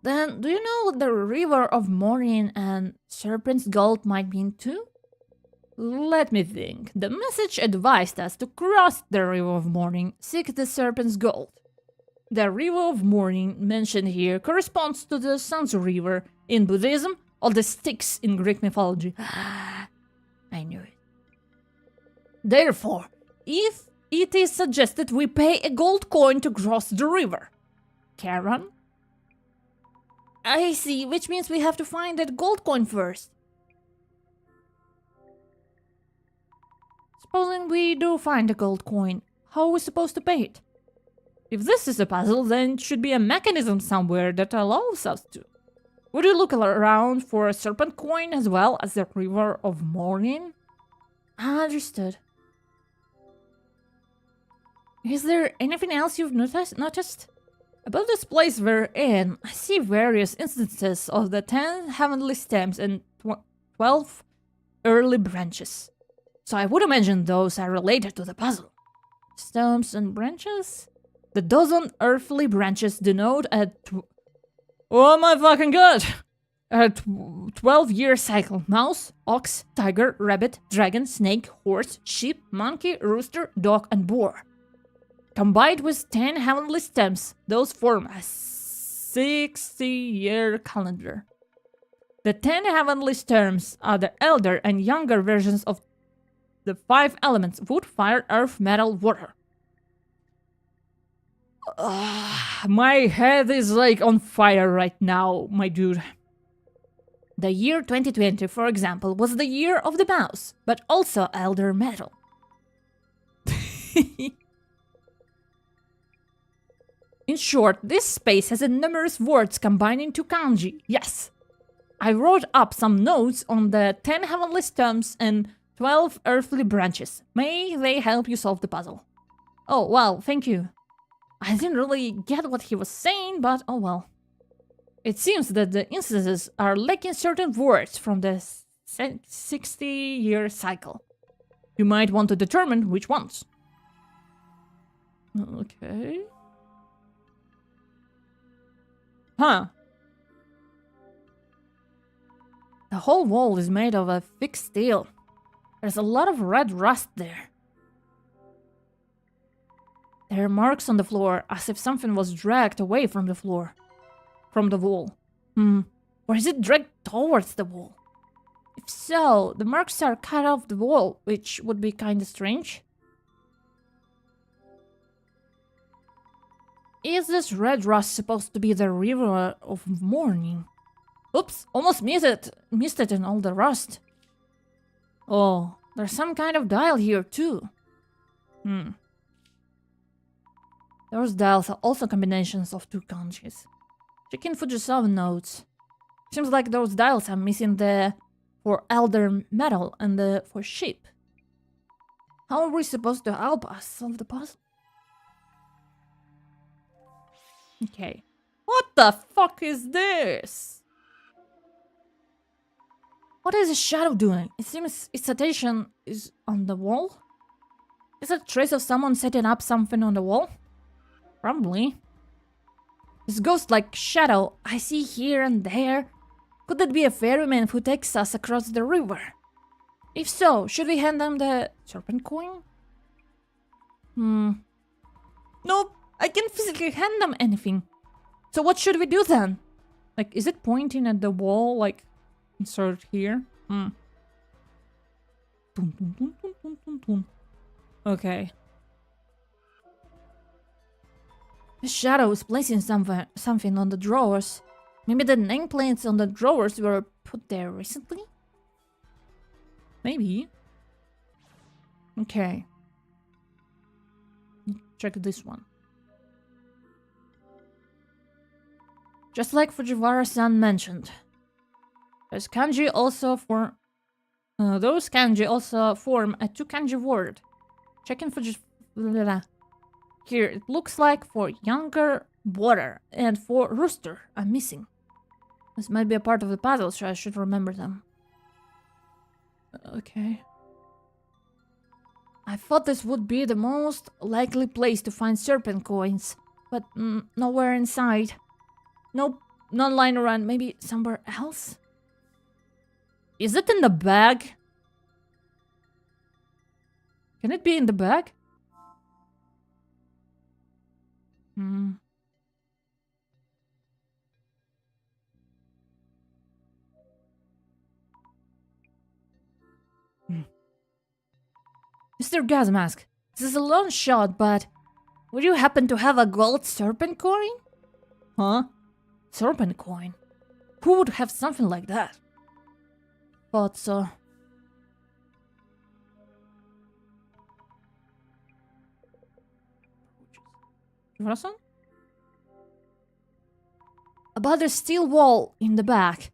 Then, do you know what the river of mourning and serpent's gold might mean too? Let me think. The message advised us to cross the river of mourning, seek the serpent's gold. The river of mourning mentioned here corresponds to the Sun's river in Buddhism or the Styx in Greek mythology. I knew it. Therefore, if it is suggested we pay a gold coin to cross the river. Karen? I see, which means we have to find that gold coin first. Supposing we do find a gold coin, how are we supposed to pay it? If this is a puzzle, then it should be a mechanism somewhere that allows us to. Would you look around for a serpent coin as well as the river of mourning? Understood. Is there anything else you've noticed? About this place we're in, I see various instances of the 10 heavenly stems and 12 early branches. So I would imagine those are related to the puzzle. Stems and branches? The dozen earthly branches denote a oh my fucking god! A 12-year cycle. Mouse, ox, tiger, rabbit, dragon, snake, horse, sheep, monkey, rooster, dog, and boar. Combined with 10 heavenly stems, those form a 60-year calendar. The 10 heavenly stems are the elder and younger versions of the 5 elements: wood, fire, earth, metal, water. My head is like on fire right now, my dude. The year 2020, for example, was the year of the mouse, but also elder metal. In short, this space has numerous words combining to kanji, yes. I wrote up some notes on the 10 heavenly stems and 12 earthly branches. May they help you solve the puzzle. Oh, well, thank you. I didn't really get what he was saying, but oh well. It seems that the instances are lacking certain words from the 60-year cycle. You might want to determine which ones. Okay. Huh. The whole wall is made of a thick steel. There's a lot of red rust there. There are marks on the floor, as if something was dragged away from the floor. From the wall. Or is it dragged towards the wall? If so, the marks are cut off the wall, which would be kinda strange. Is this red rust supposed to be the river of mourning? Oops, almost missed it in all the rust. Oh, there's some kind of dial here too. Those dials are also combinations of 2 kanjis. Check in Fujisawa notes. Seems like those dials are missing the for elder metal and the for sheep. How are we supposed to help us solve the puzzle? Okay. What the fuck is this? What is the shadow doing? It seems its attention is on the wall. Is it a trace of someone setting up something on the wall? Probably. This ghost-like shadow I see here and there. Could that be a ferryman who takes us across the river? If so, should we hand them the serpent coin? Nope, I can't physically hand them anything. So what should we do then? Like, is it pointing at the wall, like, insert here? Okay. The shadow is placing something on the drawers. Maybe the nameplates on the drawers were put there recently? Maybe. Okay. Check this one. Just like Fujiwara-san mentioned, those kanji also form a two-kanji word. Checking Here, it looks like for younger, water, and for rooster, I'm missing. This might be a part of the puzzle, so I should remember them. Okay. I thought this would be the most likely place to find serpent coins, but nowhere inside. Nope, not lying around. Maybe somewhere else? Is it in the bag? Can it be in the bag? Mr. Gasmask, this is a long shot, but would you happen to have a gold serpent coin? Huh? Serpent coin? Who would have something like that? Thought so. About the steel wall in the back.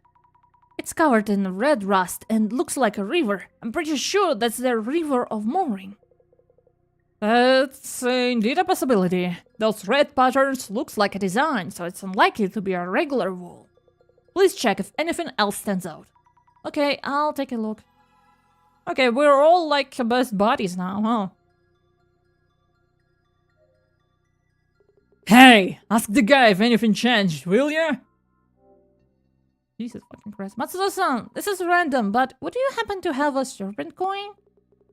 It's covered in red rust and looks like a river. I'm pretty sure that's the River of Mooring. That's indeed a possibility. Those red patterns looks like a design, so it's unlikely to be a regular wall. Please check if anything else stands out. Okay, I'll take a look. Okay, we're all like best buddies now, huh? Hey, ask the guy if anything changed, will ya? Jesus fucking Christ. Matsuda-san, this is random, but would you happen to have a serpent coin?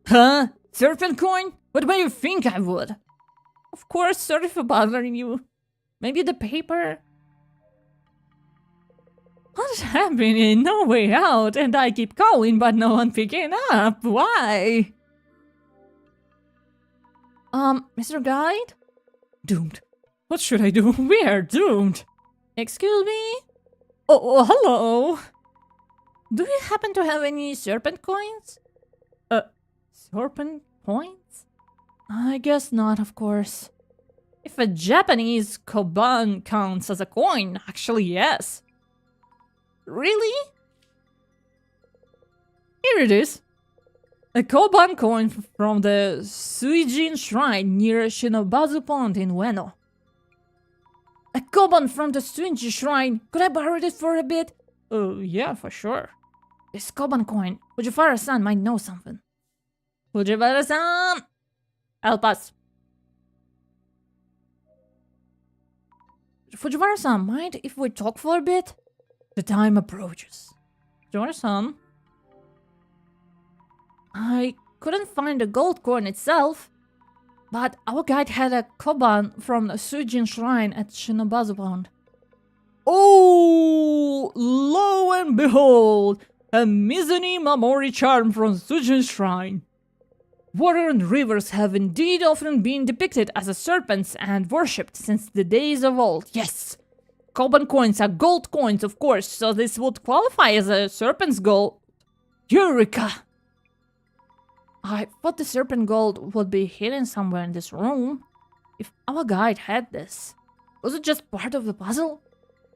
Huh? Serpent coin? What made you think I would? Of course, sorry for bothering you. Maybe the paper? What's happening? No way out, and I keep calling, but no one picking up. Why? Mr. Guide? Doomed. What should I do? We are doomed. Excuse me? Oh, hello. Do you happen to have any serpent coins? Serpent coins? I guess not, of course. If a Japanese koban counts as a coin, actually yes. Really? Here it is. A koban coin from the Suijin Shrine near Shinobazu Pond in Ueno. A koban from the Suijin Shrine. Could I borrow it for a bit? Yeah, for sure. This koban coin. Fujiwara-san might know something. Fujiwara-san! Help us. Fujiwara-san, mind if we talk for a bit? The time approaches. Fujiwara-san? I couldn't find the gold coin itself, but our guide had a koban from the Suijin Shrine at Shinobazu Pond. Oh, lo and behold, a Mizuni Mamori charm from Suijin Shrine. Water and rivers have indeed often been depicted as serpents and worshipped since the days of old. Yes, koban coins are gold coins, of course, so this would qualify as a serpent's gold. Eureka! I thought the serpent gold would be hidden somewhere in this room. If our guide had this, was it just part of the puzzle?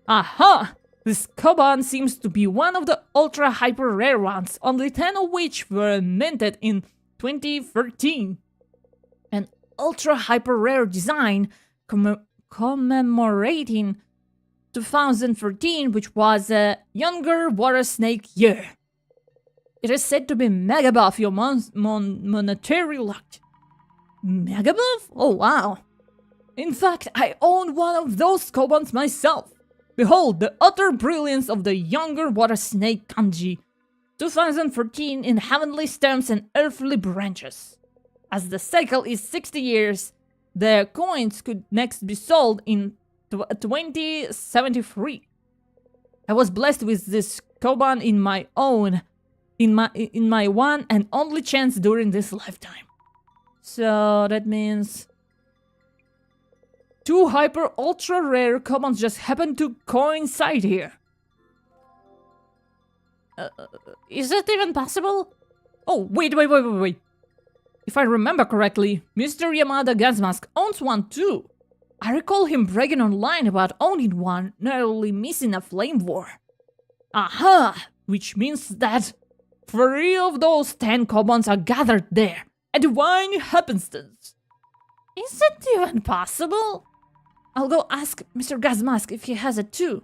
Aha! This koban seems to be one of the ultra hyper rare ones, only 10 of which were minted in 2013. An ultra hyper rare design commemorating 2013, which was a younger water snake year. It is said to be mega buff your monetary luck. Mega buff? Oh wow. In fact, I own one of those kobans myself. Behold the utter brilliance of the younger water snake kanji. 2014 in heavenly stems and earthly branches. As the cycle is 60 years, the coins could next be sold in 2073. I was blessed with this koban in my one and only chance during this lifetime. So that means 2 hyper ultra rare kobans just happen to coincide here. Is that even possible? Oh, wait. If I remember correctly, Mr. Yamada Gasmask owns one too. I recall him bragging online about owning one, narrowly missing a flame war. Aha! Which means that 3 of those 10 kobans are gathered there. A divine happenstance. Is it even possible? I'll go ask Mr. Gasmask if he has it too.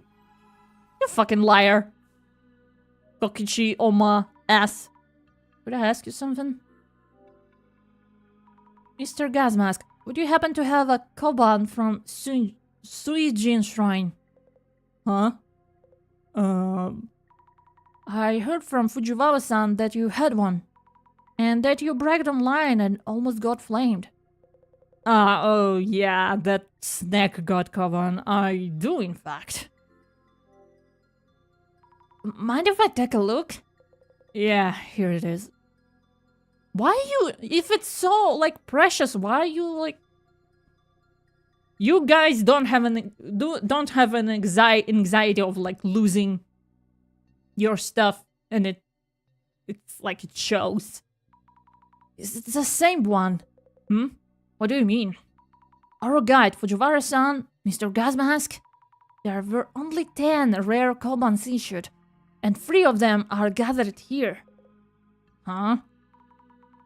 You fucking liar. Kokichi Oma ass. Could I ask you something? Mr. Gasmask, would you happen to have a koban from Suijin Shrine? Huh? I heard from Fujiwara-san that you had one. And that you bragged online and almost got flamed. Oh yeah, that snack god koban. I do, in fact. Mind if I take a look? Yeah, here it is. Why you, if it's so, like, precious, why you, like... You guys don't have an anxiety of, like, losing your stuff, and it's like it shows. Is it the same one? What do you mean? Our guide, Fujiwara-san, Mr. Gasmask, there were only 10 rare kobans issued, and 3 of them are gathered here. Huh?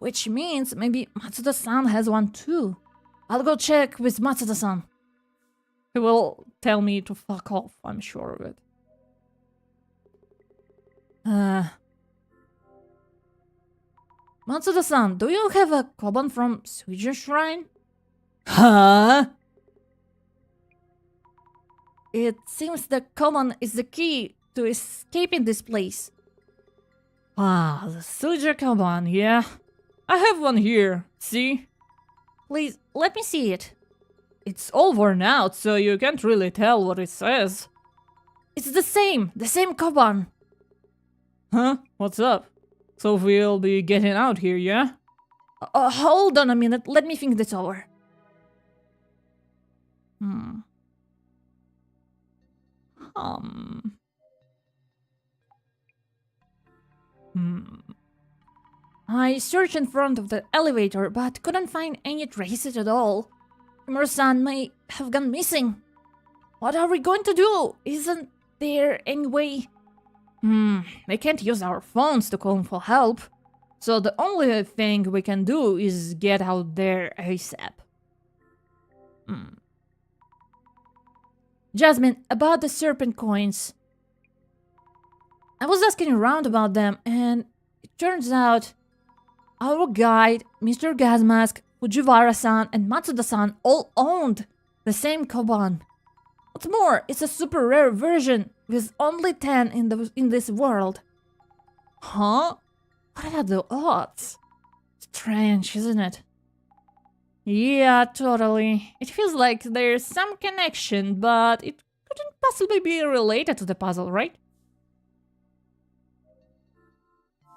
Which means maybe Matsuda-san has one too. I'll go check with Matsuda-san. He will tell me to fuck off, I'm sure of it. Matsuda-san, do you have a koban from Suijin Shrine? Huh? It seems the koban is the key to escaping this place. Ah, the Suijin koban, yeah. I have one here, see? Please, let me see it. It's all worn out, so you can't really tell what it says. It's the same koban. Huh? What's up? So we'll be getting out here, yeah? Hold on a minute, let me think this over. I searched in front of the elevator, but couldn't find any traces at all. Imura-san may have gone missing. What are we going to do? Isn't there any way? We can't use our phones to call for help. So the only thing we can do is get out there ASAP. Jasmine, about the serpent coins. I was asking around about them, and it turns out our guide, Mr. Gasmask, Fujiwara-san, and Matsuda-san all owned the same koban. What's more, it's a super rare version with only 10 in this world. Huh? What are the odds? Strange, isn't it? Yeah, totally. It feels like there's some connection, but it couldn't possibly be related to the puzzle, right?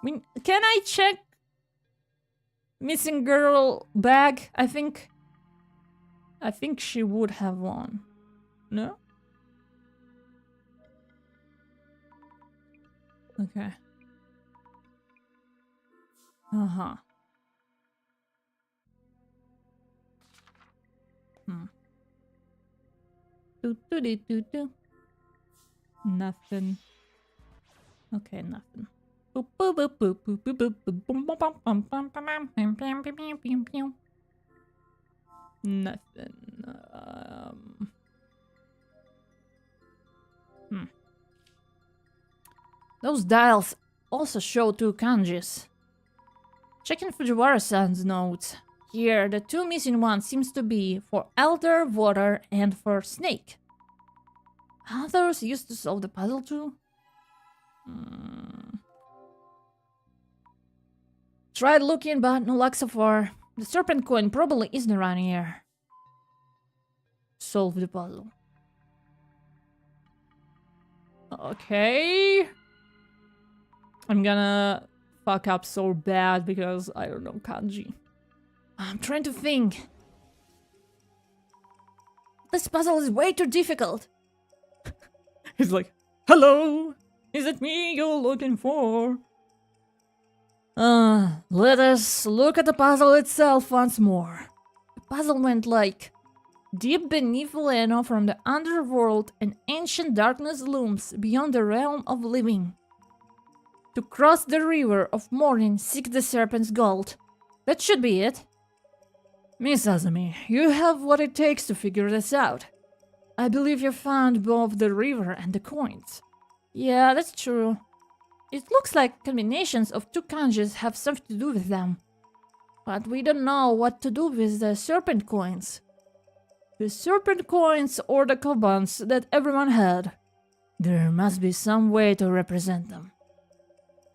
I mean, can I check missing girl bag? I think she would have one. No? Okay. Nothing. Okay, nothing. Nothing. Those dials also show 2 kanjis. Checking Fujiwara-san's notes. Here, the 2 missing ones seems to be for elder, water, and for snake. Others used to solve the puzzle too? Tried looking, but no luck so far. The serpent coin probably isn't around here. Solve the puzzle. Okay. I'm gonna fuck up so bad because I don't know kanji. I'm trying to think. This puzzle is way too difficult. He's like, hello, is it me you're looking for? Let us look at the puzzle itself once more. The puzzle went like, deep beneath Leno from the underworld, an ancient darkness looms beyond the realm of living. To cross the river of morning, seek the serpent's gold. That should be it. Miss Azumi, you have what it takes to figure this out. I believe you found both the river and the coins. Yeah, that's true. It looks like combinations of two kanjis have something to do with them. But we don't know what to do with the serpent coins. The serpent coins or the kobans that everyone had. There must be some way to represent them.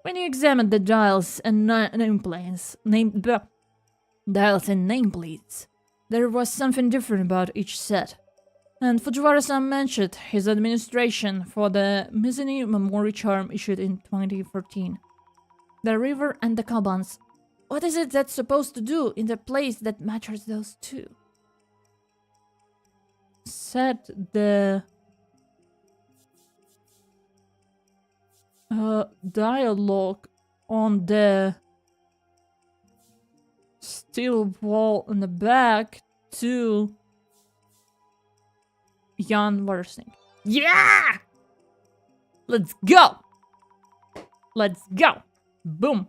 When you examine the dials and nameplates, there was something different about each set. And Fujiwara-san mentioned his administration for the Mizuni Memory Charm issued in 2014. The river and the kobans. What is it that's supposed to do in the place that matches those two? Set the dialogue on the steel wall in the back to Jan Warsing. Yeah! Let's go! Let's go! Boom!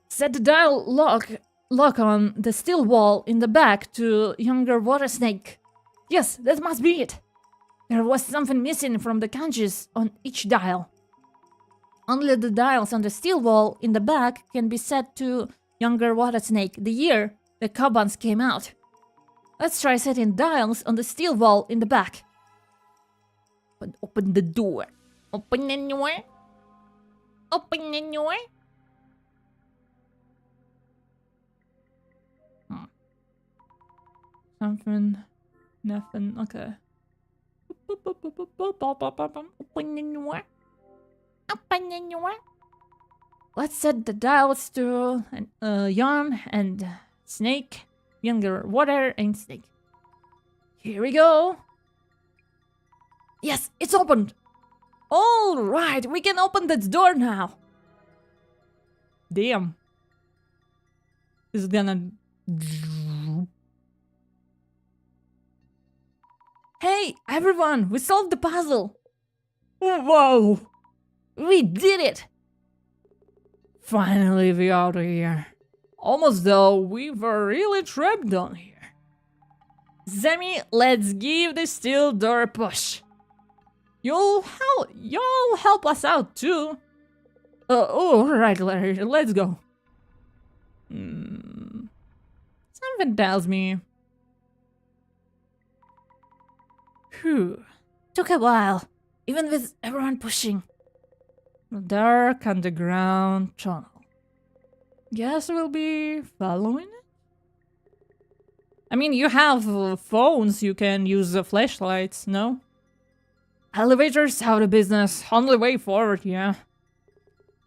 Set the dialogue lock on the steel wall in the back to younger water snake. Yes, that must be it. There was something missing from the kanjis on each dial. Only the dials on the steel wall in the back can be set to younger water snake, the year the kobans came out. Let's try setting dials on the steel wall in the back. Open the door. Open the door. Open the door. Something. Nothing. Okay. Open the door. Open the door. Let's set the dials to Yarn and Snake, younger water and Snake. Here we go. Yes, it's opened. All right, we can open that door now. Damn. It's gonna. Hey, everyone, we solved the puzzle. Whoa. We did it. Finally, we're out of here. Almost though we were really trapped down here. Zemi, let's give the steel door a push. You'll help us out too. Alright, Larry, let's go. Something tells me. Phew. Took a while, even with everyone pushing. The dark underground tunnel. Guess we'll be following it? I mean, you have phones, you can use the flashlights, no? Elevators out of business, only way forward, yeah.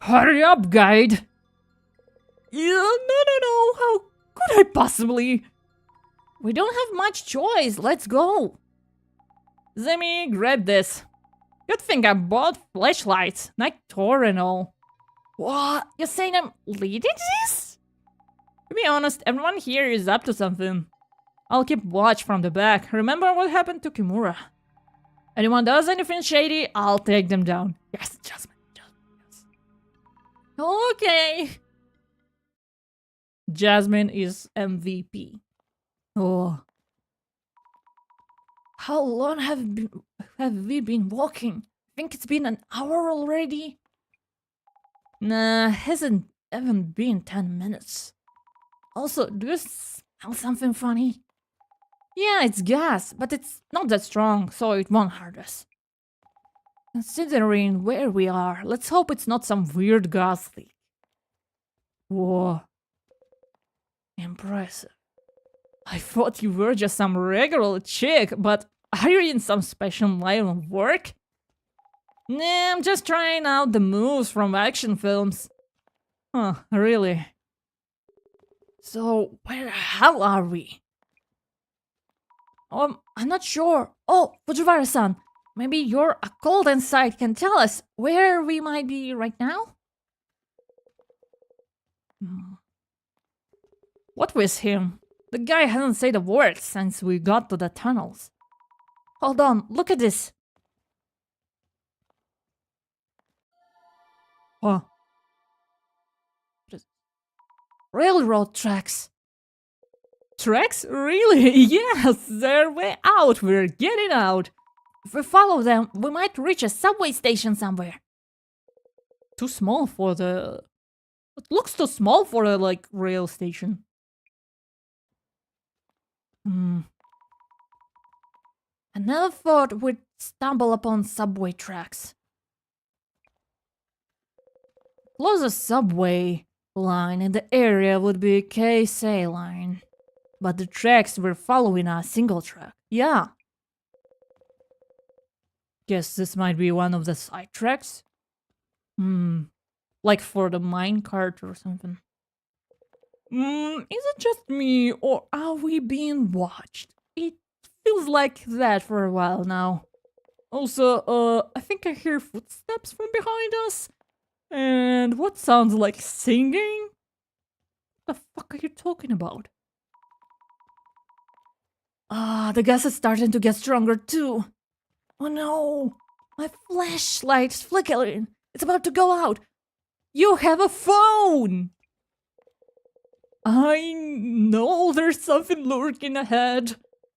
Hurry up, guide! Yeah, no, how could I possibly? We don't have much choice, let's go! Zemi, grab this. Good thing I bought flashlights, not Tor and all. What? You're saying I'm leading this? To be honest, everyone here is up to something. I'll keep watch from the back. Remember what happened to Kimura? Anyone does anything shady, I'll take them down. Yes, Jasmine, yes. Okay. Jasmine is MVP. Oh. How long have we been walking? I think it's been an hour already. Nah, hasn't even been 10 minutes. Also, do you smell something funny? Yeah, it's gas, but it's not that strong, so it won't hurt us. Considering where we are, let's hope it's not some weird gas leak. Whoa. Impressive. I thought you were just some regular chick, but are you in some special line of work? Nah, I'm just trying out the moves from action films. Huh, really? So, where the hell are we? I'm not sure. Oh, Fujiwara-san, maybe your occult insight can tell us where we might be right now? What with him? The guy hasn't said a word since we got to the tunnels. Hold on, look at this. Huh. Railroad tracks. Tracks? Really? Yes, they're way out. We're getting out. If we follow them, we might reach a subway station somewhere. Too small for the... It looks too small for a, like, rail station. I never thought we'd stumble upon subway tracks. Closest subway line in the area would be Keisei line. But the tracks we're following are single track. Yeah. Guess this might be one of the side tracks? Like for the minecart or something. Is it just me, or are we being watched? It feels like that for a while now. Also, I think I hear footsteps from behind us. And what sounds like singing? What the fuck are you talking about? The gas is starting to get stronger too. Oh no! My flashlight's flickering. It's about to go out. You have a phone! I know there's something lurking ahead.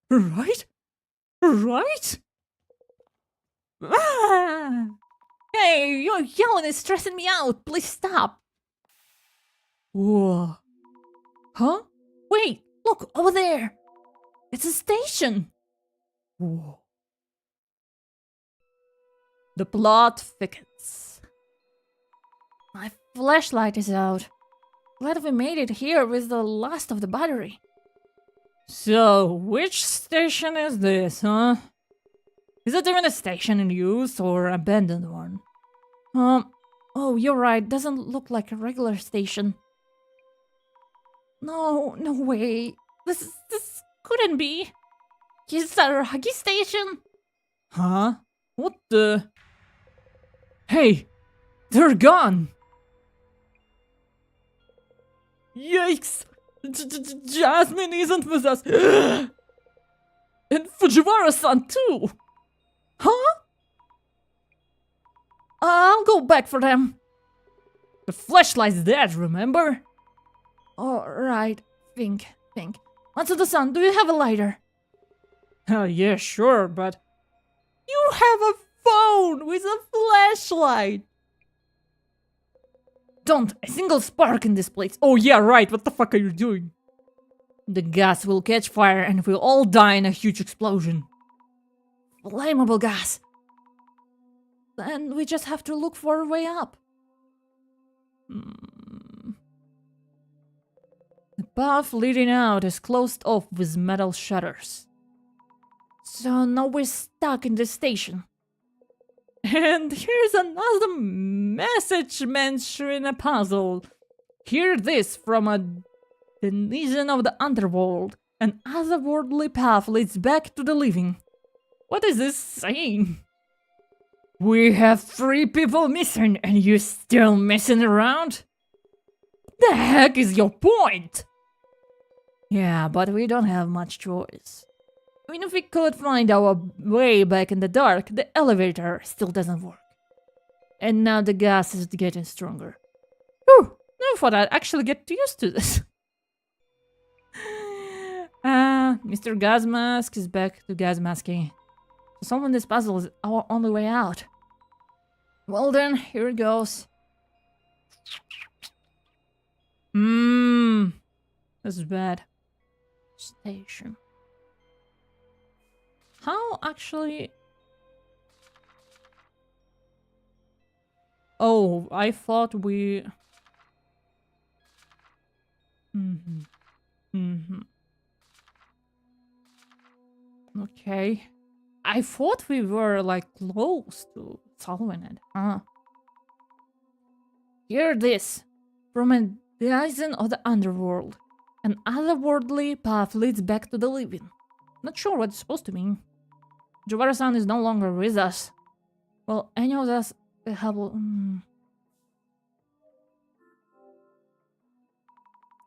Right? Right? Ah! Hey, your yelling is stressing me out. Please stop. Whoa. Huh? Wait, look, over there. It's a station. Whoa. The plot thickens. My flashlight is out. Glad we made it here with the last of the battery. So, which station is this, huh? Is it even a station in use or abandoned one? Oh, you're right. Doesn't look like a regular station. No way. This couldn't be. Is that a Huggy station? Huh? What the? Hey, they're gone. Yikes! Jasmine isn't with us. And Fujiwara-san too. Huh? I'll go back for them. The flashlight's dead, remember? Alright, think. Matsuda-san, do you have a lighter? Yeah, sure, but... You have a phone with a flashlight! Don't a single spark in this place. Oh yeah, right, what the fuck are you doing? The gas will catch fire and we'll all die in a huge explosion. Flammable gas. Then we just have to look for a way up. The path leading out is closed off with metal shutters. So now we're stuck in the station. And here's another message mentioning a puzzle. Hear this from a denizen of the underworld. An otherworldly path leads back to the living. What is this saying? We have 3 people missing and you're still messing around? The heck is your point? Yeah, but we don't have much choice. Even if we could find our way back in the dark, the elevator still doesn't work. And now the gas is getting stronger. Whew, never thought I'd actually get used to this. Mr. Gas Mask is back to gas masking. Solving this puzzle is our only way out. Well then, here it goes. This is bad. Station. How actually... Oh, I thought we... Okay. I thought we were, like, close to solving it, huh? Hear this. From a horizon of the underworld, an otherworldly path leads back to the living. Not sure what it's supposed to mean. Jawara-san is no longer with us. Well, any of us have...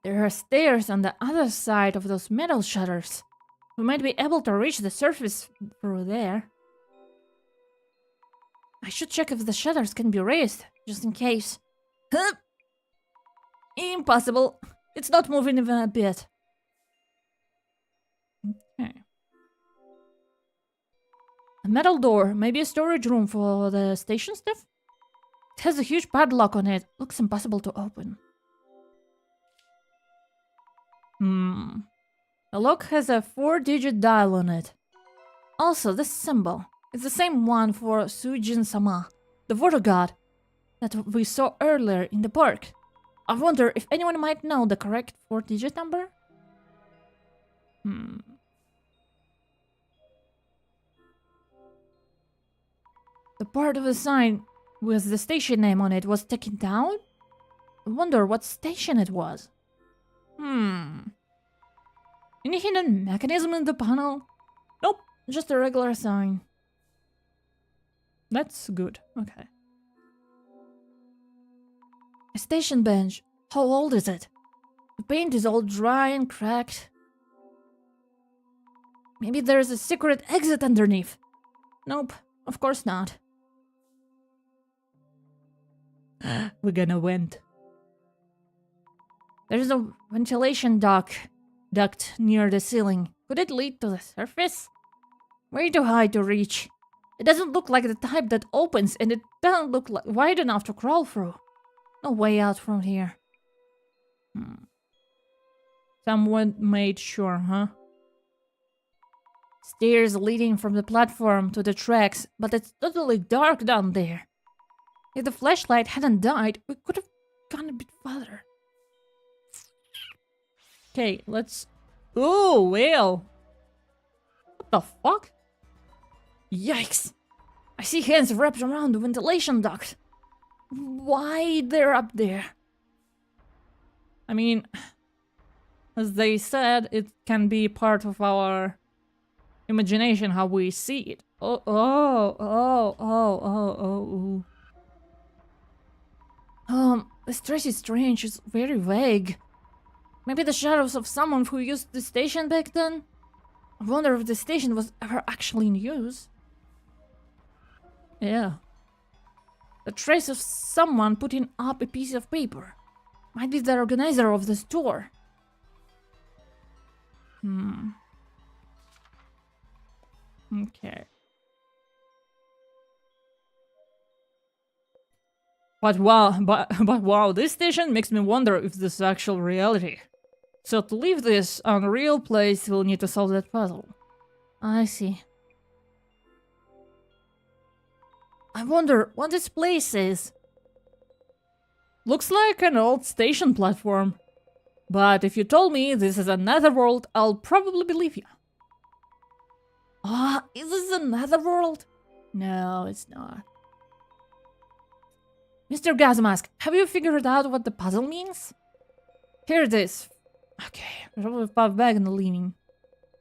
There are stairs on the other side of those metal shutters. We might be able to reach the surface through there. I should check if the shutters can be raised, just in case. Huh? Impossible. It's not moving even a bit. Okay. A metal door, maybe a storage room for the station stuff? It has a huge padlock on it. Looks impossible to open. The lock has a 4-digit dial on it. Also, this symbol is the same one for Sujin-sama, the water god that we saw earlier in the park. I wonder if anyone might know the correct 4-digit number? The part of the sign with the station name on it was taken down? I wonder what station it was. Any hidden mechanism in the panel? Nope, just a regular sign. That's good, okay. A station bench. How old is it? The paint is all dry and cracked. Maybe there's a secret exit underneath. Nope, of course not. We're gonna vent. There's a ventilation duct near the ceiling. Could it lead to the surface? Way too high to reach. It doesn't look like the type that opens, and it doesn't look like wide enough to crawl through. No way out from here. Someone made sure, huh? Stairs leading from the platform to the tracks, but it's totally dark down there. If the flashlight hadn't died, we could have gone a bit farther. Okay, let's... Oh, well. What the fuck? Yikes! I see hands wrapped around the ventilation duct. Why they're up there? I mean, as they said, it can be part of our imagination how we see it. This dress is strange. It's very vague. Maybe the shadows of someone who used the station back then? I wonder if the station was ever actually in use. Yeah. The trace of someone putting up a piece of paper. Might be the organizer of the store. Okay. But wow, this station makes me wonder if this is actual reality. So to leave this unreal place, we'll need to solve that puzzle. I see. I wonder what this place is. Looks like an old station platform. But if you told me this is another world, I'll probably believe you. Ah, is this another world? No, it's not. Mr. Gazmask, have you figured out what the puzzle means? Here it is. Okay, probably pop back in the leaning.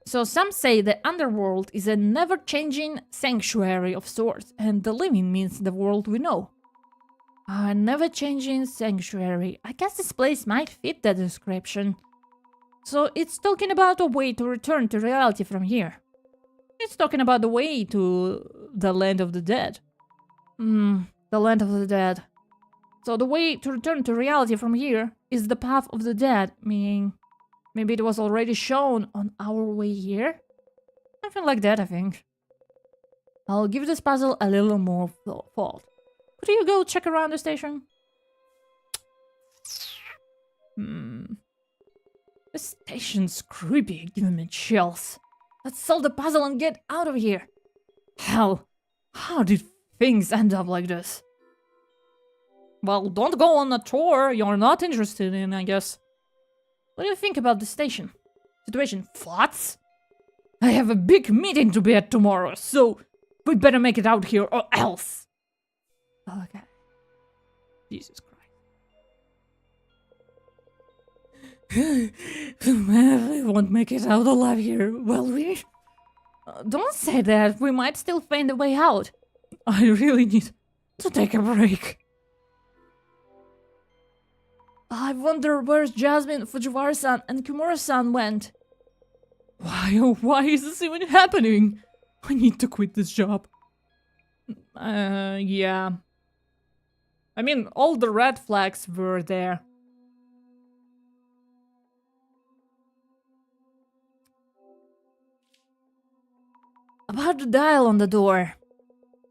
So some say the underworld is a never-changing sanctuary of sorts, and the living means the world we know. A never-changing sanctuary. I guess this place might fit that description. So it's talking about a way to return to reality from here. It's talking about the way to the land of the dead. The land of the dead. So the way to return to reality from here is the path of the dead, meaning maybe it was already shown on our way here? Something like that, I think. I'll give this puzzle a little more thought. Could you go check around the station? This station's creepy, giving me chills. Let's solve the puzzle and get out of here. Hell, how did things end up like this? Well, don't go on a tour you're not interested in, I guess. What do you think about the situation? Thoughts? I have a big meeting to be at tomorrow, so we'd better make it out here or else. Okay. Jesus Christ. We won't make it out alive here, will we? Don't say that. We might still find a way out. I really need to take a break. I wonder where Jasmine, Fujiwara-san, and Kimura-san went. Why is this even happening? I need to quit this job. Yeah. I mean, all the red flags were there. About the dial on the door.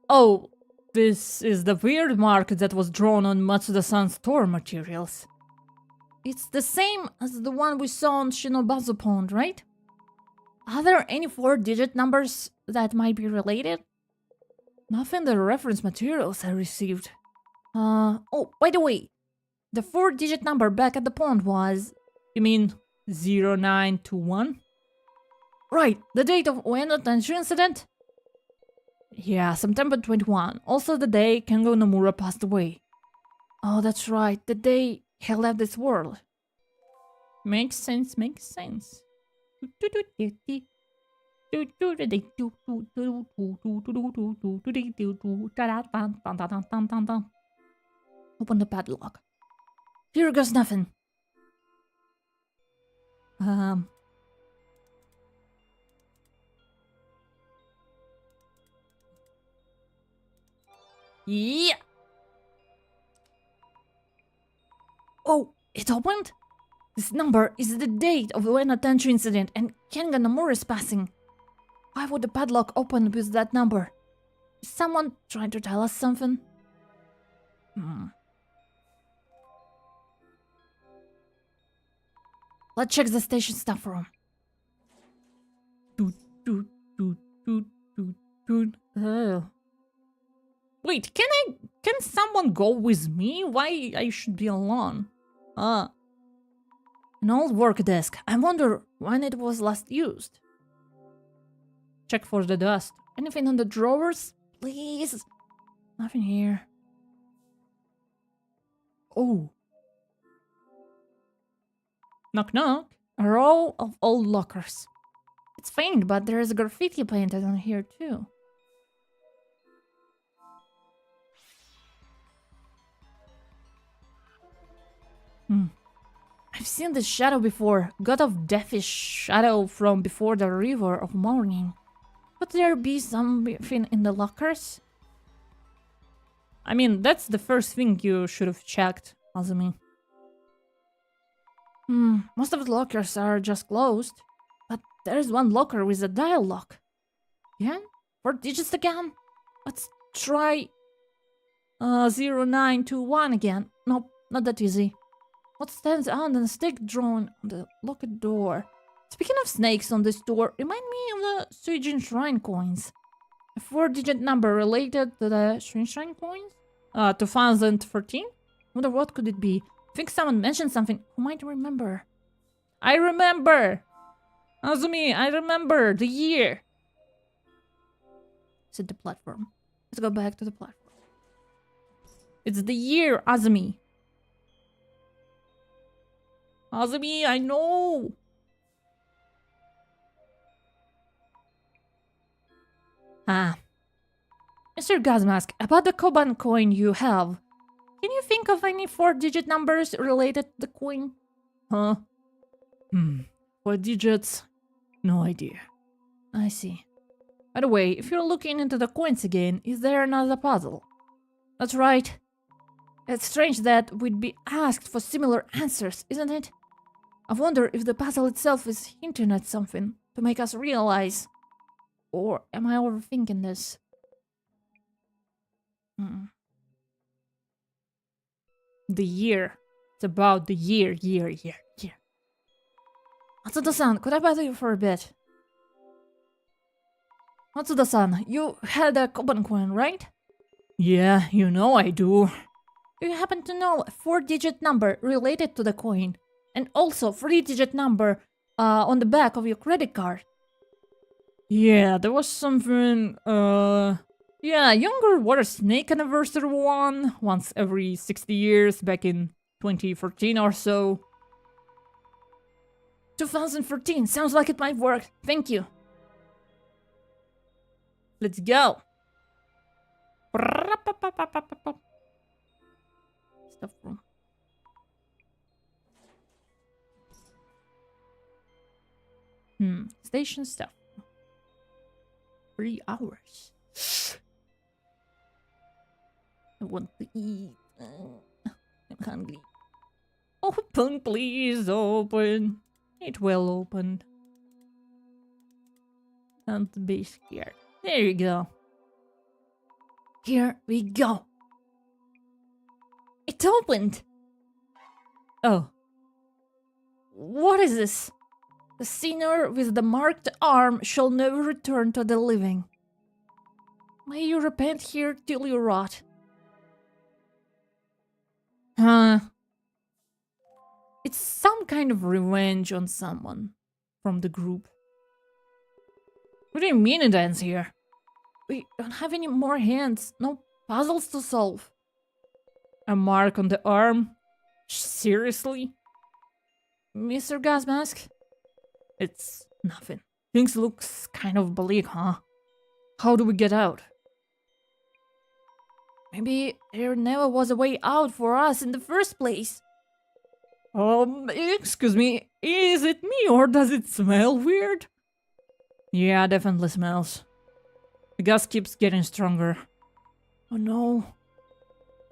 Oh, this is the weird mark that was drawn on Matsuda-san's store materials. It's the same as the one we saw on Shinobazu Pond, right? Are there any 4-digit numbers that might be related? Nothing in the reference materials I received. Oh, by the way, the 4-digit number back at the pond was... You mean 0921? Right, the date of when the tension incident? Yeah, September 21. Also the day Kengo Nomura passed away. Oh, that's right, the day he left this world. Makes sense, makes sense. Open the padlock. Here goes nothing. Yeah. Oh, it opened? This number is the date of the Ueno-Tenchu incident and Kenga Nomura's passing. Why would the padlock open with that number? Is someone trying to tell us something? Let's check the station staff room. Oh. Wait, can someone go with me? Why I should be alone? An old work desk. I wonder when it was last used. Check for the dust. Anything on the drawers? Please? Nothing here. Oh. Knock knock. A row of old lockers. It's faint, but there is graffiti painted on here too. I've seen this shadow before. God of Deathish shadow from before the river of morning. Could there be something in the lockers? I mean, that's the first thing you should have checked, Azumi. Most of the lockers are just closed. But there's one locker with a dial lock. Yeah? 4 digits again? Let's try 0921 again. Nope, not that easy. What stands out on the stick drawn on the locked door? Speaking of snakes on this door, remind me of the Suijin Shrine coins. A 4-digit number related to the Shrine coins? 2013? Wonder what could it be? Think someone mentioned something. Who might remember? I remember! Azumi, I remember the year! It's at the platform. Let's go back to the platform. It's the year, Azumi. Azumi, I know! Mr. Gazmask, about the Koban coin you have, can you think of any 4-digit numbers related to the coin? 4 digits? No idea. I see. By the way, if you're looking into the coins again, is there another puzzle? That's right. It's strange that we'd be asked for similar answers, isn't it? I wonder if the puzzle itself is hinting at something to make us realize. Or am I overthinking this? The year. It's about the year. Matsuda-san, could I bother you for a bit? Matsuda-san, you had a Koban coin, right? Yeah, you know I do. Do you happen to know a 4-digit number related to the coin? And also 3-digit number on the back of your credit card? Yeah, there was something, yeah, younger water snake anniversary one, once every 60 years back in 2014 or so. 2014, sounds like it might work. Thank you. Let's go. Stuff room. Station stuff. 3 hours. I want to eat. I'm hungry. Open, please, open. It will open. Don't be scared. There you go. Here we go. It opened. Oh. What is this? The sinner with the marked arm shall never return to the living. May you repent here till you rot. Huh. It's some kind of revenge on someone from the group. What do you mean it ends here? We don't have any more hands, no puzzles to solve. A mark on the arm? Seriously? Mr. Gas Mask? It's nothing. Things looks kind of bleak, huh? How do we get out? Maybe there never was a way out for us in the first place. Excuse me, is it me or does it smell weird? Yeah, definitely smells. The gas keeps getting stronger. Oh no.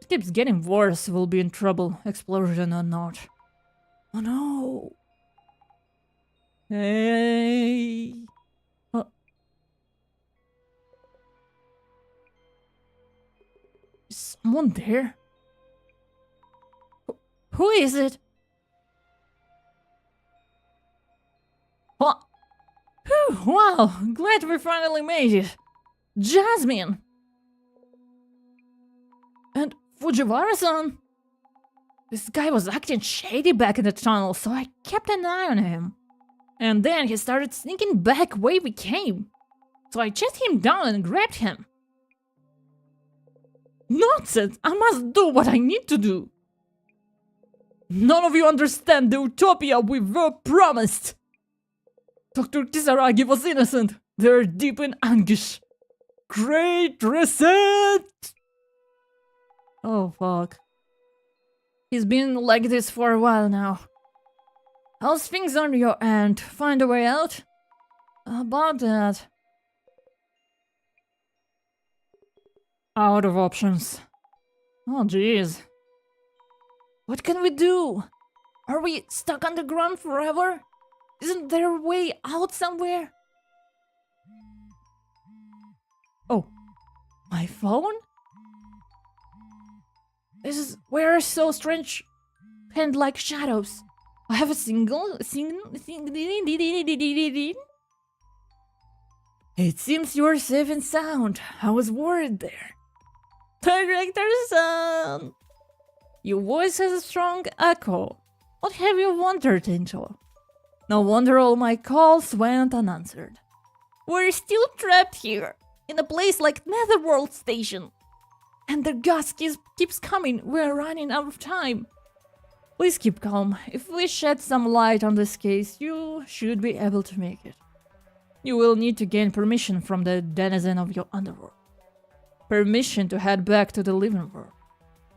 It keeps getting worse, we'll be in trouble, explosion or not. Oh no. Hey. Is someone there? Who is it? What? Whew, wow, glad we finally made it. Jasmine! And Fujiwara-san! This guy was acting shady back in the tunnel, so I kept an eye on him. And then he started sneaking back way we came. So I chased him down and grabbed him. Nonsense! I must do what I need to do! None of you understand the utopia we were promised! Dr. Kisaragi was innocent. They're deep in anguish. Great reset! Oh fuck. He's been like this for a while now. How's things on your end? Find a way out? How about that? Out of options. Oh jeez. What can we do? Are we stuck underground forever? Isn't there a way out somewhere? Oh, my phone? This is where I saw strange hand-like shadows. I have a It seems you're safe and sound. I was worried there. Director's son! Your voice has a strong echo. What have you wandered into? No wonder all my calls went unanswered. We're still trapped here, in a place like Netherworld Station. And the gas keeps coming, we're running out of time. Please keep calm. If we shed some light on this case, you should be able to make it. You will need to gain permission from the denizen of your underworld. Permission to head back to the living world.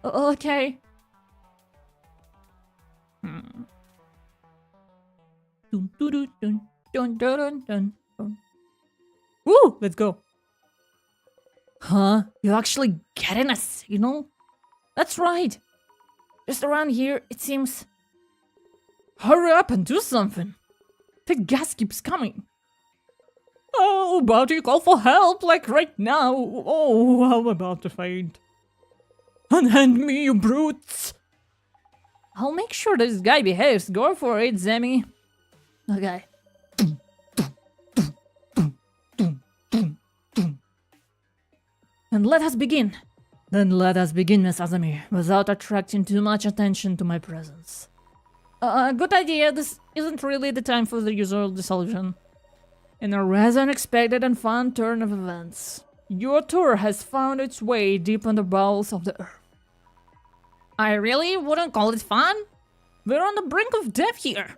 Okay. Dun, dun, dun, dun, dun, dun, dun, dun. Woo! Let's go. Huh? You actually getting a signal? That's right. Just around here, it seems. Hurry up and do something. The gas keeps coming. Oh, about to call for help, like right now. Oh, I'm about to faint. Unhand me, you brutes. I'll make sure this guy behaves. Go for it, Zemi. Okay. And let us begin. Then let us begin, Miss Azumi, without attracting too much attention to my presence. Good idea. This isn't really the time for the usual dissolution. In a rather unexpected and fun turn of events, your tour has found its way deep in the bowels of the earth. I really wouldn't call it fun. We're on the brink of death here.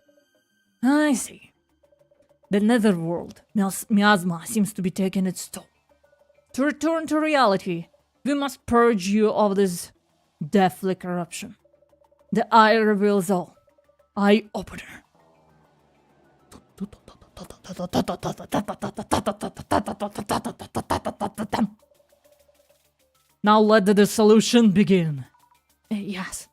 I see. The netherworld, miasma, seems to be taking its toll. To return to reality, we must purge you of this deathly corruption. The eye reveals all. Eye opener. Now let the dissolution begin. Yes.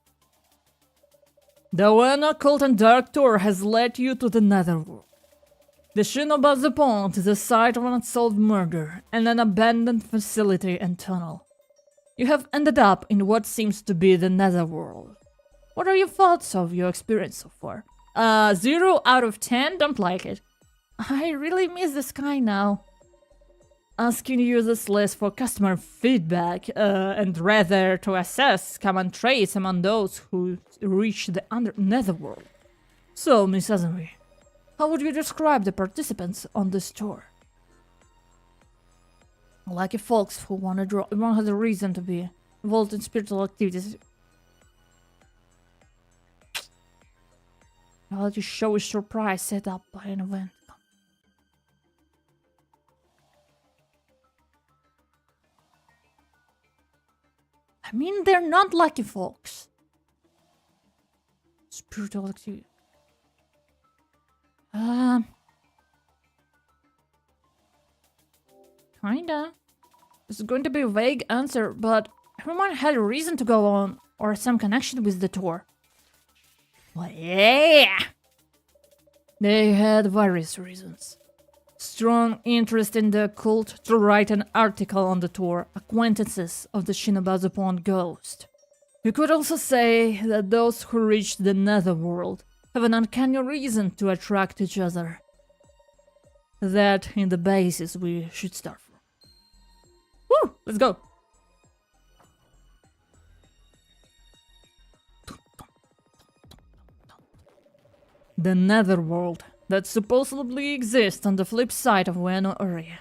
The one occult and dark tour has led you to the netherworld. The Shinoba's Pond is the site of an unsolved murder and an abandoned facility and tunnel. You have ended up in what seems to be the netherworld. What are your thoughts of your experience so far? 0 out of 10, don't like it. I really miss the sky now. Asking you this list for customer feedback, and rather to assess common traits among those who reach the netherworld. So, Miss Azumi, how would you describe the participants on this tour? Lucky folks who want a reason to be involved in spiritual activities. Reality show is surprise set up by an event. I mean, they're not lucky folks. Spiritual activity. Kinda. It's going to be a vague answer, but everyone had a reason to go on, or some connection with the tour. Well, yeah! They had various reasons. Strong interest in the occult to write an article on the tour, acquaintances of the Shinoba's Pond ghost. You could also say that those who reach the netherworld have an uncanny reason to attract each other. That in the basis we should start from. Woo! Let's go! The netherworld that supposedly exists on the flip side of Ueno area.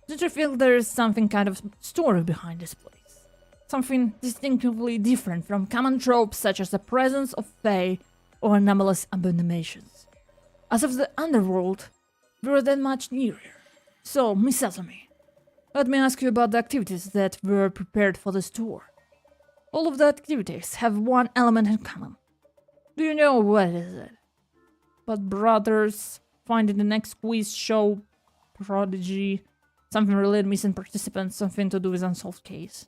Don't you feel there is something kind of story behind this place? Something distinctively different from common tropes such as the presence of fae or anomalous abominations. As of the underworld, we're that much nearer. So, Miss Azumi, let me ask you about the activities that were prepared for this tour. All of the activities have one element in common. Do you know what is it? But brothers, finding the next quiz show, prodigy, something related missing participants, something to do with unsolved case.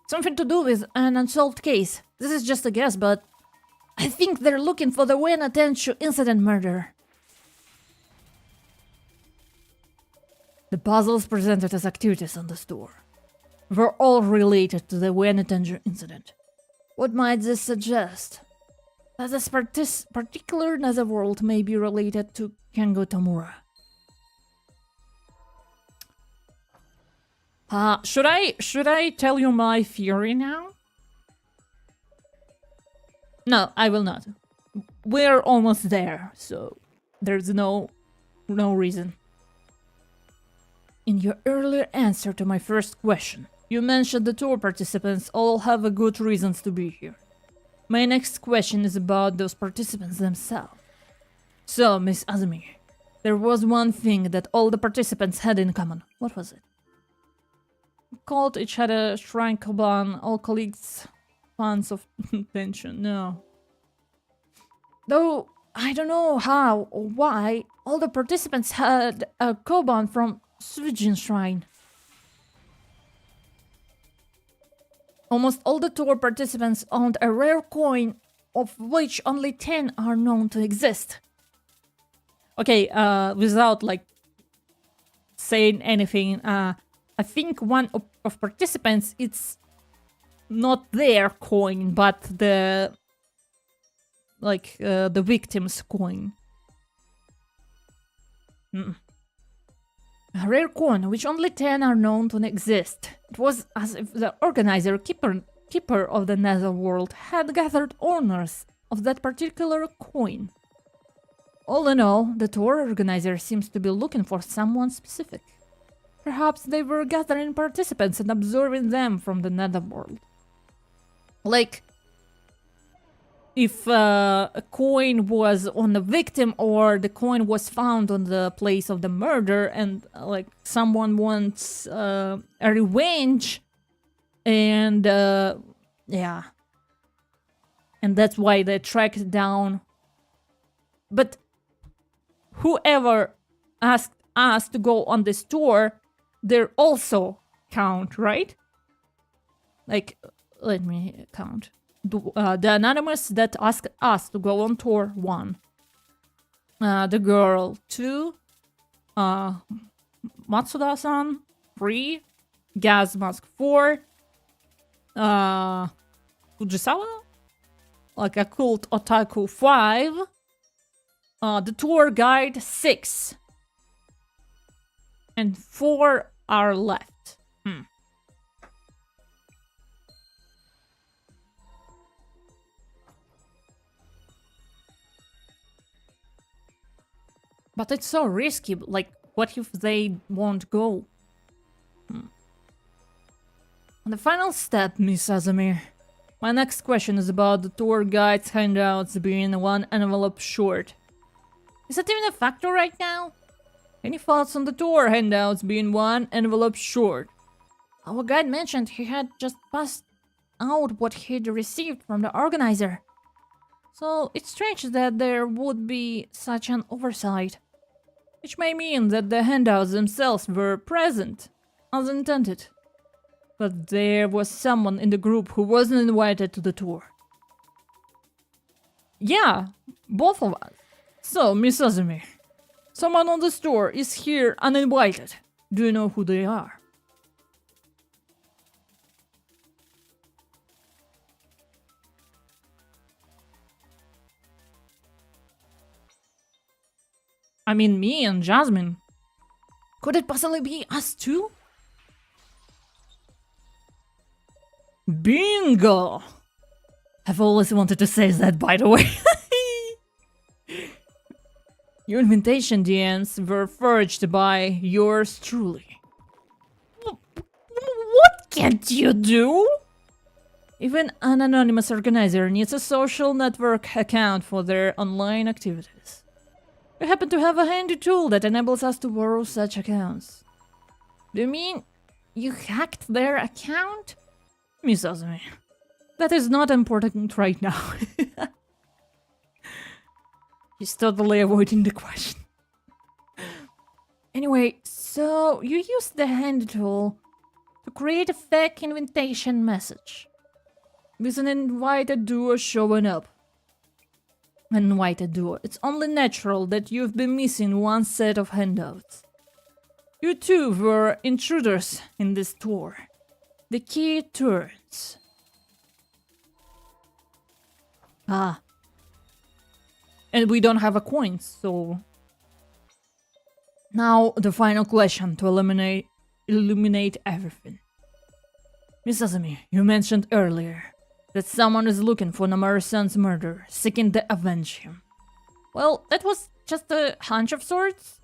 Something to do with an unsolved case. This is just a guess, but I think they're looking for the Ueno Tenshu incident murder. The puzzles presented as activities on this tour were all related to the Ueno Tenshu incident. What might this suggest? That this particular netherworld may be related to Kengo Tamura. Should I tell you my theory now? No, I will not. We're almost there, so there's no reason. In your earlier answer to my first question, you mentioned the tour participants all have a good reasons to be here. My next question is about those participants themselves. So, Miss Azumi, there was one thing that all the participants had in common. What was it? Cult each had a shrine koban, all colleagues fans of tension. No. Though, I don't know how or why, all the participants had a koban from Sujin Shrine. Almost all the tour participants owned a rare coin, of which only 10 are known to exist. Okay, without like saying anything, I think one of participants, it's not their coin, but the victim's coin. A rare coin, which only 10 are known to exist. It was as if the organizer, keeper of the netherworld, had gathered owners of that particular coin. All in all, the tour organizer seems to be looking for someone specific. Perhaps they were gathering participants and absorbing them from the netherworld. Like, if a coin was on the victim or the coin was found on the place of the murder and like someone wants a revenge and yeah, and that's why they tracked down. But whoever asked us to go on this tour, they're also count, right? Like, let me count. The anonymous that asked us to go on tour, 1. The girl, 2. Matsuda-san, 3. Gas Mask, 4. Fujisawa? Like a cult otaku, 5. The tour guide, 6. And 4 are left. But it's so risky, like, what if they won't go? The final step, Miss Azumi. My next question is about the tour guide's handouts being 1 envelope short. Is that even a factor right now? Any thoughts on the tour handouts being 1 envelope short? Our guide mentioned he had just passed out what he'd received from the organizer. So it's strange that there would be such an oversight. Which may mean that the handouts themselves were present, as intended. But there was someone in the group who wasn't invited to the tour. Yeah, both of us. So, Miss Azumi, someone on the tour is here uninvited. Do you know who they are? I mean, me and Jasmine. Could it possibly be us too? Bingo! I've always wanted to say that, by the way. Your invitation DMs were forged by yours truly. What can't you do? Even an anonymous organizer needs a social network account for their online activities. We happen to have a handy tool that enables us to borrow such accounts. Do you mean you hacked their account? Miss Azumi, that is not important right now. He's totally avoiding the question. Anyway, so you used the handy tool to create a fake invitation message with an invited duo showing up. An invited duo. It's only natural that you've been missing 1 set of handouts. You two were intruders in this tour. The key turns. Ah. And we don't have a coin, so... Now, the final question to illuminate everything. Miss Azumi, you mentioned earlier that someone is looking for Namara-san's murder, seeking to avenge him. Well, that was just a hunch of sorts.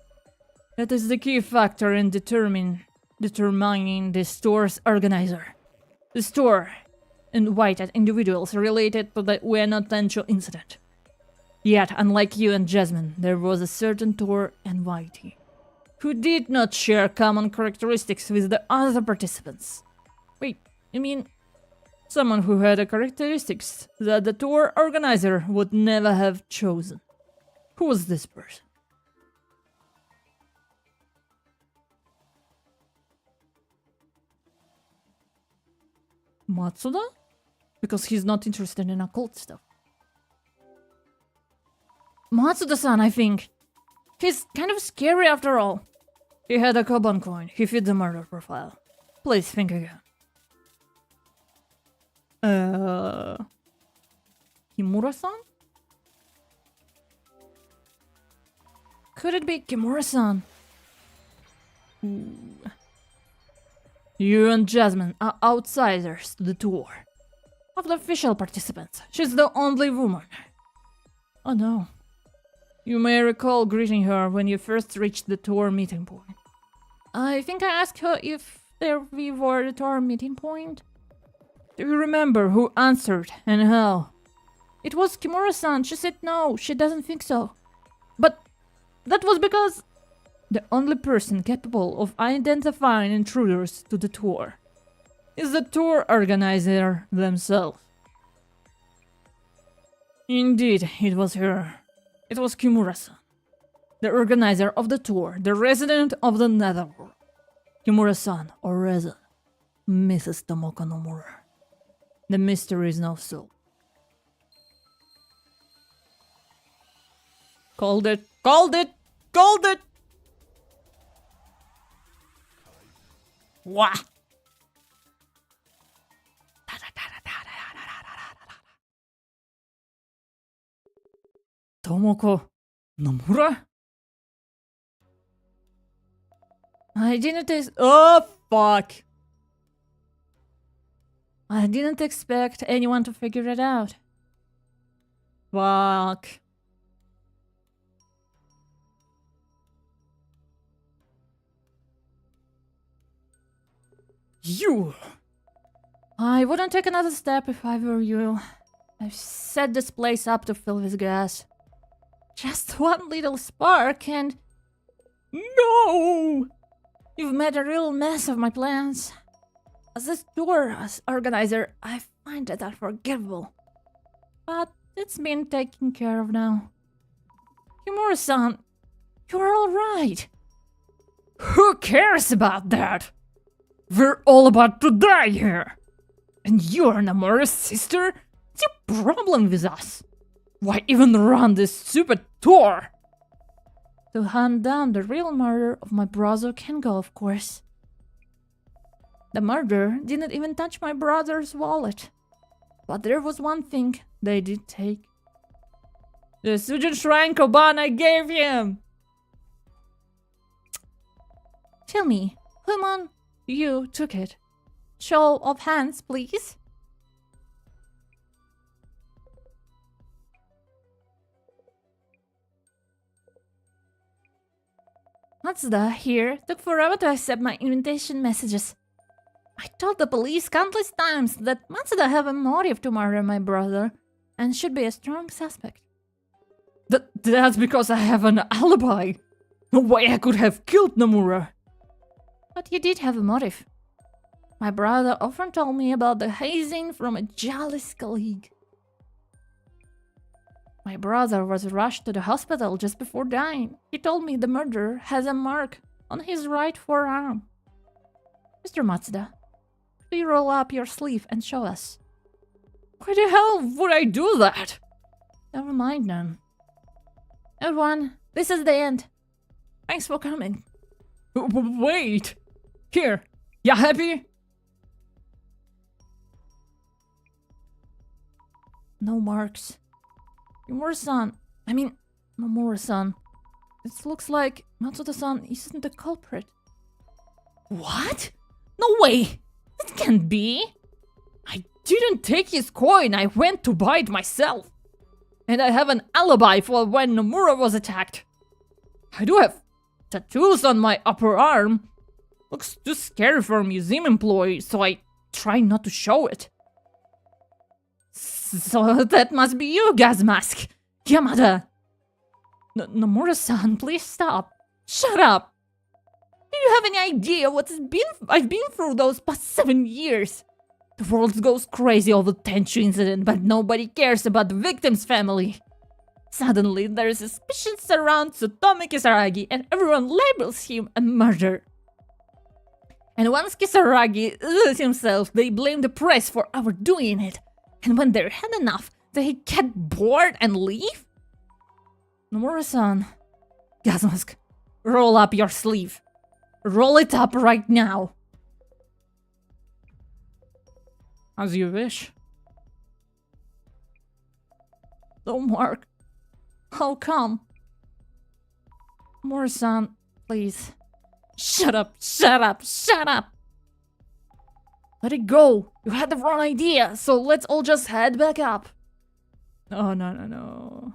That is the key factor in determining the store's organizer. The store invited individuals related to the Ueno-Tencho incident. Yet, unlike you and Jasmine, there was a certain tour invitee who did not share common characteristics with the other participants. Wait, you mean someone who had a characteristics that the tour organizer would never have chosen? Who was this person? Matsuda? Because he's not interested in occult stuff. Matsuda-san, I think. He's kind of scary after all. He had a Koban coin. He fit the murder profile. Please think again. Kimura-san? Could it be Kimura-san? Ooh. You and Jasmine are outsiders to the tour. Of the official participants, she's the only woman. Oh no. You may recall greeting her when you first reached the tour meeting point. I think I asked her if we were at our meeting point. Do you remember who answered and how? It was Kimura-san. She said no, she doesn't think so. But that was because the only person capable of identifying intruders to the tour is the tour organizer themselves. Indeed, it was her. It was Kimura-san, the organizer of the tour, the resident of the Netherworld. Kimura-san, or rather, Mrs. Tomoko Nomura. The mystery is now solved. Called it! Called it! Called it! Wah! Tomoko Nomura? I didn't oh, fuck! I didn't expect anyone to figure it out. Fuck. You! I wouldn't take another step if I were you. I've set this place up to fill with gas. Just one little spark and... No! You've made a real mess of my plans. As a tour organizer, I find it unforgivable. But it's been taken care of now. Kimura-san, you're alright. Who cares about that? We're all about to die here. And you're Nomura's sister? What's your problem with us? Why even run this stupid tour? To hunt down the real murderer of my brother Kengo, of course. The murderer didn't even touch my brother's wallet. But there was one thing they did take. The Sujin Shrine Koban I gave him! Tell me, who among you took it? Show of hands, please. Matsuda here took forever to accept my invitation messages. I told the police countless times that Matsuda have a motive to murder my brother and should be a strong suspect. That's because I have an alibi. No way I could have killed Nomura. But you did have a motive. My brother often told me about the hazing from a jealous colleague. My brother was rushed to the hospital just before dying. He told me the murderer has a mark on his right forearm. Mr. Matsuda, could you roll up your sleeve and show us? Why the hell would I do that? Never mind then. Everyone, this is the end. Thanks for coming. Wait! Here, ya happy? No marks. Nomura-san, Nomura-san. It looks like Matsuda-san isn't the culprit. What? No way! That can't be! I didn't take his coin, I went to buy it myself. And I have an alibi for when Nomura was attacked. I do have tattoos on my upper arm. Looks too scary for a museum employee, so I try not to show it. So that must be you, Gas Mask. Yamada. Nomura-san, please stop. Shut up. Do you have any idea what I've been through those past 7 years? The world goes crazy over the Tenchu incident, but nobody cares about the victim's family. Suddenly, there is suspicion surrounds Tsutomu Kisaragi, and everyone labels him a murderer. And once Kisaragi is himself, they blame the press for overdoing it. And when they're had enough, they get bored and leave? Nomura-san, Gasmask, roll up your sleeve. Roll it up right now. As you wish. No, Mark. How come? Nomura-san, please. Shut up, shut up, shut up! Let it go! You had the wrong idea, so let's all just head back up. Oh, no, no, no.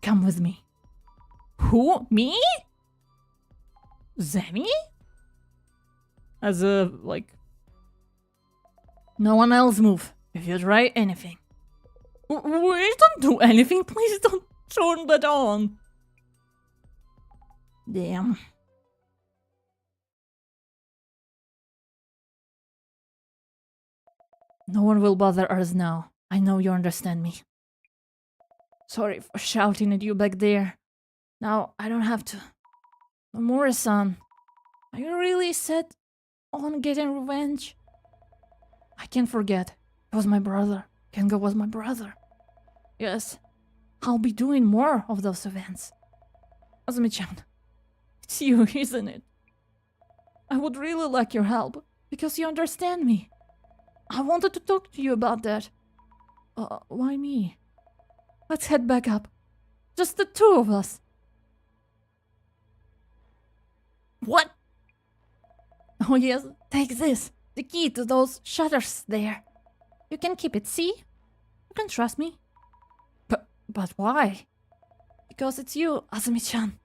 Come with me. Who? Me? Zemi? As a, like... No one else move. If you try anything. We don't do anything. Please don't turn that on. Damn. No one will bother us now. I know you understand me. Sorry for shouting at you back there. Now I don't have to. Nomura-san, are you really set on getting revenge? I can't forget. He was my brother. Kengo was my brother. Yes, I'll be doing more of those events. Azumi-chan, it's you, isn't it? I would really like your help, because you understand me. I wanted to talk to you about that. Why me? Let's head back up. Just the two of us. What? Oh yes, take this. The key to those shutters there. You can keep it, see? You can trust me. But why? Because it's you, Azumi-chan.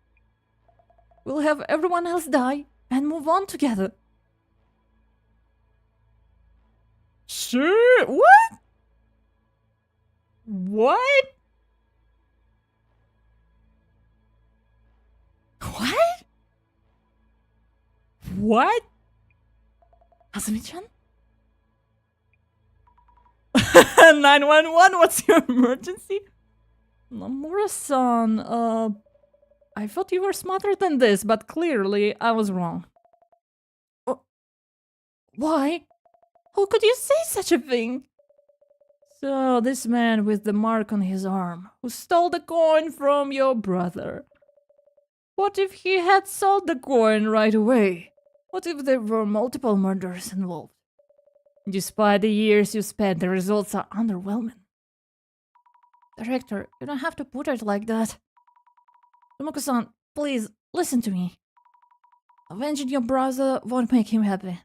We'll have everyone else die and move on together. Sure, what? What? What? What? Azumi-chan? 911, what's your emergency? Nomura-san, I thought you were smarter than this, but clearly I was wrong. Why? How could you say such a thing? So, this man with the mark on his arm, who stole the coin from your brother. What if he had sold the coin right away? What if there were multiple murders involved? Despite the years you spent, the results are underwhelming. Director, you don't have to put it like that. Tomoko-san, please, listen to me. Avenging your brother won't make him happy.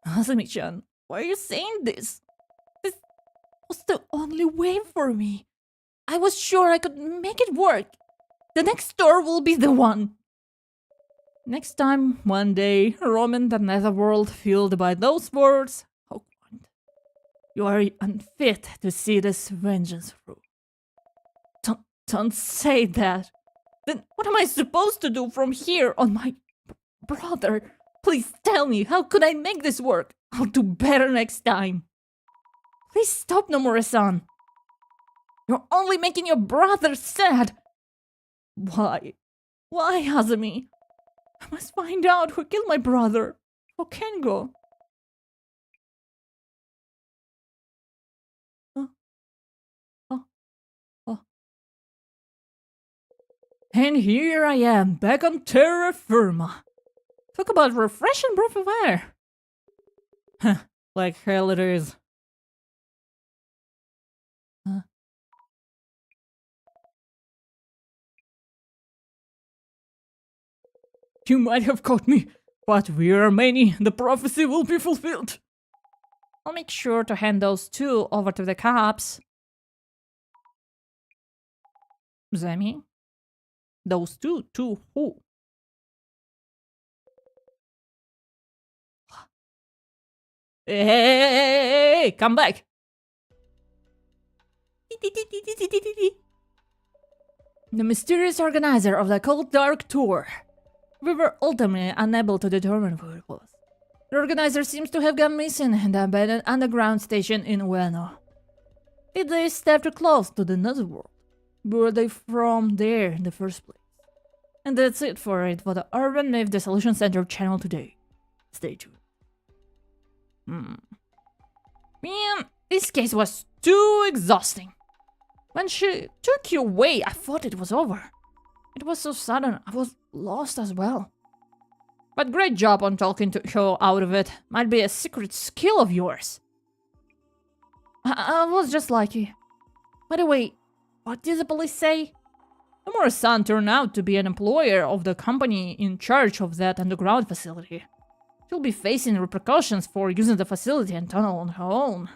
Azumi-chan, why are you saying this? This was the only way for me. I was sure I could make it work. The next door will be the one. Next time, one day, roaming the netherworld filled by those words, you are unfit to see this vengeance through. Don't say that. Then what am I supposed to do from here on my brother? Please tell me, how could I make this work? I'll do better next time. Please stop, Nomura-san. You're only making your brother sad. Why? Why, Azumi? I must find out who killed my brother. For Kengo. And here I am, back on terra firma. Talk about refreshing breath of air. Huh, like hell it is. Huh? You might have caught me, but we are many. The prophecy will be fulfilled. I'll make sure to hand those two over to the cops. Zemi? Those two? To who? Hey, come back! The mysterious organizer of the Cold Dark Tour. We were ultimately unable to determine who it was. The organizer seems to have gone missing in the abandoned underground station in Ueno. Did they step too close to the netherworld? Were they from there in the first place? And that's it for the Urban Myth Dissolution Center channel today. Stay tuned. Man, this case was too exhausting. When she took you away, I thought it was over. It was so sudden, I was lost as well. But great job on talking to her out of it. Might be a secret skill of yours. I was just lucky. By the way, what did the police say? Nomura-san turned out to be an employer of the company in charge of that underground facility. She'll be facing repercussions for using the facility and tunnel on her own.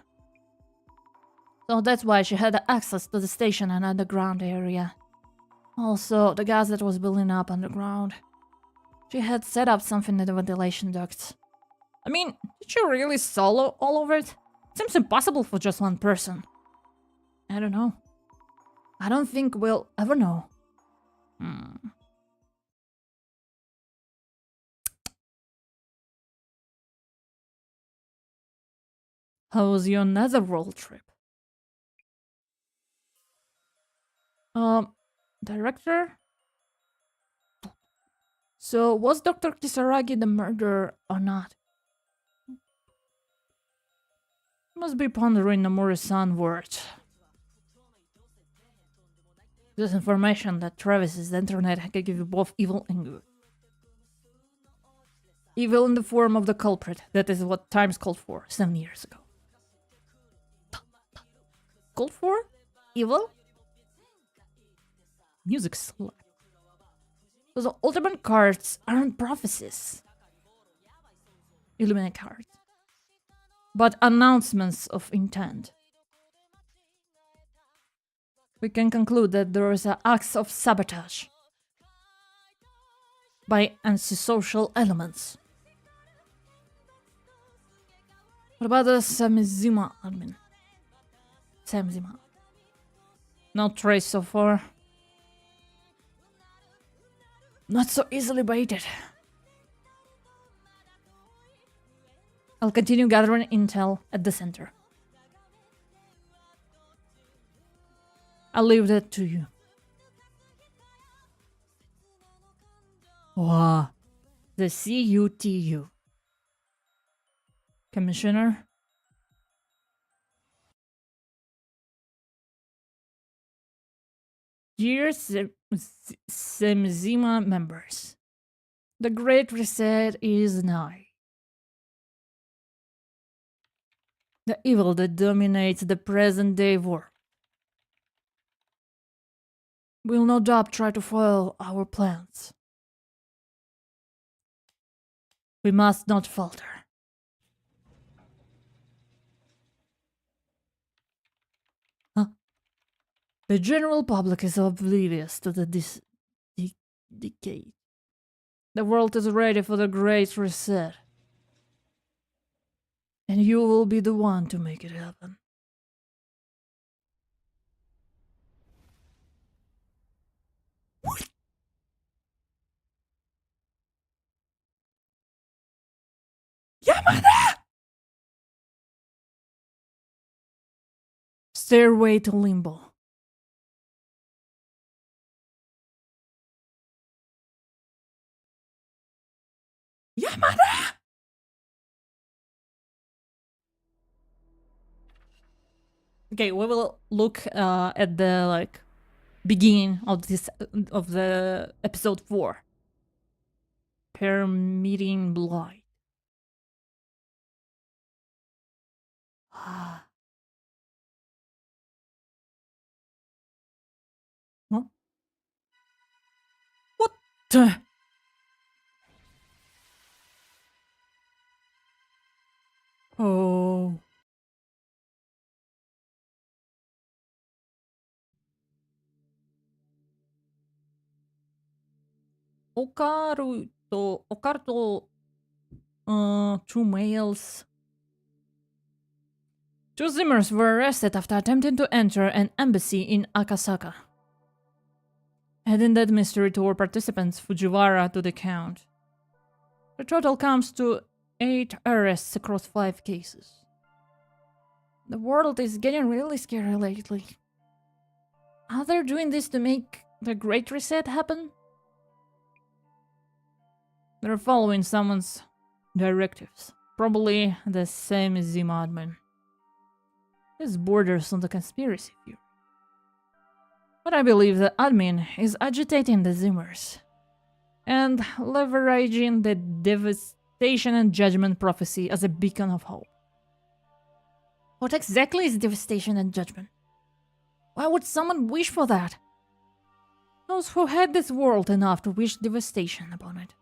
So that's why she had access to the station and underground area. Also, the gas that was building up underground. She had set up something in the ventilation ducts. I mean, did she really solo all of it? Seems impossible for just one person. I don't know. I don't think we'll ever know. How was your netherworld trip? Director? So, was Dr. Kisaragi the murderer or not? Must be pondering Nomura-san words. This information that Travis's internet can give you both evil and good. Evil in the form of the culprit. That is what Times called for 7 years ago. Called for? Evil? Music slapped. So the ultimate cards aren't prophecies. Illuminate cards. But announcements of intent. We can conclude that there is an act of sabotage by antisocial elements. What about the Samizima admin? Samizima. No trace so far. Not so easily baited. I'll continue gathering intel at the center. I'll leave that to you. Wow. The CUTU. Commissioner? Dear Semzima members, the Great Reset is nigh. The evil that dominates the present-day world will no doubt try to foil our plans. We must not falter. The general public is oblivious to the decay. The world is ready for the Great Reset. And you will be the one to make it happen. Yamada! Stairway to Limbo. Yamada! Okay, we will look at the beginning of the episode 4. Permitting Blight. Huh? What the? Oh. Occult, two males. Two Zimmers were arrested after attempting to enter an embassy in Akasaka. Adding that mystery to our participants, Fujiwara to the count. The total comes to 8 arrests across 5 cases. The world is getting really scary lately. Are they doing this to make the Great Reset happen? They're following someone's directives. Probably the same Zima admin. This borders on the conspiracy theory. But I believe the admin is agitating the Zimmers and leveraging the devastation and judgment prophecy as a beacon of hope. What exactly is devastation and judgment? Why would someone wish for that? Those who hate this world enough to wish devastation upon it.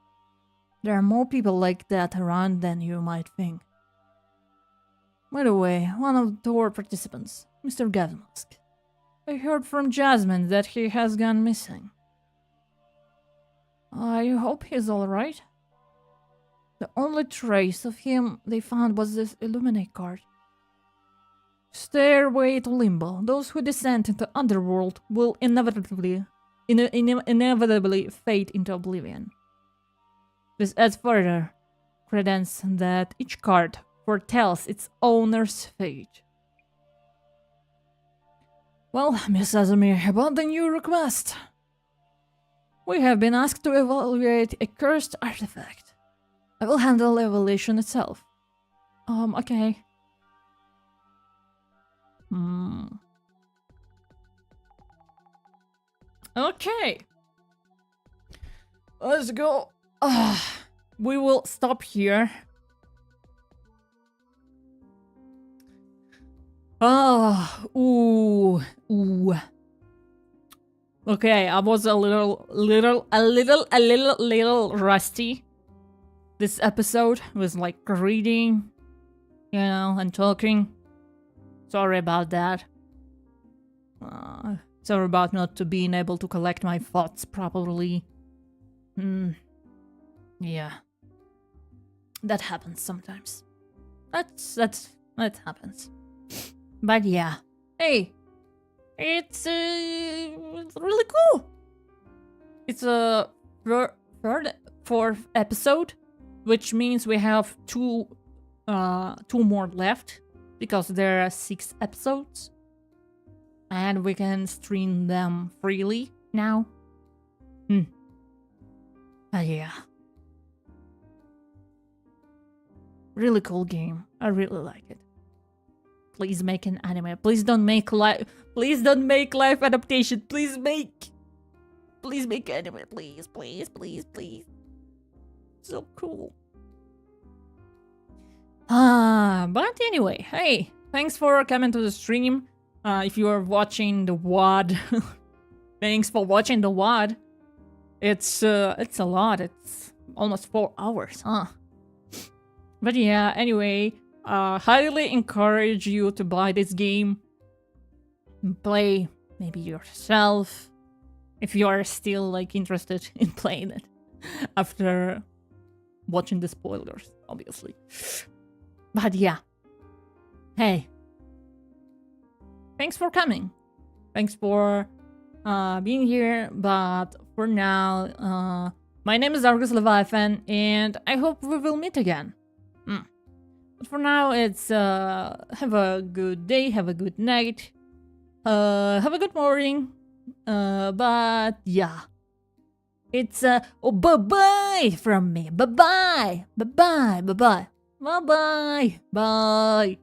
There are more people like that around than you might think. By the way, one of the tour participants, Mr. Gavmask. I heard from Jasmine that he has gone missing. I hope he's alright. The only trace of him they found was this Illuminate card. Stairway to Limbo. Those who descend into Underworld will inevitably fade into oblivion. This adds further credence that each card foretells its owner's fate. Well, Miss Azumi, about the new request. We have been asked to evaluate a cursed artifact. I will handle the evaluation itself. Okay. Okay. Let's go. We will stop here. Ooh. Okay, I was a little rusty. This episode was like reading, and talking. Sorry about that. Sorry about not to being able to collect my thoughts properly. Yeah. That happens sometimes. That happens. But yeah. Hey. It's really cool. It's a fourth episode, which means we have two more left, because there are 6 episodes, and we can stream them freely now. Yeah. Really cool game. I really like it. Please make an anime. Please don't make live adaptation. Please make anime. Please. So cool. But anyway, hey, thanks for coming to the stream. If you are watching the WOD, thanks for watching the WOD. It's a lot. It's almost 4 hours, huh? But yeah, anyway, highly encourage you to buy this game and play maybe yourself if you are still like interested in playing it after watching the spoilers, obviously. But yeah, hey, thanks for coming. Thanks for being here. But for now, my name is Argus Leviathan, and I hope we will meet again. But for now, it's have a good day, have a good night, have a good morning. But yeah, it's bye-bye from me. Bye-bye. Bye-bye. Bye-bye. Bye-bye. Bye.